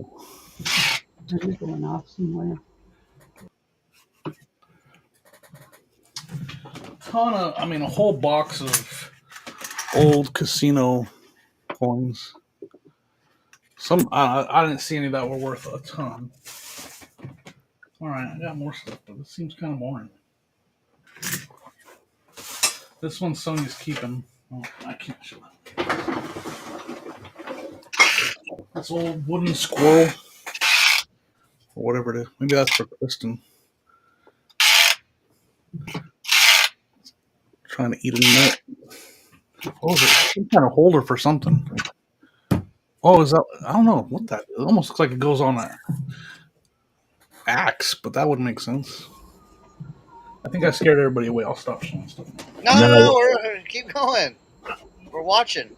Are you going off somewhere? A whole box of old casino coins. Some I didn't see any that were worth a ton. All right, I got more stuff, but this seems kind of boring. This one Sonya's keeping. Oh, I can't show that. This old wooden squirrel, or whatever it is. Maybe that's for Kristen. Trying to eat a nut. Oh, is it some kind of holder for something? Oh, is that? I don't know what that. It almost looks like it goes on an axe, but that wouldn't make sense. I think I scared everybody away. I'll stop showing stuff. No, keep going. We're watching.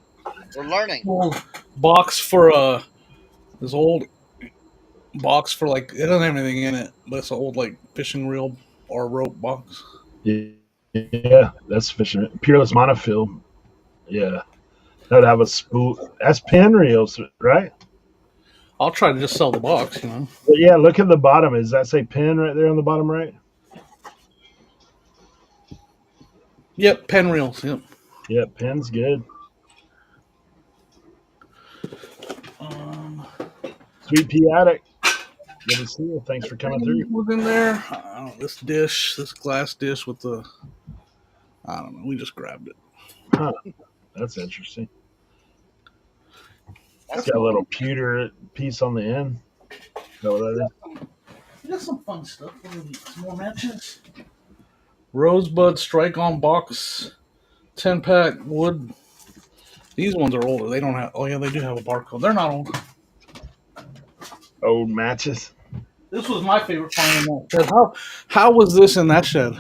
We're learning. Box for this old box for like it doesn't have anything in it, but it's an old like fishing reel or rope box. Yeah, that's fishing. Peerless monofilm. Yeah, that'd have a spool. That's pin reels, right? I'll try to just sell the box, you know. But yeah, look at the bottom. Does that say pin right there on the bottom right? Yep, pen reels. Yep. Yeah, pin's good. Sweet Pea Addict. Good to see you. Thanks for coming through. Was in there? This glass dish with the. I don't know. We just grabbed it. Huh. That's interesting. It's got a little pewter piece on the end. Is that what that is? got some fun stuff. Some more matches. Rosebud Strike on Box 10-pack wood. These ones are older. They don't have. Oh yeah, they do have a barcode. They're not old. Old matches. This was my favorite find in that shed. How was this in that shed?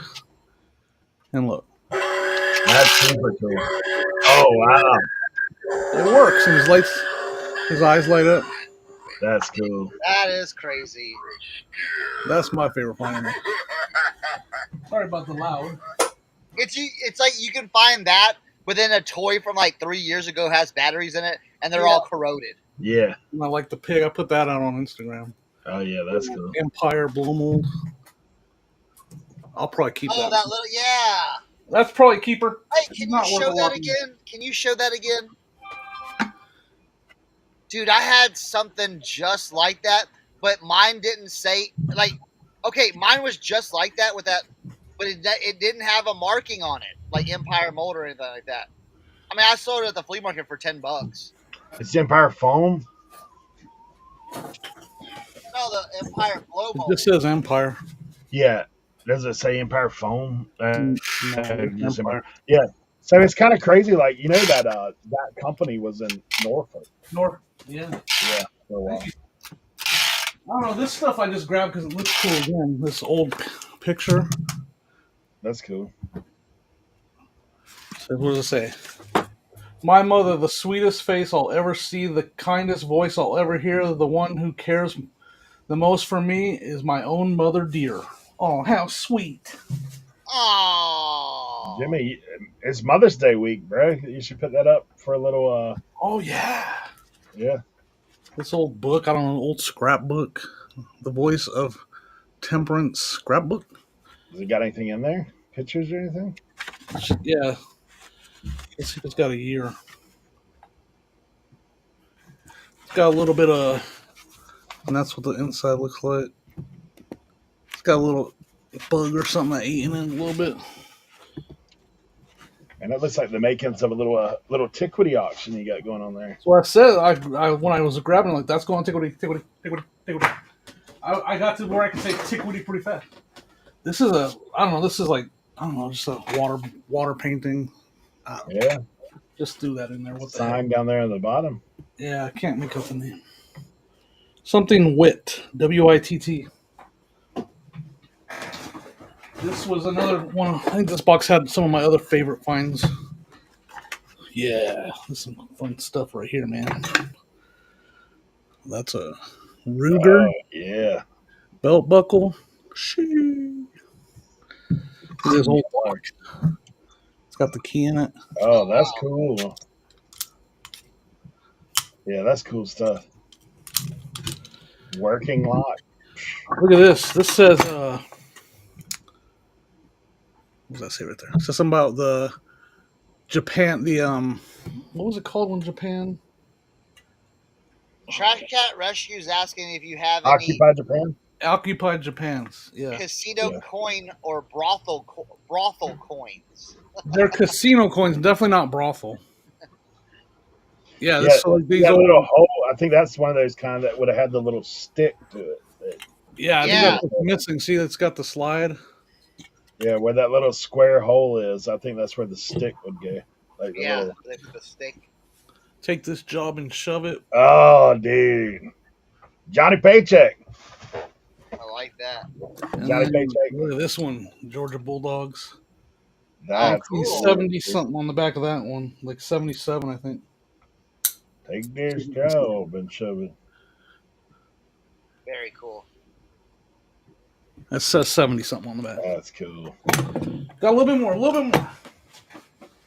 And look, That's super cool. Oh wow, it works, and his eyes light up. that's cool. That is crazy. That's my favorite find in that. Sorry about the loud. It's like you can find that, but then a toy from like 3 years ago has batteries in it, and they're all corroded. Yeah. I like the pig. I put that out on Instagram. Oh yeah, that's cool. Empire blow mold. I'll probably keep that. Oh, that little, yeah. That's probably keeper. Hey, can you show that again? Can you show that again? Dude, I had something just like that, but mine didn't say, like, okay, mine was just like that with that, but it didn't have a marking on it, like Empire mold or anything like that. I mean, I sold it at the flea market for $10. It's Empire foam. No, the Empire blow mold. It just says Empire. Yeah. Does it say Empire foam? No, Just Empire. Yeah. So it's kind of crazy. Like, you know, that company was in Norfolk. Yeah. Yeah. For a while. I don't know. This stuff I just grabbed because it looks cool again. This old picture. That's cool. So what does it say? My mother, the sweetest face I'll ever see, the kindest voice I'll ever hear, the one who cares the most for me is my own mother dear. Oh, how sweet. Oh, Jimmy, it's Mother's Day week, bro. You should put that up for a little. Oh, yeah. Yeah. This old book, I don't know, old scrapbook. The Voice of Temperance scrapbook. Has it got anything in there? Pictures or anything? Yeah. Let's see if it's got a year. It's got a little bit of, and that's what the inside looks like. It's got a little bug or something that ate in it a little bit. And it looks like the makings of a little Tiquity auction you got going on there. So I said, I when I was grabbing, like, that's going Tiquity. I got to where I can say Tiquity pretty fast. This is just a water painting. Yeah. Just do that in there. What the Sign down there on the bottom. Yeah, I can't make up the name. Something Witt. WITT. This was another one. I think this box had some of my other favorite finds. Yeah, this is some fun stuff right here, man. That's a Ruger. Yeah. Belt buckle. Shee. This old box. It's got the key in it. Oh, that's cool. Yeah, that's cool stuff. Working lock. Look at this. This says, what does that say right there? It says something about the Japan, what was it called when Japan? Trash Cat Rescue's asking if you have Occupy Japan? Occupied Japan's, yeah. casino coin or brothel coins. They're casino coins, definitely not brothel. Yeah, Yeah, so like these that old, little hole. I think that's one of those kind that would have had the little stick to it. yeah, I think Yeah. that's what's missing. See, it's got the slide. Yeah, where that little square hole is, I think that's where the stick would go. Like the Yeah, little... the stick. Take this job and shove it. Oh, dude. Johnny Paycheck. I like that. And Johnny then, Paycheck. look at this one, Georgia Bulldogs. That's cool. 70 something on the back of that one, like 77, I think. Take this job and shove it. Very cool. That says 70 something on the back. That's cool. Got a little bit more.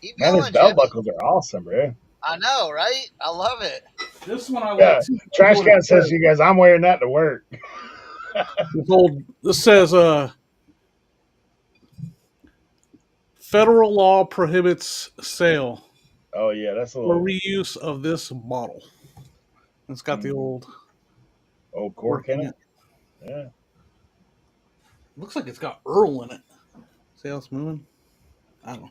Keep Man, going, his belt Jimmy. buckles are awesome, bro. I know, right? I love it. This one I Yeah, like. Trash Can says to you guys, I'm wearing that to work. This says federal law prohibits sale Oh, yeah, that's a or little reuse of this bottle. It's got the old cork in it. Yeah. looks like it's got Earl in it. See how it's moving? I don't know.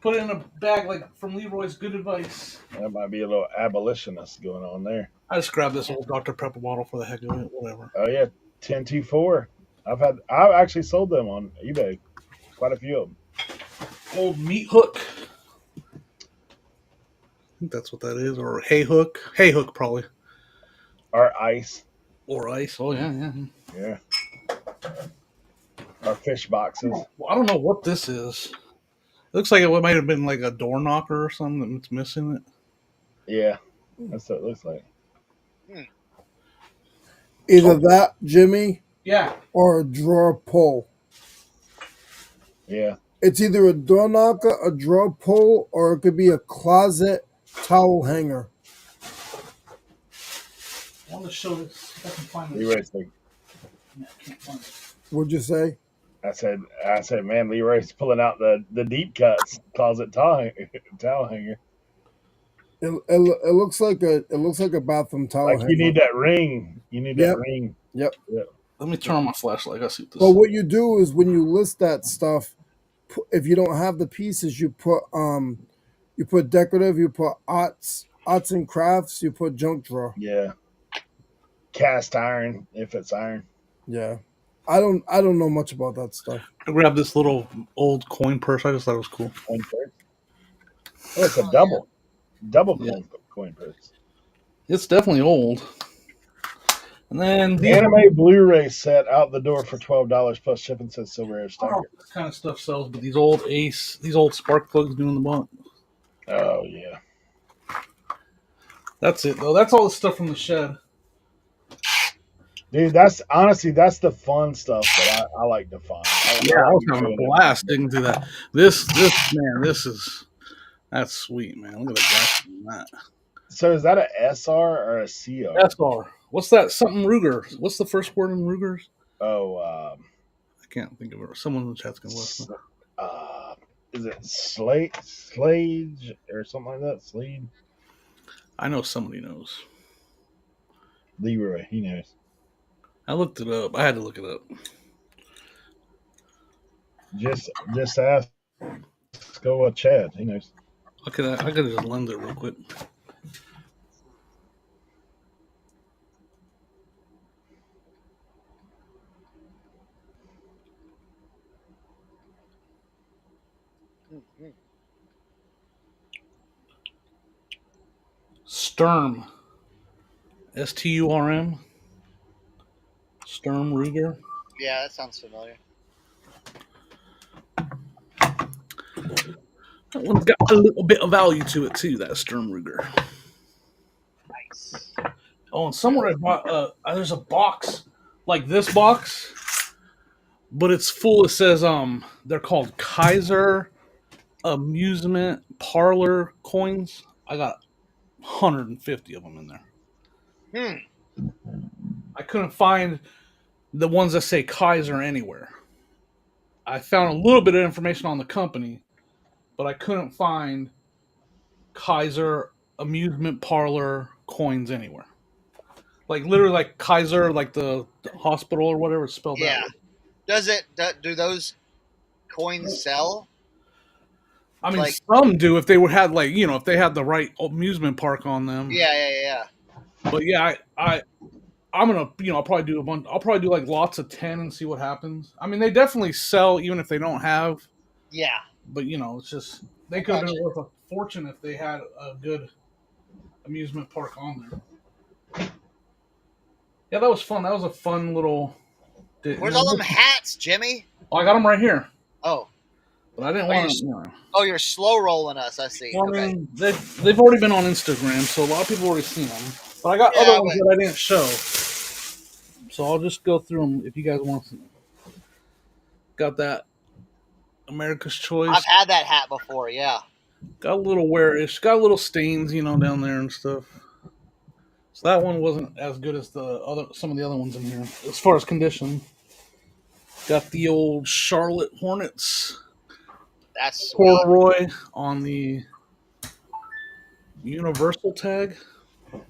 Put it in a bag like from Leroy's Good Advice. That might be a little abolitionist going on there. I just grabbed this old Dr. Pepper bottle for the heck of it. Whatever. Oh, yeah, 1024. I've actually sold them on eBay. Quite a few of them. Old meat hook. I think that's what that is, or hay hook. Hay hook probably. Our ice. Or ice. Oh yeah. Yeah. Our fish boxes. Well, I don't know what this is. It looks like it might have been like a door knocker or something that's missing it. Yeah. That's what it looks like. Either that, Jimmy, Yeah. or a drawer pull. Yeah. It's either a door knocker, a drawer pull, or it could be a closet towel hanger. I want to show this. If I can find this. Leroy's like, Yeah, I can't find it. What'd you say? I said, man, Leroy's pulling out the deep cuts closet towel hanger. It looks like a bathroom towel Like hanger. you need that ring. You need that ring. Yep. Let me turn on my flashlight. I see what this. But what you do is when you list that stuff, if you don't have the pieces, you put decorative, you put arts and crafts, you put junk drawer. Yeah. Cast iron, if it's iron. Yeah. I don't know much about that stuff. I grabbed this little old coin purse. I just thought it was cool. Coin purse. Oh, it's a double coin purse. It's definitely old. And then the anime Blu-ray set out the door for $12 plus shipping, says Silver Air Sticker. This kind of stuff sells, but these old spark plugs doing the bunt. Oh yeah. That's it though. That's all the stuff from the shed. Dude, that's the fun stuff that I like to find. I was having a blast digging through that. That's sweet, man. Look at that. So is that a SR or a CR? SR. What's that? Something Ruger. What's the first word in Ruger's? Oh, I can't think of it. Someone in the chat's gonna listen. Is it Slade or something like that? Slade? I know somebody knows. Leroy, he knows. I looked it up. I had to look it up. Just ask. Go with Chad. He knows. Okay, I gotta just lend it real quick. Sturm. STURM. Sturm Ruger. Yeah, that sounds familiar. That one's got a little bit of value to it too, that Sturm Ruger. Nice. Oh, and somewhere I bought there's a box like this box, but it's full. It says they're called Kaiser Amusement Parlor coins. I got 150 of them in there. I couldn't find the ones that say Kaiser anywhere. I found a little bit of information on the company, but I couldn't find Kaiser Amusement Parlor coins anywhere. Like literally, like Kaiser, like the hospital or whatever, it's spelled out. Yeah. Do those coins sell? I mean, some do if they had if they had the right amusement park on them. Yeah. But yeah, I'm gonna I'll probably do a bunch. I'll probably do like lots of 10 and see what happens. I mean, they definitely sell even if they don't have. Yeah. But it's just they could have been worth a fortune if they had a good amusement park on there. Yeah, that was fun. That was a fun little. Where's all them hats, Jimmy? Oh, I got them right here. Oh. But I didn't want to. Oh, you're slow rolling us. I see. Well, I mean, they've already been on Instagram, so a lot of people already seen them. But I got other ones that I didn't show. So I'll just go through them if you guys want to. Got that America's Choice. I've had that hat before, yeah. Got a little wearish. Got little stains, down there and stuff. So that one wasn't as good as some of the other ones in here as far as condition. Got the old Charlotte Hornets. That's corduroy on the universal tag.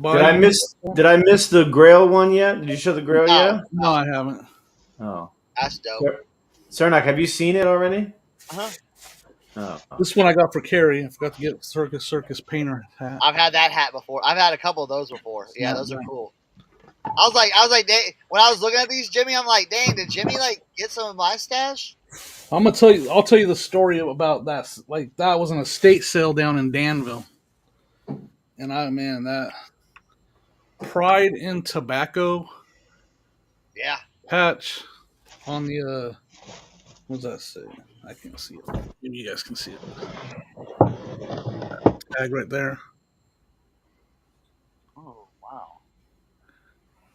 Did I miss the Grail one yet? Did you show the Grail yet? No, I haven't. Oh, that's dope. Cernoch, have you seen it already? Uh-huh. Oh. This one I got for Carrie. I forgot to get Circus Painter hat. I've had that hat before. I've had a couple of those before. Yeah, those are cool. I was like, dang, when I was looking at these, Jimmy, I'm like, dang, did Jimmy like get some of my stash? I'll tell you the story about that. Like that was an estate sale down in Danville, and that Pride in Tobacco Yeah. patch on the what does that say? I can't see it. Maybe you guys can see it. Tag right there. Oh wow.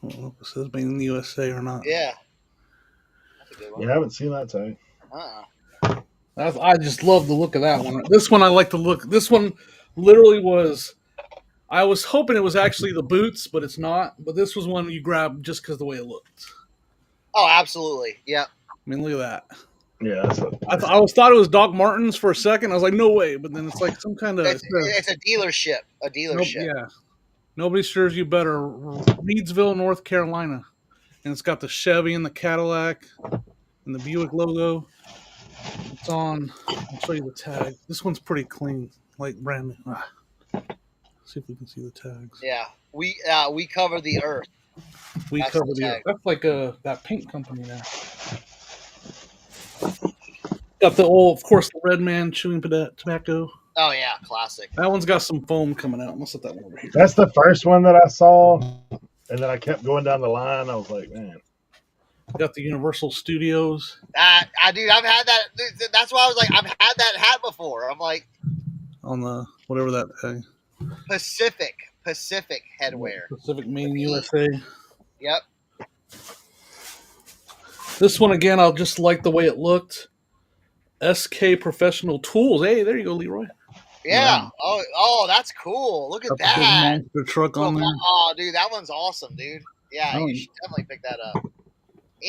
I don't know if it says made in the USA or not. Yeah. That's a good one. You haven't seen that tag? I just love the look of that one. This one I like the look. This one literally was. I was hoping it was actually the boots, but it's not. But this was one you grab just because the way it looked. Oh, absolutely. Yeah. I mean, look at that. Yeah, that's I thought it was Doc Martens for a second. I was like, no way. But then it's like some kind of. It's a dealership. Nope, yeah. Nobody serves you better. Reidsville, North Carolina. And it's got the Chevy and the Cadillac and the Buick logo. It's on. I'll show you the tag. This one's pretty clean, like brand new. See if we can see the tags. Yeah, we cover the earth. We cover the earth. That's like that paint company there. Got the old, of course, the Red Man chewing tobacco. Oh yeah, classic. That one's got some foam coming out. I'm gonna set that one over here. That's the first one that I saw, and then I kept going down the line. I was like, man. Got the Universal Studios. I've had that. That's why I was like, I've had that hat before. I'm like, on the whatever that thing. Pacific headwear. Pacific made in USA. Yep. This one again, I'll just like the way it looked. SK Professional Tools. Hey, there you go, Leroy. Yeah. Wow. Oh, that's cool. Look at that. Monster truck on there. Oh, dude, that one's awesome, dude. Yeah, you should definitely pick that up.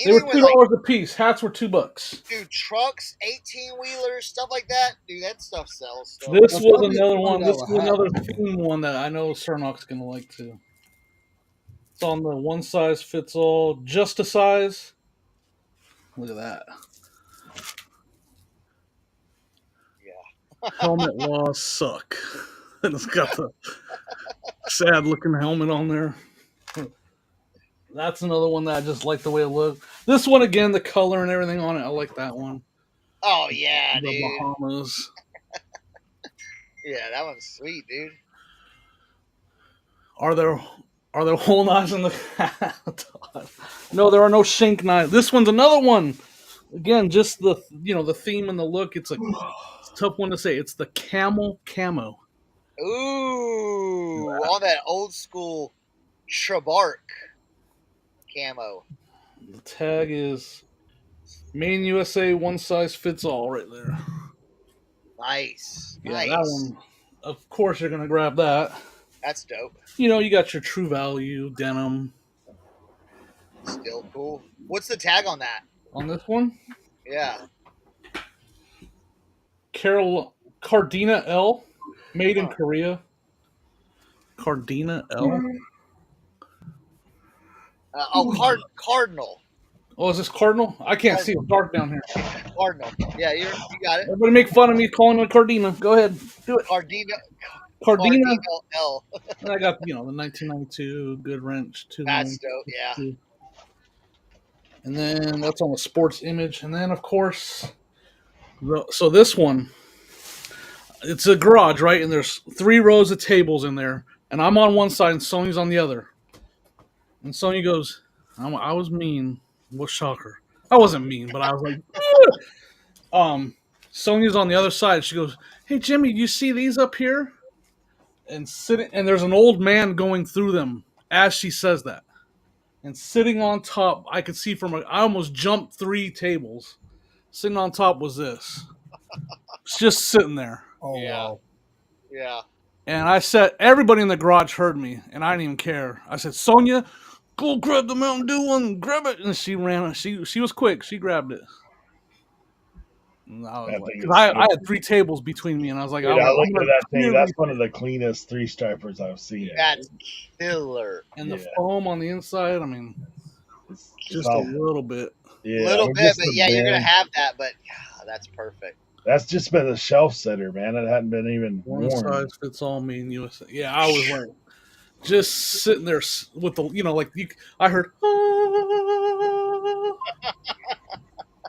They were $2 a piece. Hats were $2. Dude, trucks, 18-wheelers, stuff like that. Dude, that stuff sells. So. This was another one. This was another theme one that I know Cernoch's going to like too. It's on the one size fits all, just a size. Look at that. Yeah. Helmet laws suck. And it's got the sad looking helmet on there. That's another one that I just like the way it looked. This one again, the color and everything on it, I like that one. Oh yeah, the dude. Bahamas. Yeah, that one's sweet, dude. Are there whole knives in the? No, there are no shank knives. This one's another one. Again, just the theme and the look. It's a tough one to say. It's the camel camo. Ooh, all that old school Trabark camo. The tag is made in USA, one size fits all, right there. Nice. Yeah, nice. That one. Of course, you're gonna grab that. That's dope. You got your True Value denim. Still cool. What's the tag on that? On this one? Yeah. Cardina L, made in Korea. Cardina L. Cardinal. Oh, is this Cardinal? I can't see. It's dark down here. Cardinal. Yeah, you got it. Everybody make fun of me calling it Cardina. Go ahead. Do it. Cardina L. I got, the 1992 Good Wrench. That's dope, yeah. And then that's on the Sports Image. And then, of course, so this one, it's a garage, right? And there's 3 rows of tables in there. And I'm on one side and Sony's on the other. And Sony goes, I was mean. What shocker. I wasn't mean, but I was like, Sonia's on the other side. She goes, hey, Jimmy, you see these up here? And there's an old man going through them as she says that. And sitting on top, I could see I almost jumped 3 tables. Sitting on top was this. It's just sitting there. Oh, yeah. Wow. Yeah. And I said, everybody in the garage heard me, and I didn't even care. I said, Sonia, go grab the Mountain Dew one, grab it. And she ran. She was quick. She grabbed it. And I had 3 tables between me, and I was like, dude, I looked at that thing. That's one of the cleanest 3-stripers I've seen. That's killer. And the foam on the inside, I mean, just a little bit. Yeah, a little bit, but yeah, you're going to have that, but that's perfect. That's just been a shelf setter, man. It hadn't been even one size fits all, made in USA. Yeah, I was like, just sitting there with the, I heard, ah,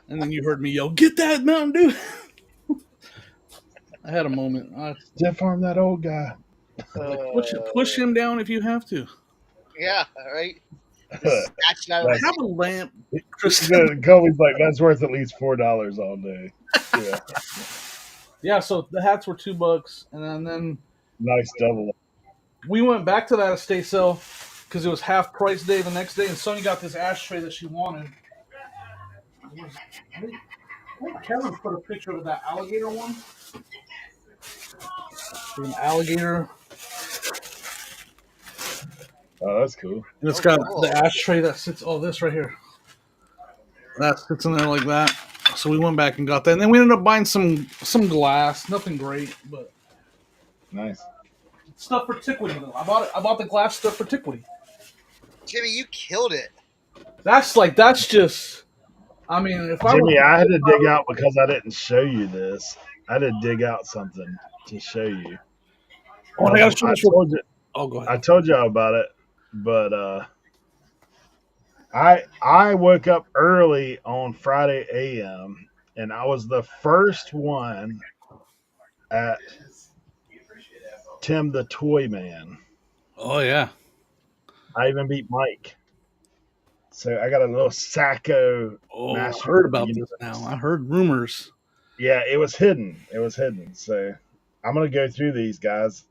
and then you heard me yell, "Get that Mountain Dew!" I had a moment. Stiff arm that old guy. Like push him down if you have to. Yeah, right. Just snatch it out of I his have a lamp. Kobe's like, that's worth at least $4 all day. Yeah. Yeah, so the hats were $2, and then Nice double. we went back to that estate sale because it was half price day the next day, and Sonya got this ashtray that she wanted. I think Kevin put a picture of that alligator one. An alligator. Oh, that's cool. And it's got the ashtray that sits. Oh, this right here. That sits in there like that. So we went back and got that, and then we ended up buying some glass. Nothing great, but nice stuff for Tickwitty though. I bought the glass stuff for Tickwitty. Jimmy, you killed it. That's just. I mean, if Jimmy, I had to dig out because I didn't show you this. I had to dig out something to show you. Oh, I gotta show this. Oh, go ahead. I told you about it, but I woke up early on Friday a.m. and I was the first one at Tim the Toy Man. Oh yeah. I even beat Mike. So I got a little Sacco. Oh, I heard about this now. I heard rumors. Yeah, it was hidden. So I'm going to go through these guys.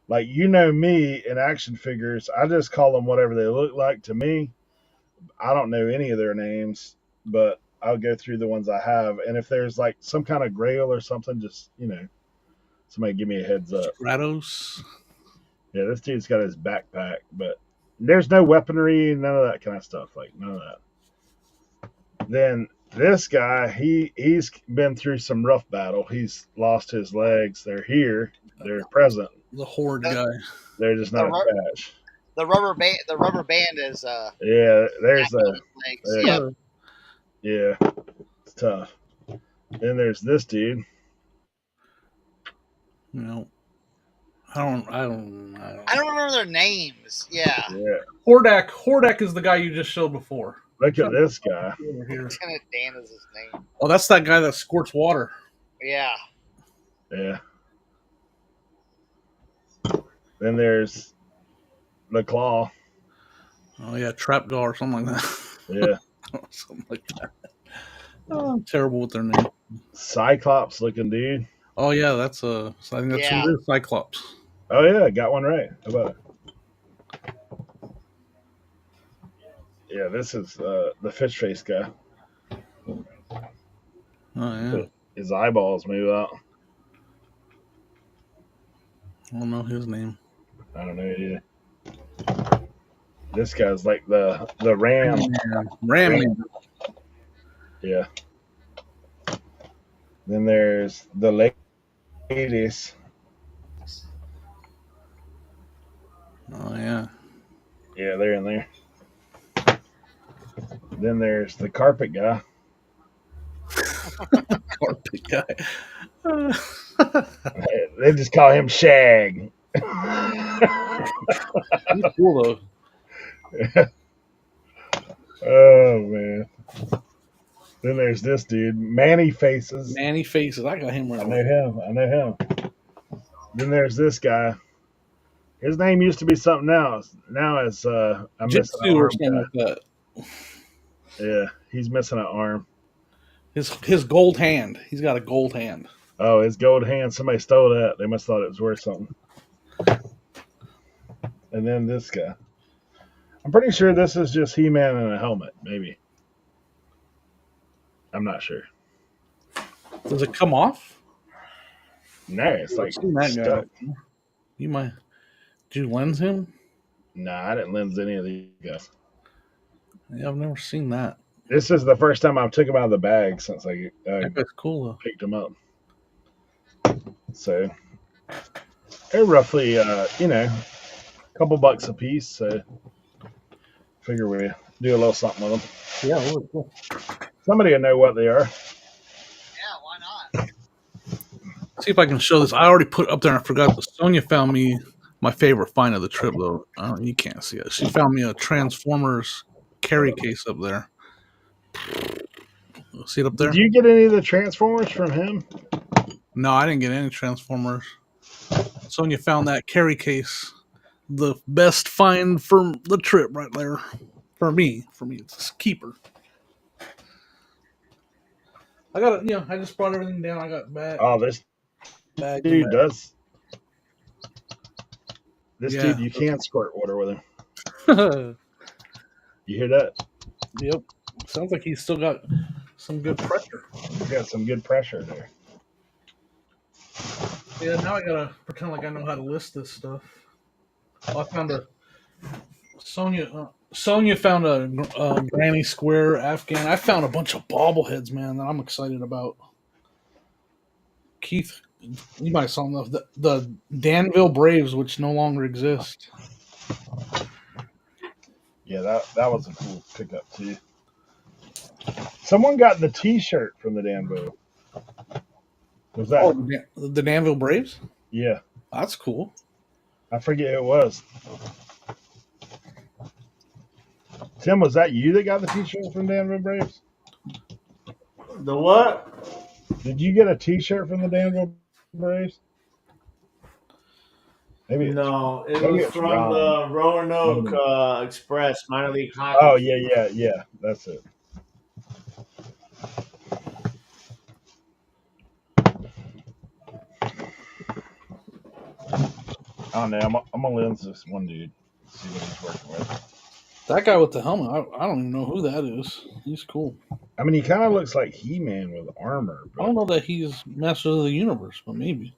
Like, me in action figures, I just call them whatever they look like to me. I don't know any of their names, but I'll go through the ones I have. And if there's like some kind of grail or something, just, somebody give me a heads up. Stratos. Yeah, this dude's got his backpack, but there's no weaponry, none of that kind of stuff. Like, none of that. Then this guy, he's been through some rough battle. He's lost his legs. They're here. They're present. The horde guy. They're just not a patch. The rubber band is yeah, there's a yeah, it's tough. Then there's this dude. I don't remember their names. Yeah. Hordak is the guy you just showed before. Look at this guy. Lieutenant Dan is his name. Oh, that's that guy that squirts water. Yeah. Yeah. Then there's the Claw. Oh yeah, Trapjaw or something like that. Yeah. Something like that. Oh, I'm terrible with their name. Cyclops looking dude. Oh yeah, I think that's who it is, Cyclops. Oh yeah, got one right. How about it? Yeah, this is the fish face guy. Oh yeah. His eyeballs move out. I don't know his name. I don't know either. This guy's like the ram. Ram. Yeah. Then there's the ladies. Oh yeah. Yeah, they're in there. Then there's the carpet guy. Carpet guy. They just call him Shag. He's cool though. Oh man. Then there's this dude, Manny Faces. Manny Faces. I got him right. I know him. Then there's this guy. His name used to be something else. Now it's I'm missing an arm or something like that. Yeah, he's missing an arm. His gold hand. He's got a gold hand. Oh, his gold hand. Somebody stole that. They must have thought it was worth something. And then this guy. I'm pretty sure this is just He-Man in a helmet, maybe. I'm not sure. Does it come off? No, it's like stuck. You might. Did you lens him? Nah, I didn't lens any of these guys. Yeah, I've never seen that. This is the first time I took him out of the bag since I that's cool though. Picked him up. So they're roughly, a couple bucks a piece. So figure we do a little something with them. Yeah, really cool. Somebody will know what they are. Yeah, why not? See if I can show this. I already put up there and I forgot. But Sonya found me My favorite find of the trip, though, you can't see it. She found me a Transformers carry case up there. See it up there? Did you get any of the Transformers from him? No, I didn't get any Transformers. Sonia found that carry case. The best find from the trip right there. For me, it's a keeper. I got it. I just brought everything down. I got back. Oh, this dude does. This dude, you can't squirt water with him. You hear that? Yep. Sounds like he's still got some good pressure. He's got some good pressure there. Yeah, now I gotta pretend like I know how to list this stuff. I found Sonia found a Granny Square Afghan. I found a bunch of bobbleheads, man, that I'm excited about. Keith, you might saw them, the Danville Braves, which no longer exist. Yeah, that was a cool pickup too. Someone got the T-shirt from the Danville. Was that the Danville Braves? Yeah, that's cool. I forget who it was. Tim, was that you that got the T-shirt from Danville Braves? The what? Did you get a T-shirt from the Danville Braves? Maybe no, it was from the Roanoke Express minor league hockey. Oh yeah, that's it. Oh no, I'm gonna lens this one dude. See what he's working with. That guy with the helmet, I don't even know who that is. He's cool. I mean, he kind of looks like He-Man with armor. I don't know that he's Masters of the Universe, but maybe.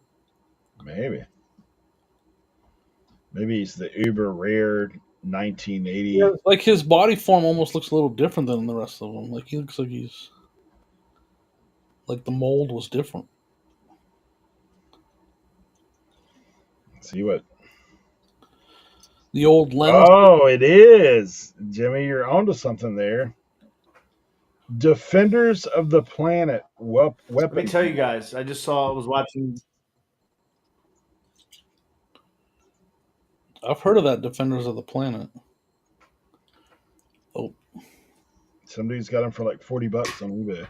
Maybe he's the uber rare 1980. Yeah, like his body form almost looks a little different than the rest of them. Like he looks like he's like the mold was different. Let's see what the old lens. Oh, it is, Jimmy. You're onto something there. Defenders of the Planet weapon. Let me tell you guys. I was watching. I've heard of that, Defenders of the Planet. Oh, somebody's got them for like $40 on eBay.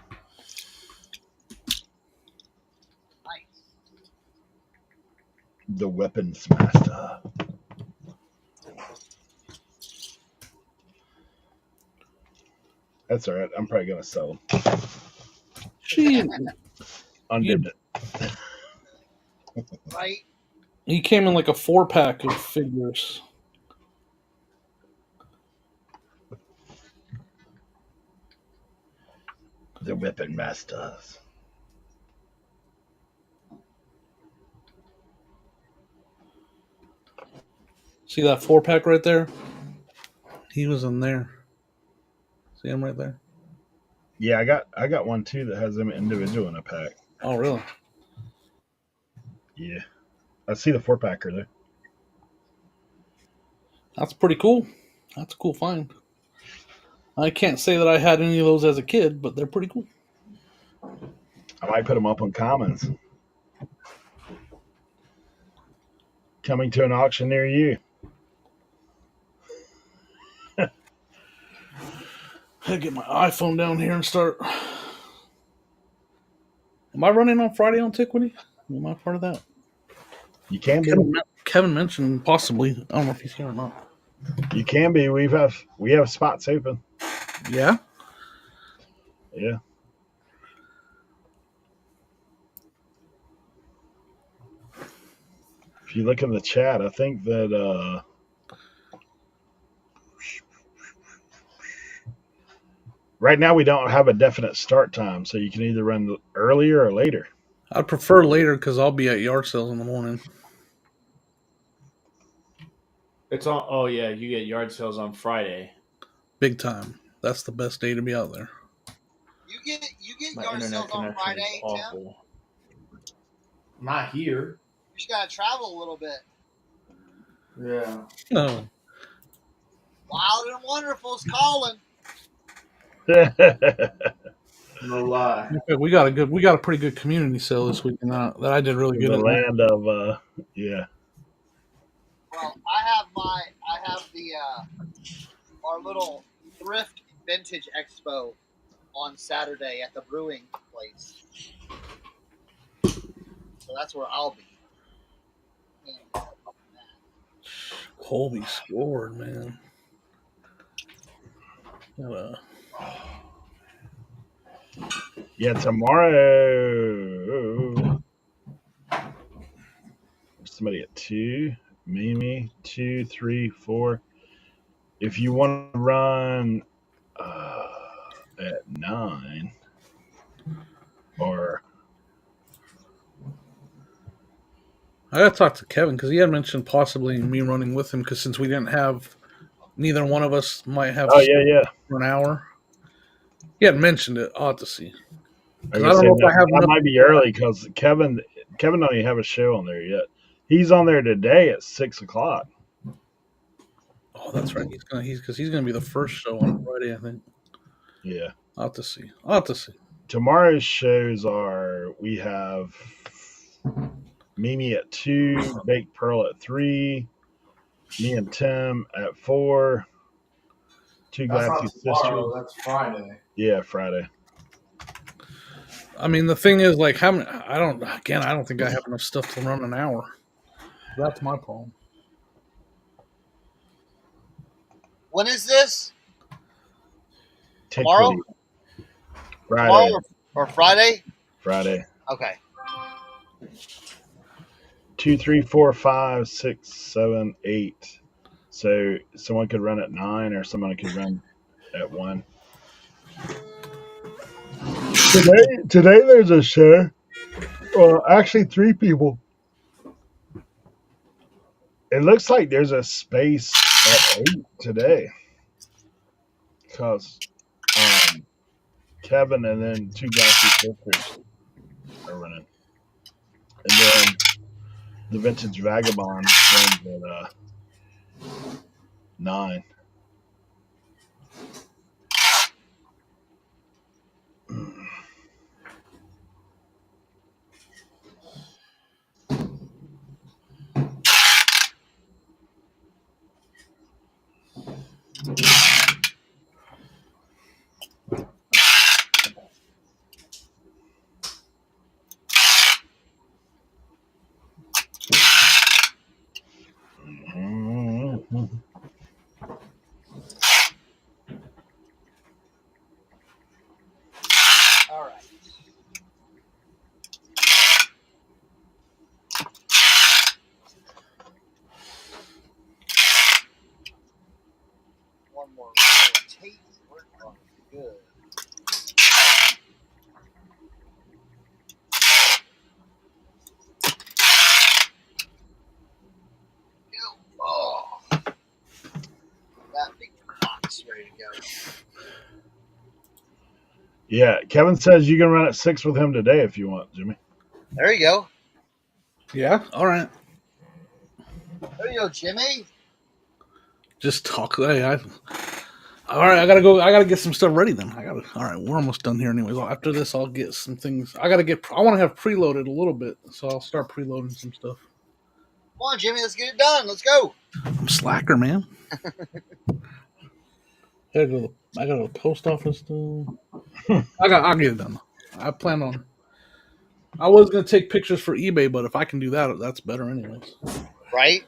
Nice. The Weapons Master. That's all right. I'm probably gonna sell them. She undid it. Right. He came in like a 4-pack of figures. The Weapon Masters. See that 4-pack right there? He was in there. See him right there? Yeah, I got one too that has them individual in a pack. Oh, really? Yeah. I see the 4-packer there. That's pretty cool. That's a cool find. I can't say that I had any of those as a kid, but they're pretty cool. I might put them up on Commons. Coming to an auction near you. I gotta get my iPhone down here and start. Am I running on Friday on Antiquity? Am I part of that? You can be. Kevin mentioned possibly. I don't know if he's here or not. You can be. We have spots open. Yeah? Yeah. If you look in the chat, I think that right now we don't have a definite start time, so you can either run earlier or later. I'd prefer later because I'll be at yard sales in the morning. It's on. Oh yeah, you get yard sales on Friday. Big time. That's the best day to be out there. You get yard sales on Friday, Tim? Not here. You just gotta travel a little bit. Yeah. No. Wild and Wonderful's calling. No lie. We got a pretty good community sale this week, and that I did really good. The land of yeah. Well, I have the our little thrift vintage expo on Saturday at the brewing place, so that's where I'll be. Colby scored, man. Yeah, tomorrow. Somebody at 2. Mimi, 2, 3, 4. If you want to run at 9, or I gotta talk to Kevin because he had mentioned possibly me running with him because since we didn't have, neither one of us might have oh yeah, for an hour. He had mentioned it. I'll have to see. like Because I I don't said, know if I have that enough. might be early because Kevin don't even have a show on there yet. He's on there today at 6 o'clock. Oh, that's right. He's gonna be the first show on Friday, I think. Yeah. I'll have to see. I'll have to see. Tomorrow's shows are we have Mimi at 2, Baked Pearl at 3, me and Tim at 4, Two That's Glassy not tomorrow. Sisters. That's Friday. Yeah, Friday. I mean, the thing is, like, how many? I don't. Again, I don't think I have enough stuff to run an hour. That's my problem. When is this? Tick Tomorrow? Hoodie. Friday. Tomorrow or Friday? Friday. Okay. 2, 3, 4, 5, 6, 7, 8. So someone could run at 9, or someone could run at 1. Today there's a show. Well, actually, 3 people. It looks like there's a space at 8 today, because Kevin and then Two Glassy Sisters are running, and then the Vintage Vagabond runs at 9. All right. One more tape. We're going good. Oh, that big box ready to go. Yeah, Kevin says you can run at 6 with him today if you want, Jimmy. There you go. Yeah. All right. There you go, Jimmy. Just talk. Hey, all right. I gotta go. I gotta get some stuff ready then. All right. We're almost done here, anyways. After this, I'll get some things. I want to have preloaded a little bit, so I'll start preloading some stuff. Come on, Jimmy. Let's get it done. Let's go. I'm slacker, man. I gotta go to the post office too. I'll get it done. I plan on. I was gonna take pictures for eBay, but if I can do that, that's better, anyways. Right?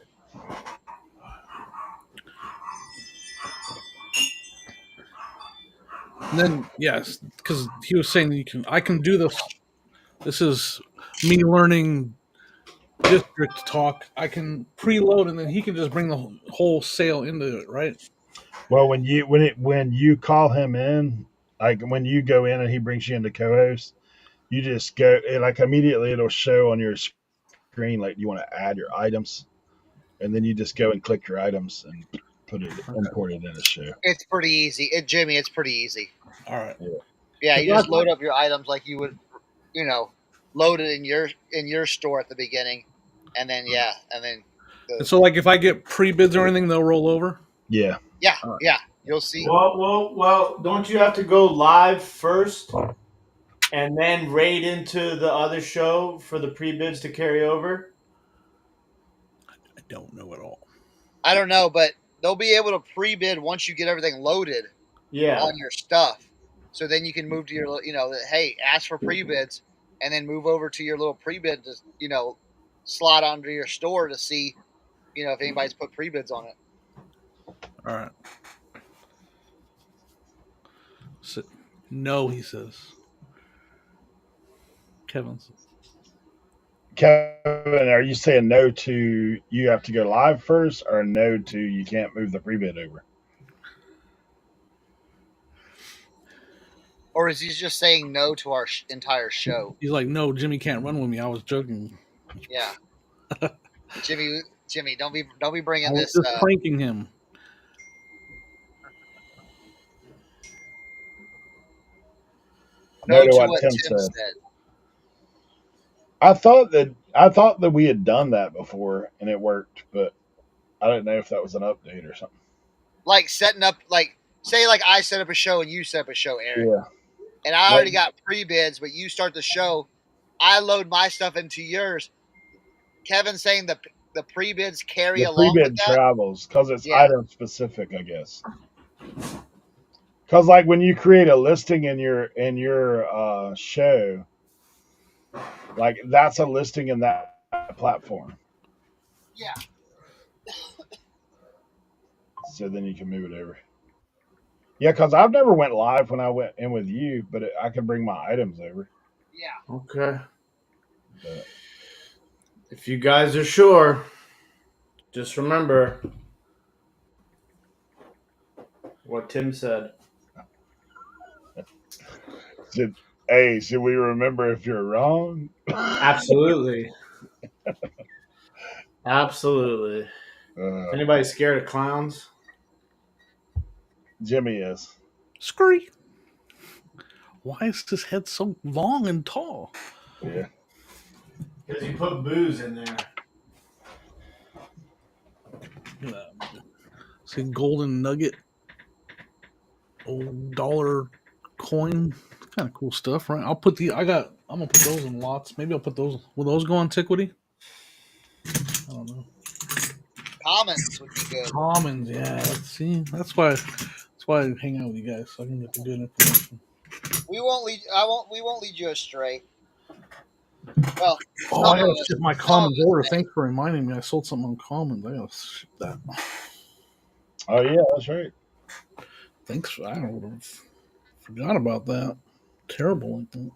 And then yes, because he was saying I can do this. This is me learning district talk. I can preload, and then he can just bring the whole sale into it, right? Well, when you call him in, like when you go in and he brings you into co-host, you just go like immediately it'll show on your screen like you want to add your items, and then you just go and click your items and import it in the show. It's pretty easy. Jimmy, it's pretty easy. All right. Yeah, you just load up your items like you would, load it in your store at the beginning, and then And so, like, if I get pre-bids or anything, they'll roll over. Yeah. Yeah, you'll see. Well, don't you have to go live first and then raid into the other show for the pre-bids to carry over? I don't know at all. I don't know, but they'll be able to pre-bid once you get everything loaded on your stuff. So then you can move to your, hey, ask for pre-bids and then move over to your little pre-bid to, slot onto your store to see, if anybody's put pre-bids on it. All right. So, no, he says. Kevin says. Kevin, are you saying no to you have to go live first, or no to you can't move the pre-bid over? Or is he just saying no to our entire show? He's like, no, Jimmy can't run with me. I was joking. Yeah, Jimmy, don't be bringing I was this. just pranking him. No to what Tim said. I thought that we had done that before and it worked, but I didn't know if that was an update or something. Like setting up, say I set up a show and you set up a show, Eric. Yeah. And I already got pre-bids, but you start the show. I load my stuff into yours. Kevin's saying the pre-bids carry along with that? Travels because it's item specific, I guess. Because like when you create a listing in your show, like that's a listing in that platform. Yeah. So then you can move it over. Yeah, because I've never went live when I went in with you, but I can bring my items over. Yeah. Okay. But if you guys are sure, just remember what Tim said. should we remember if you're wrong? Absolutely. Absolutely. Anybody scared of clowns? Jimmy is. Scurry. Why is his head so long and tall? Yeah. Because you put booze in there. See, golden nugget, old dollar coin, kind of cool stuff, right? I'm gonna put those in lots. Maybe I'll put those. Will those go on Antiquity? I don't know. Commons would be good. Commons, yeah. See, that's why I hang out with you guys, so I can get the good information. We won't lead you astray. Well, I gotta ship my Commons order. Thanks for reminding me. I sold something on Commons. I gotta ship that. Oh yeah, that's right. Thanks. I don't forgot about that. Terrible like that.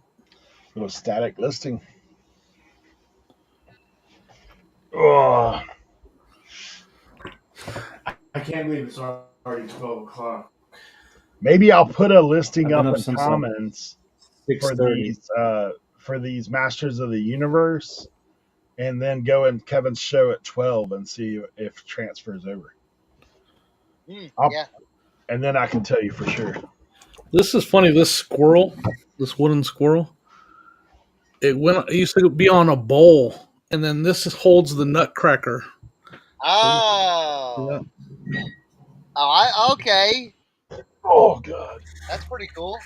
Little static listing. Oh. I can't believe it's already 12 o'clock. Maybe I'll put a listing up in since Commons for these Masters of the Universe, and then go in Kevin's show at 12 and see if it transfers over. Yeah. And then I can tell you for sure. This is funny. This wooden squirrel, it used to be on a bowl, and then this holds the nutcracker. Oh. Okay. Oh god, that's pretty cool.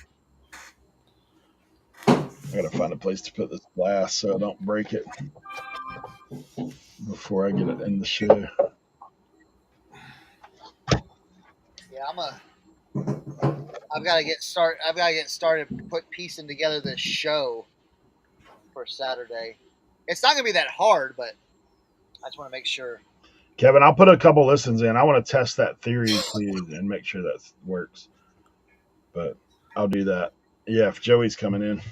I gotta find a place to put this glass so I don't break it before I get it in the show. Yeah, I've got to get started piecing together this show for Saturday. It's not gonna be that hard, but I just want to make sure. Kevin, I'll put a couple listens in. I want to test that theory too and make sure that works. But I'll do that. Yeah, if Joey's coming in.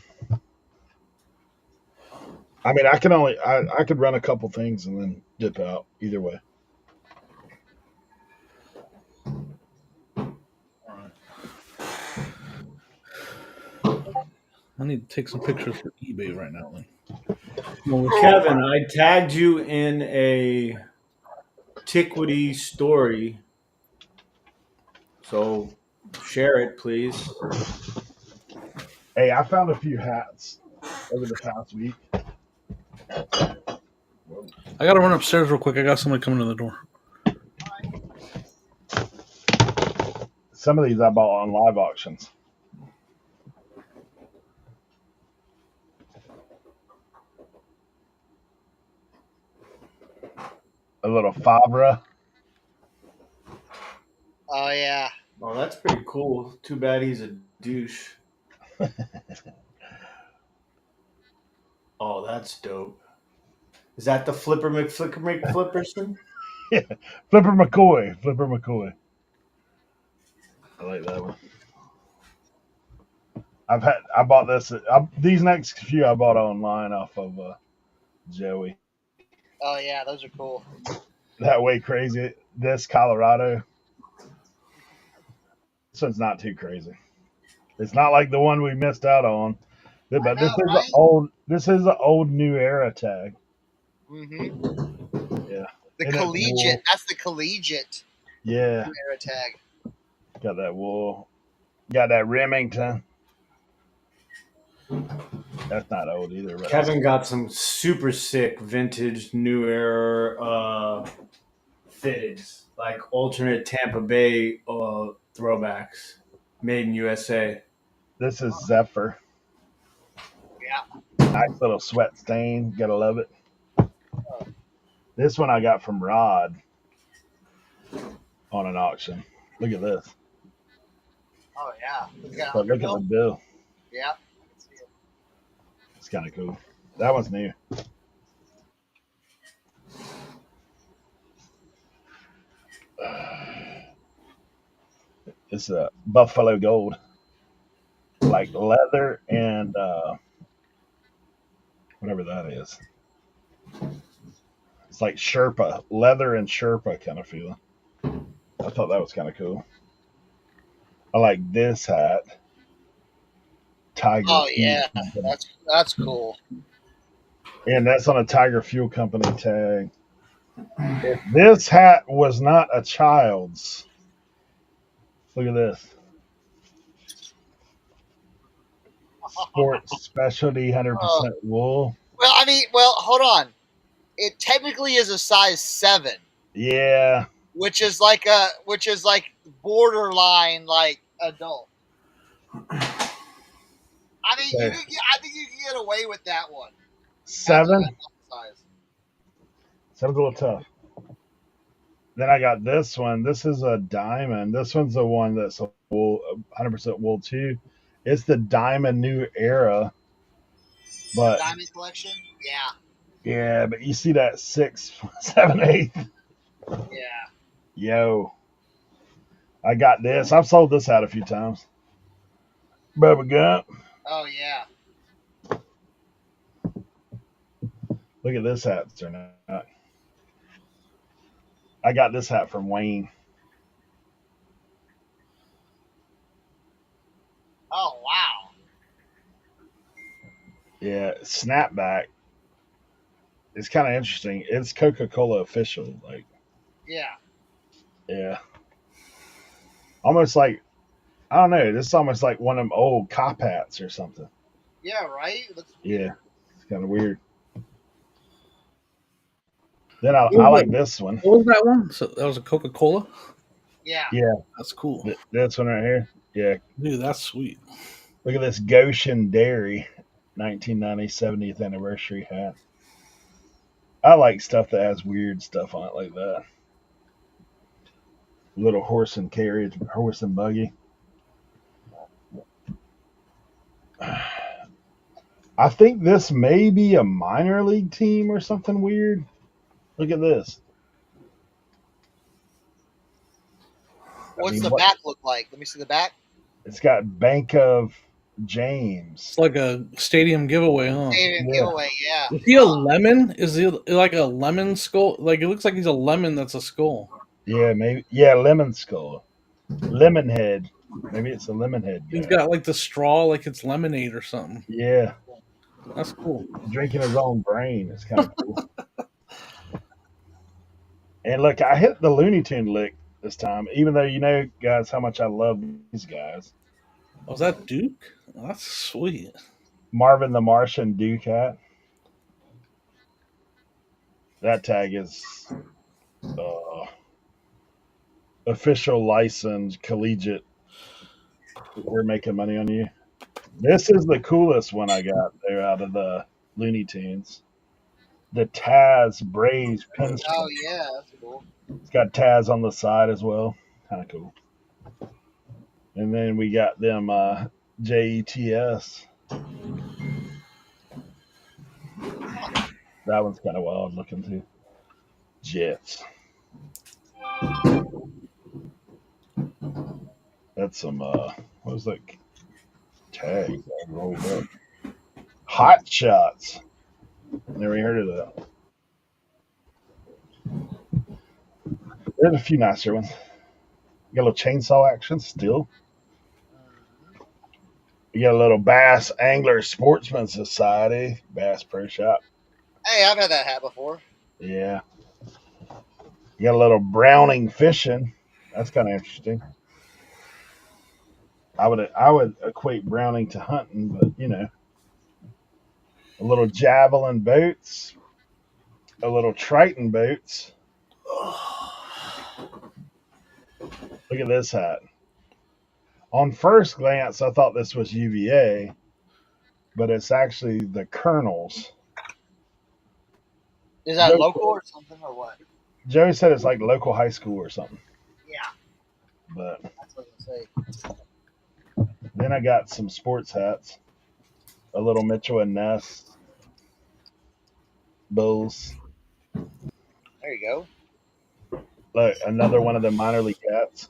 I mean, I could run a couple things and then dip out either way. I need to take some pictures for eBay right now. Well, Kevin, I tagged you in a Antiquity story, so share it, please. Hey, I found a few hats over the past week. I gotta run upstairs real quick. I got somebody coming to the door. Some of these I bought on live auctions. A little Fabra. Oh yeah. Oh, that's pretty cool. Too bad he's a douche. Oh, that's dope. Is that the Flipper McFlipperson? Yeah. Flipper McCoy. Flipper McCoy. I like that one. I bought this. These next few I bought online off of Joey. Oh yeah, those are cool. That way crazy. This Colorado. This one's not too crazy. It's not like the one we missed out on. I But know, this is an right? old. This is an old new era tag. Mm-hmm. Yeah. The And it's collegiate. wool. That's the collegiate Yeah. era tag. Got that wool. Got that Remington. That's not old either. But Kevin got some super sick vintage new era fitteds, like alternate Tampa Bay throwbacks, made in USA. this is Zephyr. Yeah. Nice little sweat stain. Gotta love it. This one I got from Rod on an auction. Look at this. Oh yeah. But look at the bill. Yeah. It's kind of cool. That one's new. It's a buffalo gold, like leather and whatever that is. It's like Sherpa, leather and Sherpa kind of feeling. I thought that was kind of cool. I like this hat. Tiger. Oh Fuel yeah. Company. That's cool. And that's on a Tiger Fuel Company tag. If this hat was not a child's, look at this. Sports specialty 100% wool. Well, I mean, hold on. It technically is a size 7. Yeah. Which is like borderline like adult. I mean, Okay. I think you can get away with that one. 7? Size. 7's a little tough. Then I got this one. This is a diamond. This one's the one that's a wool, 100% wool too. It's the diamond new era. But diamond collection? Yeah. Yeah, but you see that 6, 7, 8. Yeah. Yo. I got this. I've sold this out a few times. Bubba Gump. Oh yeah. Look at this hat, Cernoch. I got this hat from Wayne. Oh wow. Yeah, snapback. It's kind of interesting. It's Coca-Cola official. Like, Yeah. yeah. Almost like, I don't know. This is almost like one of them old cop hats or something. Yeah, right? Yeah. It's kind of weird. Then I like this one. What was that one? So that was a Coca-Cola? Yeah. Yeah. That's cool. This one right here. Yeah. Dude, that's sweet. Look at this Goshen Dairy 1990 70th anniversary hat. I like stuff that has weird stuff on it like that. Little horse and carriage, horse and buggy. I think this may be a minor league team or something weird. Look at this. What's the back look like? Let me see the back. It's got Bank of James. It's like a stadium giveaway, huh? Stadium giveaway, yeah. Is he a lemon? Is he like a lemon skull? Like, it looks like he's a lemon that's a skull. Yeah, maybe. Yeah, lemon skull. Lemon head. Maybe it's a lemon head guy. He's got like the straw, like it's lemonade or something. Yeah. That's cool. Drinking his own brain. It's kind of cool. And look, I hit the Looney Tune lick this time, even though you know, guys, how much I love these guys. Was that Duke? Oh, that's sweet. Marvin the Martian Duke hat. That tag is official licensed collegiate. We're making money on you. This is the coolest one I got there out of the Looney Tunes. The Taz Braves pinstripe. Oh yeah, that's cool. It's got Taz on the side as well. Kind of cool. And then we got them JETS. That one's kind of wild looking too. Jets. That's some what was that tag that rolled up? Hot shots. Never even heard of that. There's a few nicer ones. You got a little chainsaw action still. You got a little Bass Angler Sportsman Society, Bass Pro Shop. Hey, I've had that hat before. Yeah. You got a little Browning Fishing. That's kind of interesting. I would equate Browning to hunting, but you know, a little Javelin Boats, a little Triton Boats. Look at this hat. On first glance, I thought this was UVA, but it's actually the Colonels. Is that local or something or what? Joey said it's like local high school or something. Yeah. But That's what I say. then I got some sports hats. A little Mitchell and Ness. Bulls. There you go. Look, another one of the minor league hats.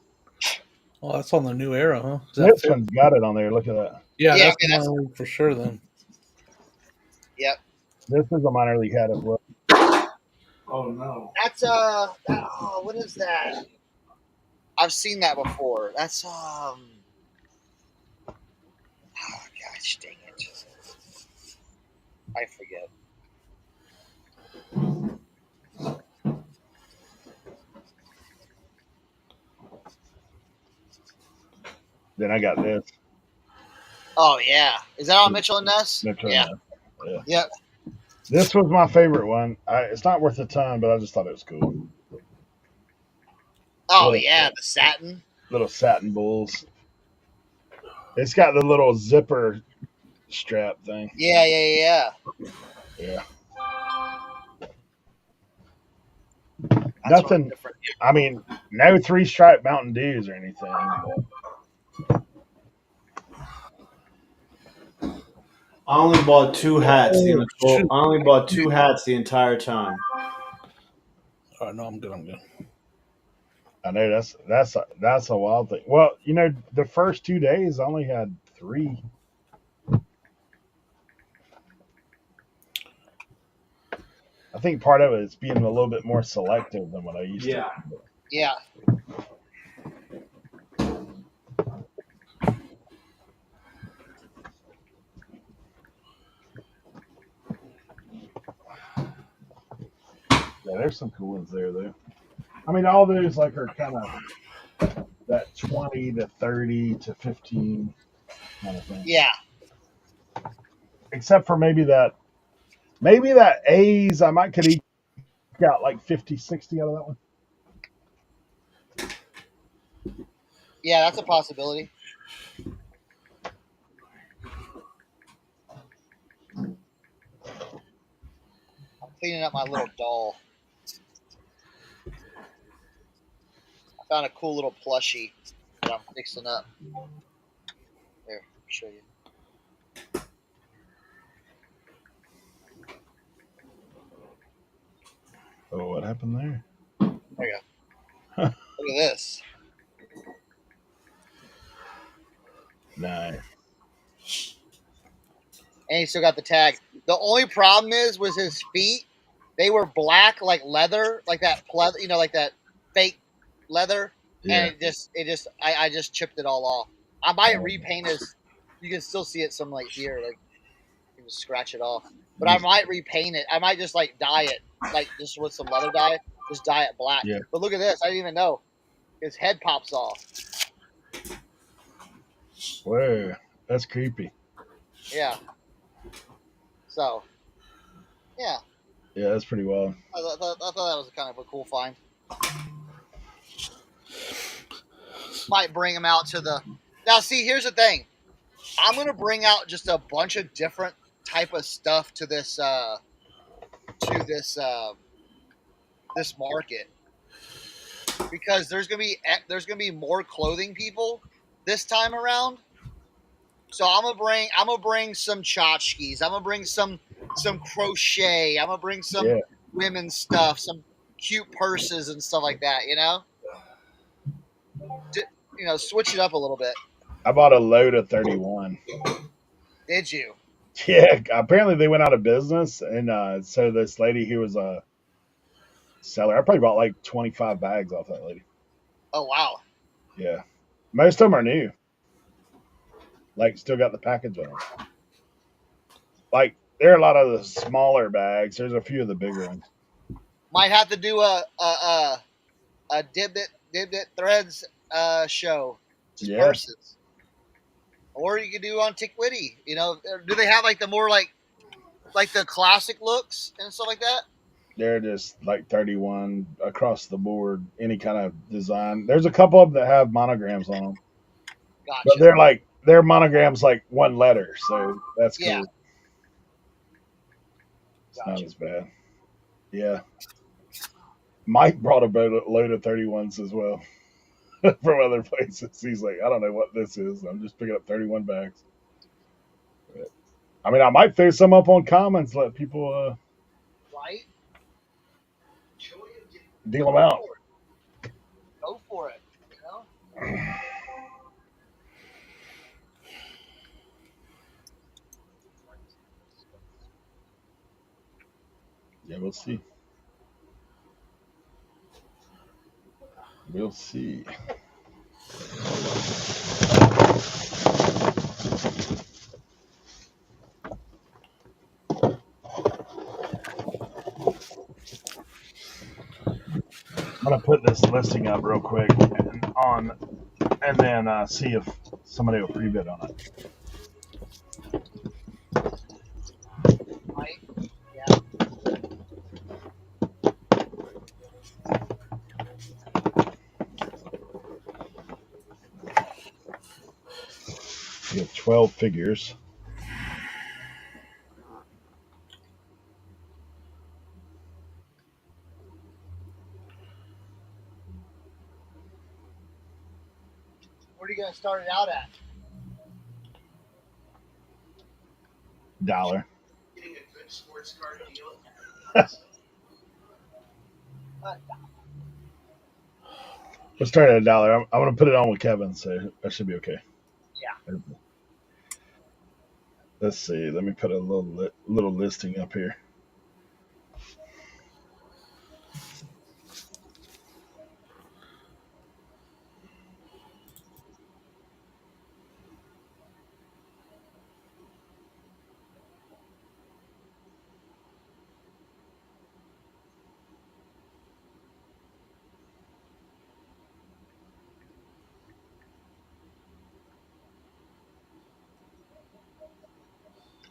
Oh, that's on the new era, huh? This one's got it on there. Look at that. Yeah, Yeah, that's that's- minor league for sure then. Yep. This is a minor league hat as well. Oh no. That's what is that? I've seen that before. That's oh gosh, dang it. I forget. Then I got this. Oh yeah. Is that on Mitchell and Ness? Mitchell Yeah. and Ness. Yeah. Yep. This was my favorite one. It's not worth a ton, but I just thought it was cool. Oh Little- yeah, the satin. Little satin bulls. It's got the little zipper strap thing. Yeah. Yeah. That's Nothing. different. I mean, no 3-stripe Mountain Dews or anything. But I only bought two hats. I only bought two hats the entire time. All right, no, I'm good. I know that's a wild thing. Well, you know, the first 2 days I only had 3. I think part of it is being a little bit more selective than what I used to. Yeah. Yeah, there's some cool ones there though. I mean, all those like are kind of that 20 to 30 to 15 kind of thing. Yeah. Except for maybe that A's, I could eke out like 50, 60 out of that one. Yeah, that's a possibility. I'm cleaning up my little doll. I found a cool little plushie that I'm fixing up. Here, let me show you. Oh, what happened there? There you go. Look at this. Nice. And he still got the tag. The only problem was his feet. They were black like leather, like that pleather, like that fake leather. Yeah. And I just chipped it all off. I might repaint his. You can still see it some like here, like you can just scratch it off. But I might repaint it. I might just like dye it, like just with some leather dye, just dye it black. Yeah. But look at this. I didn't even know. His head pops off. Whoa, that's creepy. Yeah. So, yeah. Yeah, that's pretty wild. I thought that was kind of a cool find. Might bring him out to the. Now, see, here's the thing. I'm gonna bring out just a bunch of different type of stuff to this this market. because there's gonna be more clothing people this time around. So I'm gonna bring some tchotchkes. I'm gonna bring some crochet. I'm gonna bring some Yeah. women's stuff, some cute purses and stuff like that. Switch it up a little bit. I bought a load of 31. Did you? Yeah, apparently they went out of business, and so this lady who was a seller, I probably bought like 25 bags off that lady. Oh wow. Yeah, most of them are new, like still got the package on them. Like there are a lot of the smaller bags. There's a few of the bigger ones. Might have to do a Dibit Threads show, just Yeah, purses. Or you could do on Tickwitty. Do they have like the more like the classic looks and stuff like that? they're just like 31 across the board, any kind of design. There's a couple of them that have monograms on them, but Gotcha. they're monograms like one letter, so that's Yeah. cool. It's not Gotcha. as bad. Yeah, Mike brought a load of 31s as well from other places. He's like, I don't know what this is. I'm just picking up 31 bags. But, I mean, I might throw some up on comments, let people Right? deal them out. Go for it. Yeah, we'll see. We'll see. I'm gonna put this listing up real quick and then see if somebody will pre-bid on it. Right? Yeah. You have 12 figures. What are you gonna start it out at? $1. Getting a good sports card deal. Let's start at $1. I'm gonna put it on with Kevin, so that should be okay. Yeah. Let's see. Let me put a little listing up here.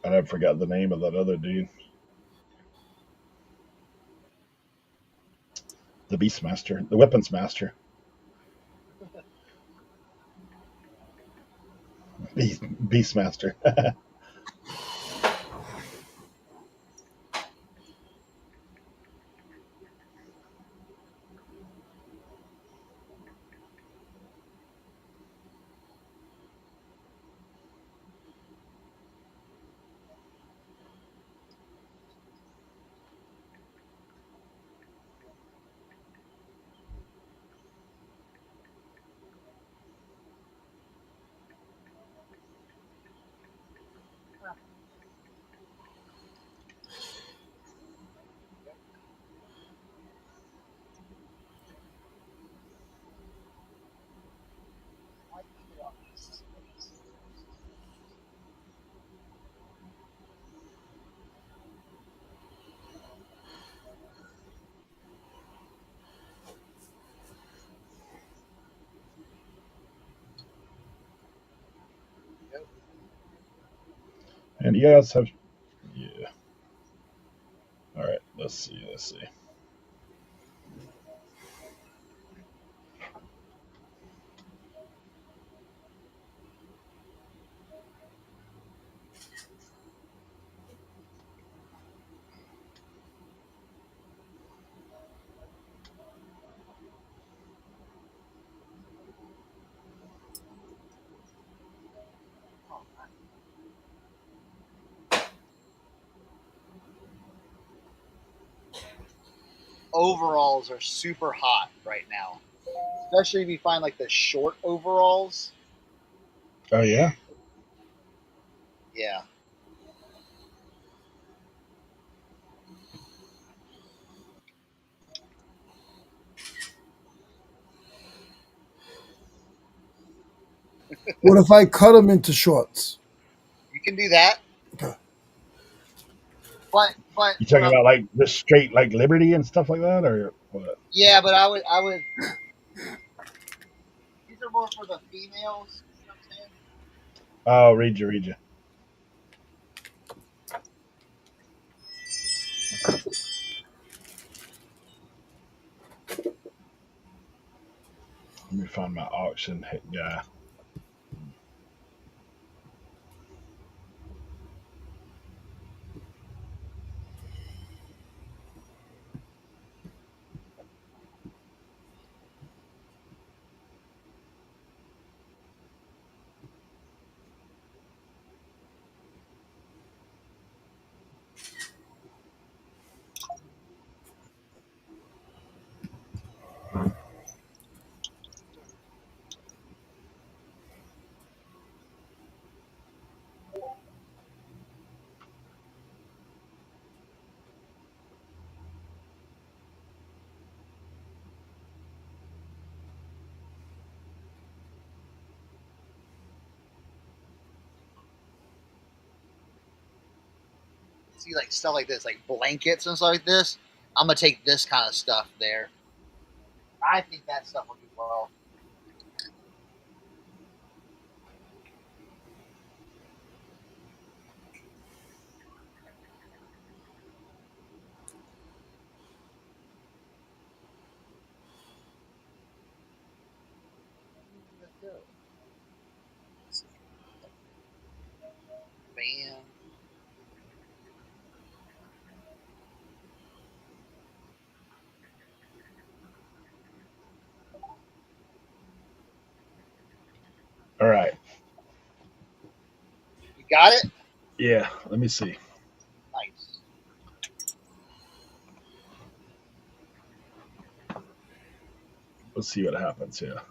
I forgot the name of that other dude. The Beastmaster, the Weapons Master. Beastmaster. And you guys have, yeah. All right, let's see. overalls are super hot right now, especially if you find like the short overalls. Oh yeah. Yeah. What if I cut them into shorts? You can do that. Okay. But You talking about like just straight like Liberty and stuff like that, or what? yeah, but I would. These are more for the females. You know what I'm saying? Oh, read you. Let me find my auction hit guy. See, like stuff like this, like blankets and stuff like this. I'm gonna take this kind of stuff there. I think that stuff will do well. Bam. All right. You got it. Yeah. Let me see. Nice. Let's see what happens here.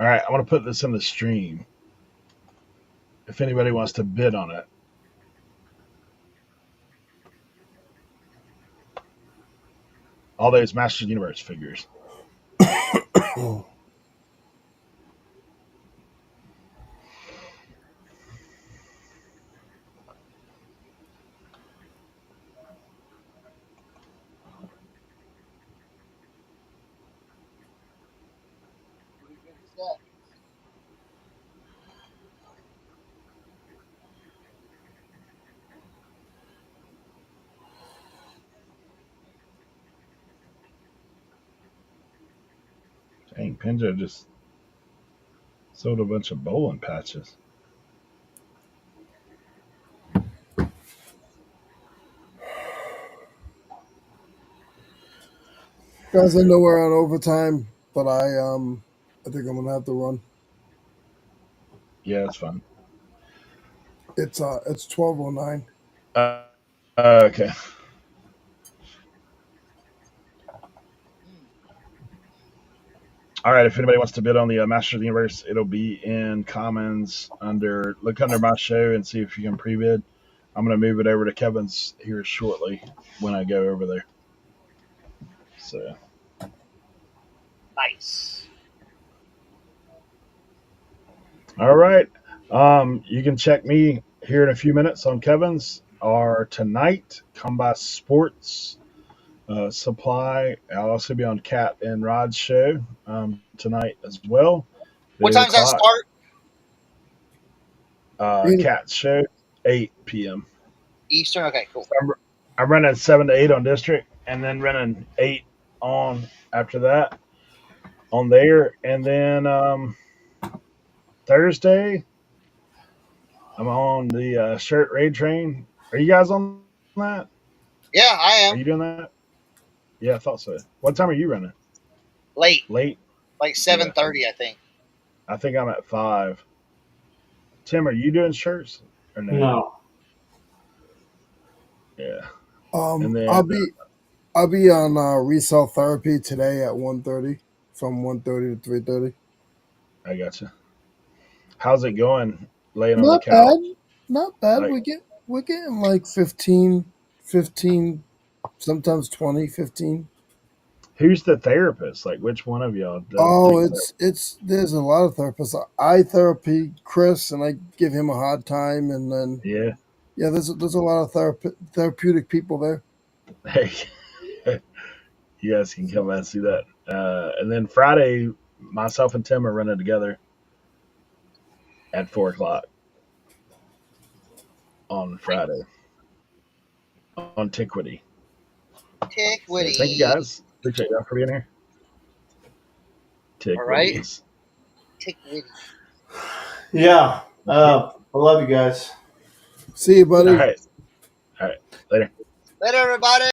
All right. I want to put this in the stream. If anybody wants to bid on it. All those Master Universe figures. Pretty good set. Dang, Pinjo just sold a bunch of bowling patches. Guys, I know we're on overtime, but I think I'm gonna have to run. Yeah, that's fun. It's 12:09. Uh, okay. All right. If anybody wants to bid on the Master of the Universe, it'll be in Commons look under my show and see if you can pre-bid. I'm going to move it over to Kevin's here shortly when I go over there. So. Nice. All right. You can check me here in a few minutes on Kevin's or tonight. Come by Sports Supply. I'll also be on Cat and Rod's show tonight as well. What 8 time's that o'clock. start? Cat's show, 8 p.m. Eastern. Okay, cool. I'm running 7 to 8 on district, and then running 8 on after that on there, and then Thursday I'm on the shirt raid train. Are you guys on that? Yeah, I Are am. you doing that? Yeah, I thought so. What time are you running? Late, Late. like Yeah, 7:30, I think. I think I'm at 5. Tim, are you doing shirts or no? No. Yeah, and I'll then be on resale therapy today at 1:30, from 1:30 to 3:30. I got you. How's it going? Laying on the Not bad, couch, not bad. like We're getting like 15, sometimes 20, 15. who's the therapist? Like which one of y'all does Oh, takes it's there's a lot of therapists. I therapy Chris, and I give him a hard time, and then Yeah. yeah, there's a lot of therapeutic people there. Hey, you guys can come and see that. And then Friday, myself and Tim are running together at 4 o'clock on Friday on Tiquity. Tick So Witty. thank you guys. Appreciate y'all for being here. All right. Tiquitties. Tick Witty. Yeah. I love you guys. See you, All buddy. right. All right. Later. Later, everybody.